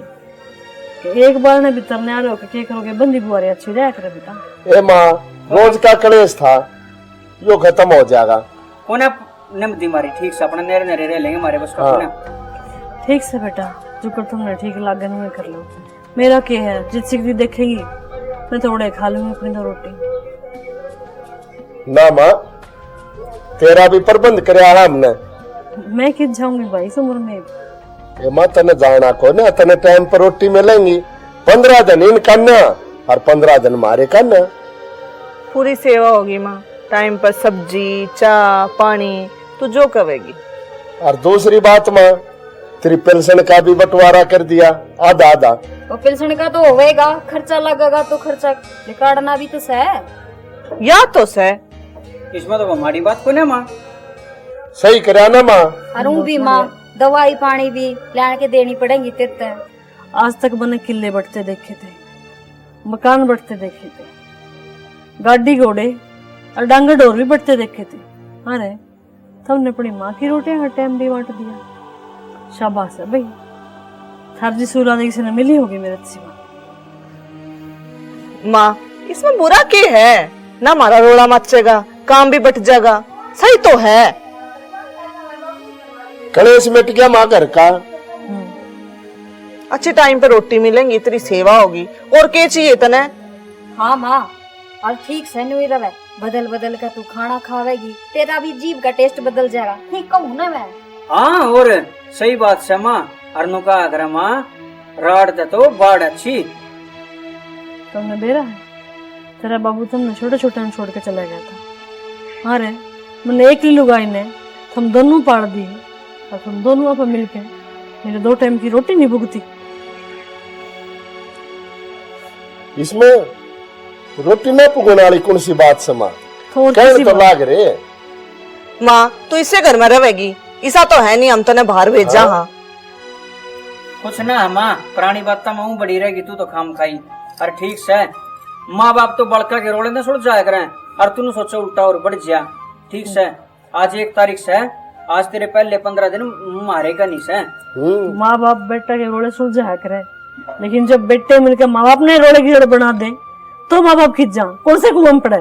एक बार ने भीतर ने आ रहे हो के करोगे, बंदी बुआ रही अच्छी रह करे बेटा। ए माँ रोज का कलेश था, यो खत्म हो जाएगा। उन्हें नमदी मारी ठीक से अपना नेरे नेरे रह लेंगे हमारे बस का हाँ। ना। ठीक से बेटा, जो कर तुमने ठीक लागन में कर लो। मेरा क्या है, जित सिकरी देखेगी मैं थोड़े खा लूंगी अपनी तो रोटी। ना माँ, तेरा भी प्रबंध कराया हमने। मैं कित जाऊंगी भाई इस उम्र में। ये माँ तने जाना को ना, तने टाइम पर रोटी मिलेंगी। 15 दिन इन करना और 15 दिन मारे करना। पूरी सेवा होगी माँ, टाइम पर सब्जी चाय पानी तू जो कहेगी। और दूसरी बात माँ, तेरी पेंशन का भी बंटवारा कर दिया, आधा आधा। वो पेंशन का तो होएगा, खर्चा लगेगा तो खर्चा निकालना भी तो है। या तो से इसमें तो हमारी बात को ना माँ। सही करा ना माँ। और ऊं भी माँ दवाई पानी भी लान के देनी पड़ेगी तेरे। आज तक मैंने किले बढ़ते देखे थे, मकान बढ़ते देखे थे, गाड़ी घोड़े और डांगर डोर भी बढ़ते देखे थे। अरे तुमने अपनी माँ की रोटियां हर टाइम भी बांट दिया। शाबाश है भाई, हर जिस औलाद किसी ने मिली होगी मेरे सिवा। माँ इसमें बुरा क्या है? ना हमारा रोड़ा मचेगा, काम भी बट जाएगा, सही तो है। कलेश मिट गया माँ घर का। अच्छे टाइम पे रोटी मिलेंगी, तेरी सेवा होगी, और क्या चाहिए तने? हाँ माँ, और ठीक से नहीं रहे, बदल बदल कर तू खाना खावेगी, तेरा भी जीभ का टेस्ट बदल जाएगा। ठीक कहूँ ना मैं? हाँ और सही बात से माँ। अरनु का अगर माँ राड़ दे तो बाढ़ अच्छी। तुमने बेरा है, तेरा बाबू तुमने छोटे छोटे में छोड़ के चला गया था। अरे मैंने एक ही लुगाई ने तुम दोनों पाड़ दी और तुम दोनों आप मिलके मेरे 2 टाइम की रोटी नहीं भुगती। इसमें रोटी न पुगने वाली कौन सी बात से माँ? तो और कहने किसी तो बात- लाग रे। माँ तू इससे घर में रहेगी, ऐसा तो है नहीं हम तने बाहर भेजा। हाँ कुछ ना माँ, पुरानी बात तो मैं बड़ी रहेगी, तू तो खाम खाई। और ठीक से माँ बाप तो बड़का के रोड़े ना सुड़ जाया करें, और तूने सोचो उल्टा और बढ़ जा। ठीक से आज 1 तारीख से, आज तेरे पहले 15 दिन मारेगा नहीं से। माँ बाप बेटा के रोड़े सुलझाया करे, लेकिन जब बेटे मिलकर माँ बाप ने रोड़े की जड़ बना दे तो माँ बाप खिंच जाओ, कौन से कुआं में पड़े।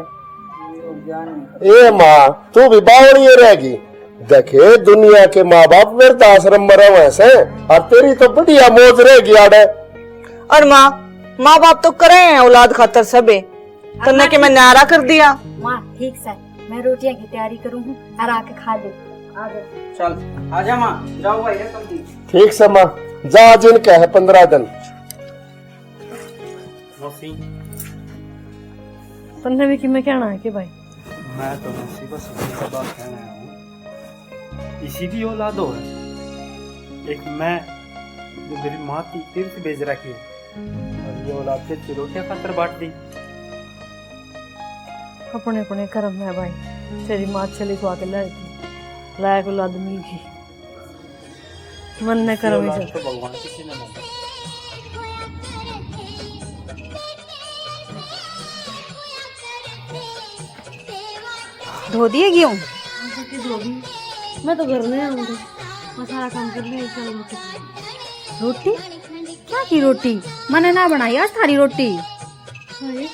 ए माँ, तू भी बावड़ी रहेगी। देखे दुनिया के माँ बाप वृद्धाश्रम में रहे से, और तेरी तो बढ़िया मौज रहेगी आड़े। और माँ बाप तो करे हैं औलाद खातर सबे, तने के मैं न्यारा कर दिया। माँ ठीक से मैं रोटियां की तैयारी करूँ और आके खा ले। आ जाओ। चल आजा माँ, जाओ भाई रे तुम। ठीक से माँ, जा जिनका है 15 दिन। तुमने भी कि मैं कहना है कि भाई मैं तो मौसी बस यही बात कहना हूँ, इसी की औलाद है। एक मैं जो मेरी माँ की तीर्थ भेज रखी है, और ये औलाद के रोटियां खाकर बांट दी। अपने अपने कर्म है भाई। तेरी माँ चली को आके लायक औलाद मिल गई, मन ने कर्म ही औलाद चल। तो भगवान किसी ने नहीं दी। धो दिए गेहूँ? मैं तो घर में आऊंगी, मैं सारा काम कर लिया, चल रोटी खा। रोटी? क्या की रोटी? मैंने ना बनाई आज थारी रोटी। भाई,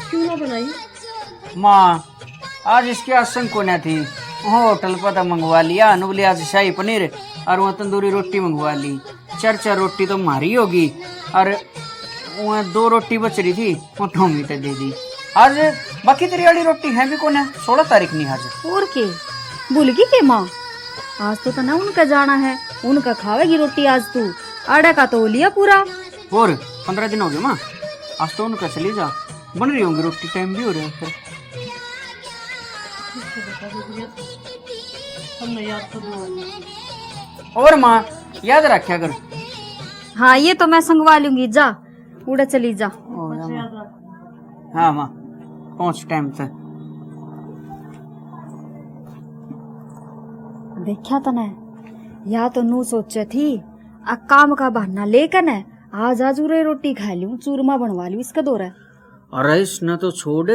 क्यों ना बनाई? माँ आज इसके आसन को न थी, होटल पर तो मंगवा लिया, नुबली आज शाही पनीर और वहाँ तंदूरी रोटी मंगवा ली। 4 रोटी तो मारी होगी, और वहाँ 2 रोटी बच रही थी, वो टोमी तो दे दी। आज बाकी तेरी वाली रोटी है भी कौन है? 16 तारीख नहीं आज। और के भूल गई के माँ? आज तो ना उनका जाना है, उनका खावेगी रोटी आज तू। आड़ा का तो लिया पूरा। और 15 दिन हो गए माँ, आज तो उनका चली जा, बन रही होंगी रोटी, टाइम भी हो रहा है फिर। हमने याद तो दिया। और माँ याद रखा कर। हाँ ये तो मैं संगवा लूंगी, जा उड़ा चली जा। हाँ माँ, पहुँच टाइम से। देखा तो न, या तो नू सोचे थी आ काम का बहाना लेकर न आज उरे रोटी खा लूं, चूरमा बनवा लूं इसका दौरा। अरे इसने तो छोड़,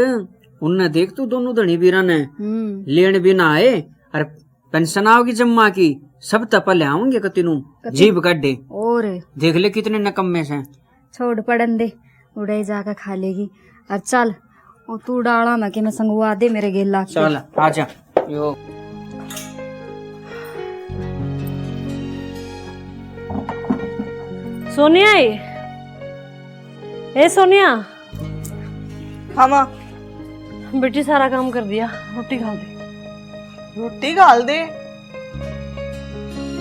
उनने देख तू दोनों धनी बीरा ने लेन भी ना आए, अरे पेंशन आओगी जम्मा की, सब तपल आऊंगे कतिनू जीभ गड्ढे। और देख ले कितने नकम्मे से। छोड़ पड़न दे, उड़े जाकर खा लेगी। और चल वो तू डाला मैं कि मैं संगवा दे मेरे गेला। चल आजा। यो सोनिया ए सोनिया, हाँ माँ, बेटी सारा काम कर दिया, रोटी खा दे। रोटी गाल दे।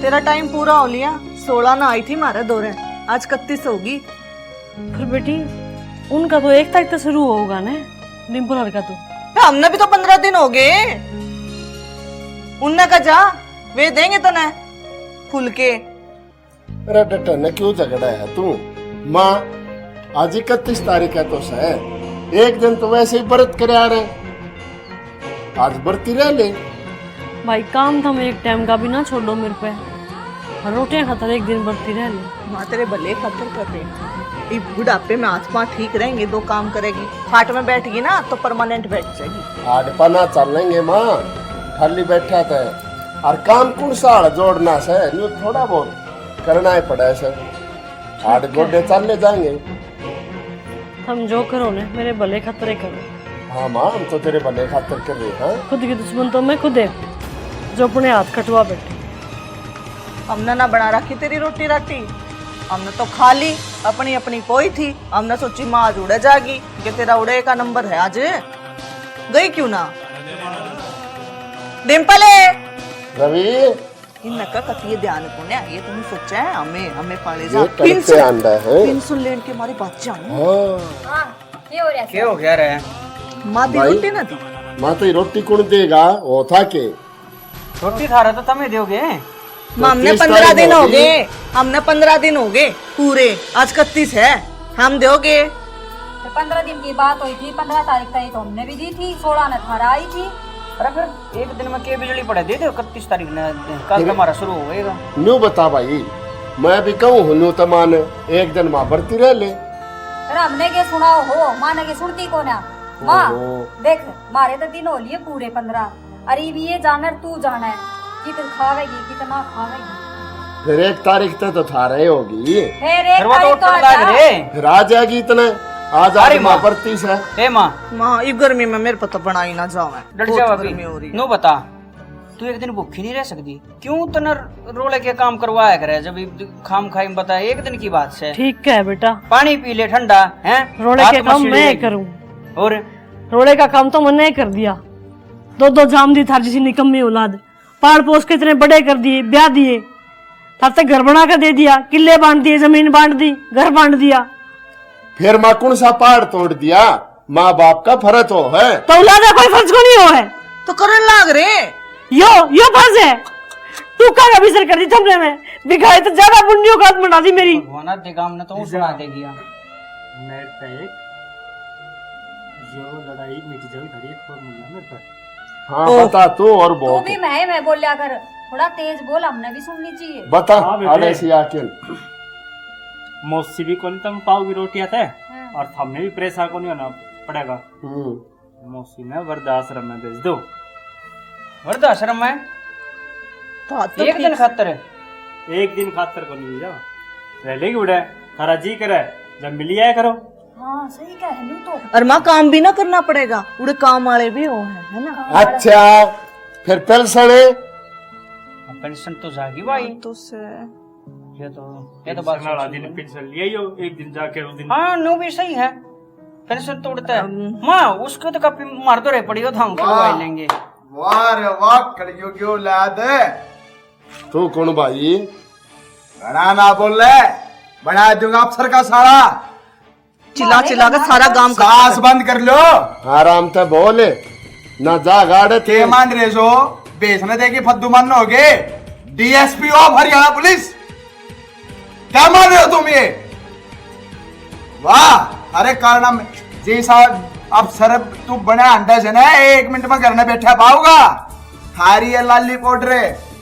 तेरा टाइम पूरा हो लिया। 16 ना आई थी मारे दौरे, आज 31 होगी। फिर बेटी उनका तो 1 तारीख से शुरू होगा ना, डिम्पल हर का तो। हमने भी तो 15 दिन हो गए। उनने का जा वे देंगे तने फुल के। अरे डटा ने क्यों झगड़ा है तू? माँ आज 31 तारीख है तो है, एक दिन तो वैसे ही व्रत करे आ रहे, आज बरती रह ले। भाई काम था, मैं एक टाइम का भी ना छोड़ो मेरे पे, रोटियां खाता एक दिन बरती रह ले। माँ तेरे भले खातिर कर रहे, ये बुढ़ापे में हाथ पाँव ठीक रहेंगे, 2 काम करेगी, खाट में बैठेगी ना तो परमानेंट बैठ जाएगी। आठ पना चल लेंगे माँ, खाली बैठा था और काम कौन सा जोड़ना से, यूं थोड़ा बहुत करना ही पड़ा है। 8 गोडे चल ले जाएंगे। हम जो करो ने मेरे भले खतरे करो। हाँ माँ, हम तो तेरे भले खातिर कर रहे हैं। खुद की दुश्मन तो मैं खुद है, जो अपने हाथ कटवा बैठे। हमने ना बना रखी तेरी रोटी राटी, हमने तो खा ली, अपनी अपनी पोई थी। हमने सोची माँ आज उड़े जाएगी, कि तेरा उड़े का नंबर है आज। गई क्यों ना डिम्पल है रवि, इनका कतिये ध्यान को ने ये तुमने सोचा है हमें पाले ये जा करते आंदा है। पेंसिल लेन के हमारी बात जाऊं। हाँ क्या हो गया रे? माँ दी भाई। रोटी ना दी। माँ तो ये रोटी कौन देगा? वो था के रोटी खा रहा तो तुम ही दोगे। हमने 30 15 तारीख दिन हो होगी। गए, हमने 15 दिन हो गए पूरे, आज 31 है, हम दोगे। 15 दिन की बात हुई थी, 15 तारीख तक तो हमने भी दी थी, 16 ने थारा आई थी। अरे फिर एक दिन में के बिजली पड़े दे दो, 31 तारीख ने कल हमारा शुरू होएगा। न्यू बता भाई, मैं भी कहूँ न्यू तो मान एक दिन माँ बरती रह ले। अरे हमने के सुना हो, माँ ने के सुनती को ना। माँ देख मारे तो दिन हो लिए पूरे 15, अरे भी ये जानर तू जाना है कितना खावेगी कितना खावेगी। फिर 1 तारीख तक तो था रहे होगी, फिर 1 वो तो तारीख तो उठने लाग आजा। रे। फिर आ जाएगी इतने। आज अरे आज माँ माँ। बरती से। ए माँ, माँ ये गर्मी में मेरे पता बना ही ना जाओ, डर बहुत जाओ गर्मी हो रही अभी। है। नो बता, तू एक दिन भूखी नहीं रह सकती? क्यों तना रोले के काम करवाया करे? जब खाम खाई में बता, एक दिन की बात से। ठीक है बेटा, पानी पी ले ठंडा है। रोड़े के काम मैं करूँ, और रोड़े का काम तो मैंने कर दिया। 2 जाम दी था जिसी निकम्मी औलाद, पाड़ पोस के इतने बड़े कर दिए, ब्याह दिए, तब तक घर बना कर दे दिया, किले बांट दिए, जमीन बांट दी, घर बांट दिया। फिर माँ कौन सा पहाड़ तोड़ दिया? माँ बाप का फर्ज हो है। तो औलाद है, कोई फर्ज को नहीं हो है। तो करन लाग रे। यो फर्ज है। तू का अभिसर कर दी थमने में, दिखाए तो ज्यादा पुण्यों का हाथ बना दी मेरी। भगवान देगाम ने तो सुना देगी। मेरे पे एक जो लड़ाई मिट जाए घड़ी फॉर्मूला मेरे पे। हाँ बता तू और तू बहुत भी मैं बोलिया कर, थोड़ा तेज बोल, हमने भी सुननी चाहिए। बता। हाँ बेटे। आड़े से आके मौसी भी कौन तम पाओगी रोटी आता है, और हमने भी प्रेशर को नहीं होना पड़ेगा। मौसी ने वृद्धाश्रम में भेज दो। वृद्धाश्रम में तो आज तो एक दिन खातर है। एक दिन खातर को नहीं जा रह लेगी उड़े, थारा जी करे जब मिली आया करो। हाँ सही कह रही तो। और माँ काम भी ना करना पड़ेगा, उड़े काम वाले भी हो है ना। अच्छा फिर पेंशन है? पेंशन तो जाएगी भाई। तो से ये तो बात वाला दिन पेंशन लिया ही हो, एक दिन जाके उस दिन। हाँ नो भी सही है, पेंशन तोड़ता है। माँ उसको तो कभी मार दो रहे पड़ी हो, हम करवा लेंगे। वाह रे वाह, कड़ियों की औलाद है। तू कौन भाई? बड़ा ना बोल रहे, बना दूंगा अफसर का सारा। चिल्ला चिल्ला कर सारा काम कर। सांस बंद कर लो। आराम से बोले ना, जा गाड़े थे। के मान रहे सो बेचने देगी फद्दू मान हो गए। डीएसपी ऑफ हरियाणा पुलिस, क्या मान रहे हो तुम ये? वाह, अरे कारण जी साहब अफसर तू बने अंडा से ना 1 मिनट में घर में बैठा पाऊंगा। थारी ये लाली पाउडर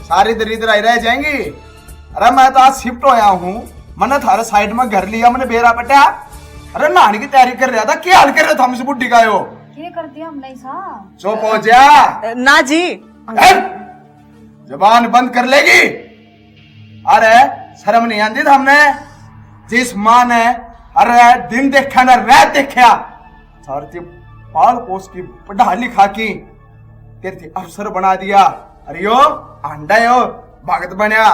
सारी दरिद्र रह जाएंगी। अरे मैं तो आज शिफ्ट होया हूँ, मैंने थारे साइड में घर लिया, मैंने बेरा पटा। अरे नहाने की तैयारी कर रहा था, क्या हाल कर रहे थे हमसे बुढ़ी का? ये कर दिया हमने सा। चुप हो जा। ना जी जबान बंद कर लेगी। अरे शर्म नहीं आती था हमने? जिस माँ ने अरे दिन देखा ना रात देखा, सारथी पाल पोस की पढ़ा लिखा की तेरे अफसर बना दिया। अरे यो अंडा यो भगत बनया,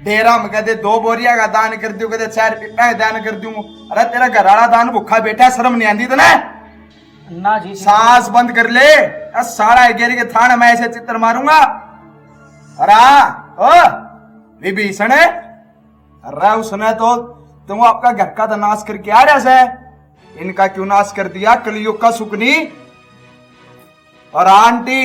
डेरा में कहते 2 बोरिया का दान कर दूं, कहते 4 पिप्पा का दान कर दूं। अरे तेरा घराड़ा दान भूखा बैठा, शर्म नहीं आती तने? ना जी सांस बंद कर ले, साड़ा गिर के थान में ऐसे चित्र मारूंगा। अरे ओ विभीषण, अरे उसने तो तुम आपका घर का तो नाश करके आ रहा है, इनका क्यों नाश कर दिया? कलयुग का सुकनी। और आंटी,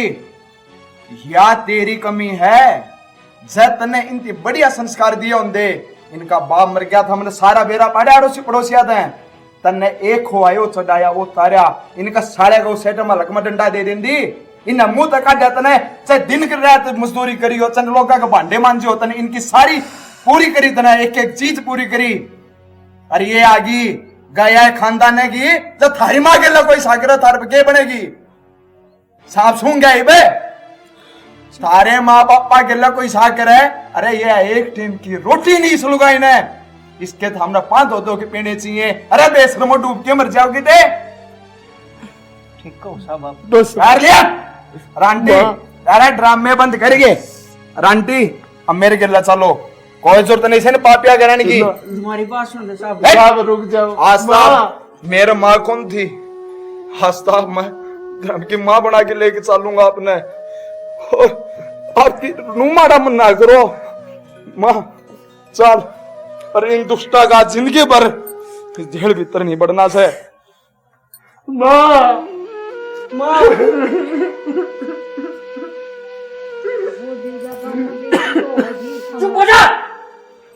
या तेरी कमी है? जब तने इनकी बढ़िया संस्कार दिए होंगे, इनका बाप मर गया था, हमने सारा बेरा पाड़ा अड़ोसी पड़ोसिया थे, तन्ने एक हो आयो चढ़ाया वो तारा, इनका साड़े को सेट में लकमा डंडा दे देंदी। इन मुंह तक काट जाता ने, चाहे दिन कर रहा है मजदूरी करी हो, चंद लोग का भांडे मांझे होता ने, इनकी सारी पूरी करी तना, एक एक चीज पूरी करी। अरे ये आगी गया है खानदान की, जब थारी मां के कोई सागर थार पे बनेगी? सांप सूंघ गया बे, सारे माँ पापा के कोई साकर है? अरे ये एक टाइम की रोटी नहीं सुलगा इन्हें, इसके तो हमरा 5 दो के पीने चाहिए। अरे बेशरमो डूब के मर जाओगे ते। ठीक हो साहब आप। यार लिया रांटी, अरे ड्रामे बंद करिए रांटी, अब मेरे गिरला चलो, कोई जरूरत नहीं से पापिया कराने की। तुम्हारी बात सुन ले साहब। साहब रुक जाओ। आस्था मेरे माँ कौन थी? आस्था मैं धर्म की माँ बना के लेके चलूंगा अपने, आपकी नुमाड़ा मन ना करो माँ, चल। और इन दुष्टा का जिंदगी भर जेल भीतर नहीं बढ़ना से। माँ माँ चुप हो जा।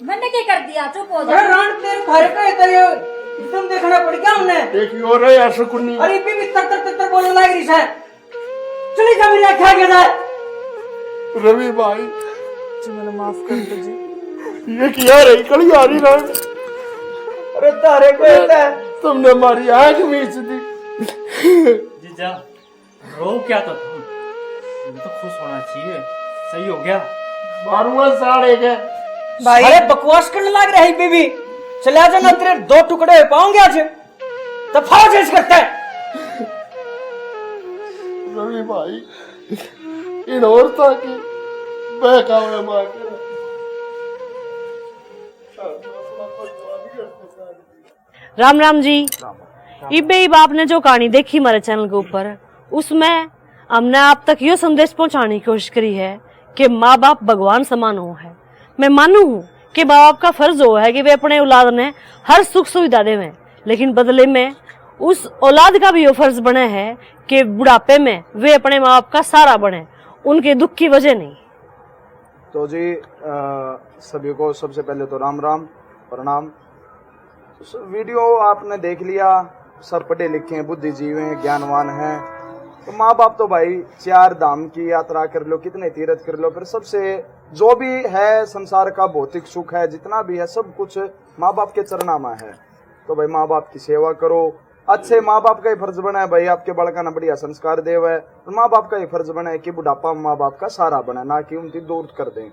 मैंने क्या कर दिया? चुप हो जा। अरे रान तेरे घर का इधर एकदम देखना पड़ गया हमने। एक और है यार शकुनी। अरे भी तर बोलने लग रही है। चली जा मेरी आँखें आगे जा। रवि भाई जी मैंने माफ कर दो जी। ये क्या रही कड़ी आ रही ना? अरे तारे को तुमने हमारी आंख मीच दी। जीजा रो क्या था तुम? मुझे तो खुश होना चाहिए, सही हो गया। मारूंगा साड़े के। भाई अरे बकवास करने लग रही बीबी, चले आजा ना, तेरे 2 टुकड़े हो पाओगे आज, तो फाड़ चेंज करता है। रवि भाई इन औरतों की बहकावे मार के राम राम जी। इबे आपने जो कहानी देखी हमारे चैनल के ऊपर, उसमें हमने आप तक यो संदेश पहुंचाने की कोशिश करी है कि माँ बाप भगवान समान हो है। मैं मानू हूँ कि माँ बाप का फर्ज हो है कि वे अपने औलाद ने हर सुख सुविधा देवें, लेकिन बदले में उस औलाद का भी ये फर्ज बने है कि बुढ़ापे में वे अपने माँ बाप का सहारा बने, उनके दुख की वजह नहीं। तो जी सभी को सबसे पहले तो राम राम प्रणाम। वीडियो आपने देख लिया, सब पढ़े लिखे हैं, बुद्धिजीवी हैं, ज्ञानवान हैं। तो माँ बाप तो भाई 4 धाम की यात्रा कर लो, कितने तीर्थ कर लो, फिर सबसे जो भी है संसार का भौतिक सुख है, जितना भी है सब कुछ माँ बाप के चरणा में है। तो भाई माँ बाप की सेवा करो। अच्छे माँ बाप का ही फर्ज बना है भाई आपके बड़का ना बढ़िया संस्कार देव है, तो माँ बाप का ही फर्ज बना है कि बुढ़ापा माँ बाप का सहारा बना, ना कि उनकी दूर कर दें।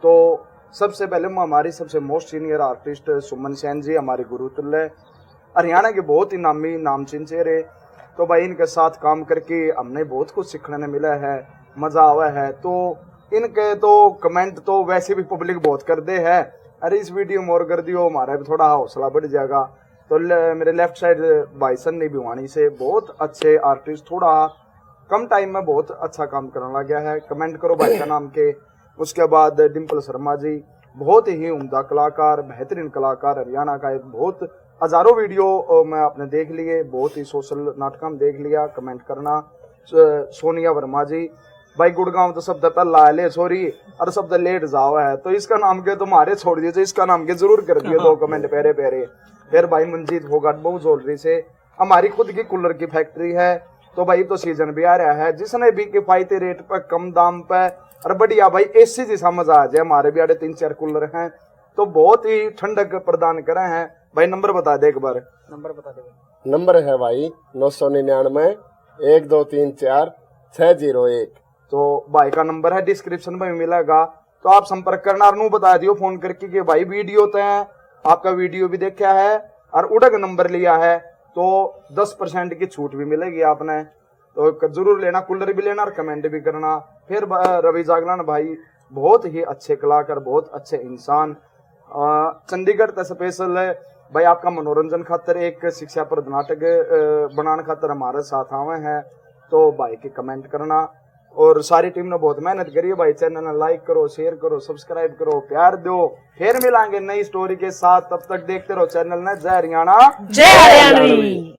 तो सबसे पहले हमारी सबसे मोस्ट सीनियर आर्टिस्ट सुमन सेन जी, हमारे गुरु तुल्य, हरियाणा के बहुत ही नामी नामचीन चेहरे। तो भाई इनके साथ काम करके हमने बहुत कुछ सीखने मिला है, मजा आवा है। तो इनके तो कमेंट तो वैसे भी पब्लिक बहुत कर दे है, अरे इस वीडियो में और कर दियो, हमारा भी थोड़ा हौसला बढ़ जाएगा। तो मेरे लेफ्ट साइड भाई सन्नी भिवानी से बहुत अच्छे आर्टिस्ट, थोड़ा कम टाइम में बहुत अच्छा काम करने लग गया है, कमेंट करो भाई का नाम के। उसके बाद डिम्पल शर्मा जी, बहुत ही उम्दा कलाकार, बेहतरीन कलाकार, हरियाणा का एक बहुत हजारों वीडियो मैं आपने देख लिए, बहुत ही सोशल नाटक में देख लिया, कमेंट करना। सोनिया वर्मा जी भाई गुड़गांव तो शब्द पहला ले सॉरी और शब्द लेट जाओ है, तो इसका नाम के तुम्हारे छोड़ दीजिए, इसका नाम के जरूर कर दिए 2 कमेंट पहरे पहरे। फिर भाई मंजीत फोगाट बहु ज्वेलरी से, हमारी खुद की कूलर की फैक्ट्री है। तो भाई तो सीजन भी आ रहा है, जिसने भी किफायती रेट पर कम दाम पर और बढ़िया भाई एसी जैसा मजा आ जाए, हमारे भी आड़े 3-4 कूलर हैं, तो बहुत ही ठंडक प्रदान करे हैं। भाई नंबर बता दे एक बार। नंबर बता दे। नंबर है भाई 999 1234 601। तो भाई का नंबर है डिस्क्रिप्शन में मिलेगा, तो आप संपर्क करना। और बता दियो फोन करके कि भाई वीडियो तो है, आपका वीडियो भी देखा है और उड़क नंबर लिया है, तो 10% की छूट भी मिलेगी आपने, तो जरूर लेना, कूलर भी लेना और कमेंट भी करना। फिर रवि जागलान भाई बहुत ही अच्छे कलाकार, बहुत अच्छे इंसान। चंडीगढ़ तक स्पेशल है भाई आपका मनोरंजन खातर एक शिक्षाप्रद नाटक बनाने खातर हमारे साथ आवे हैं, तो भाई के कमेंट करना। और सारी टीम ने बहुत मेहनत करी है भाई। चैनल ने लाइक करो, शेयर करो, सब्सक्राइब करो, प्यार दो। फिर मिलांगे नई स्टोरी के साथ, तब तक देखते रहो चैनल ने। जय हरियाणा, जय हरियाणवी।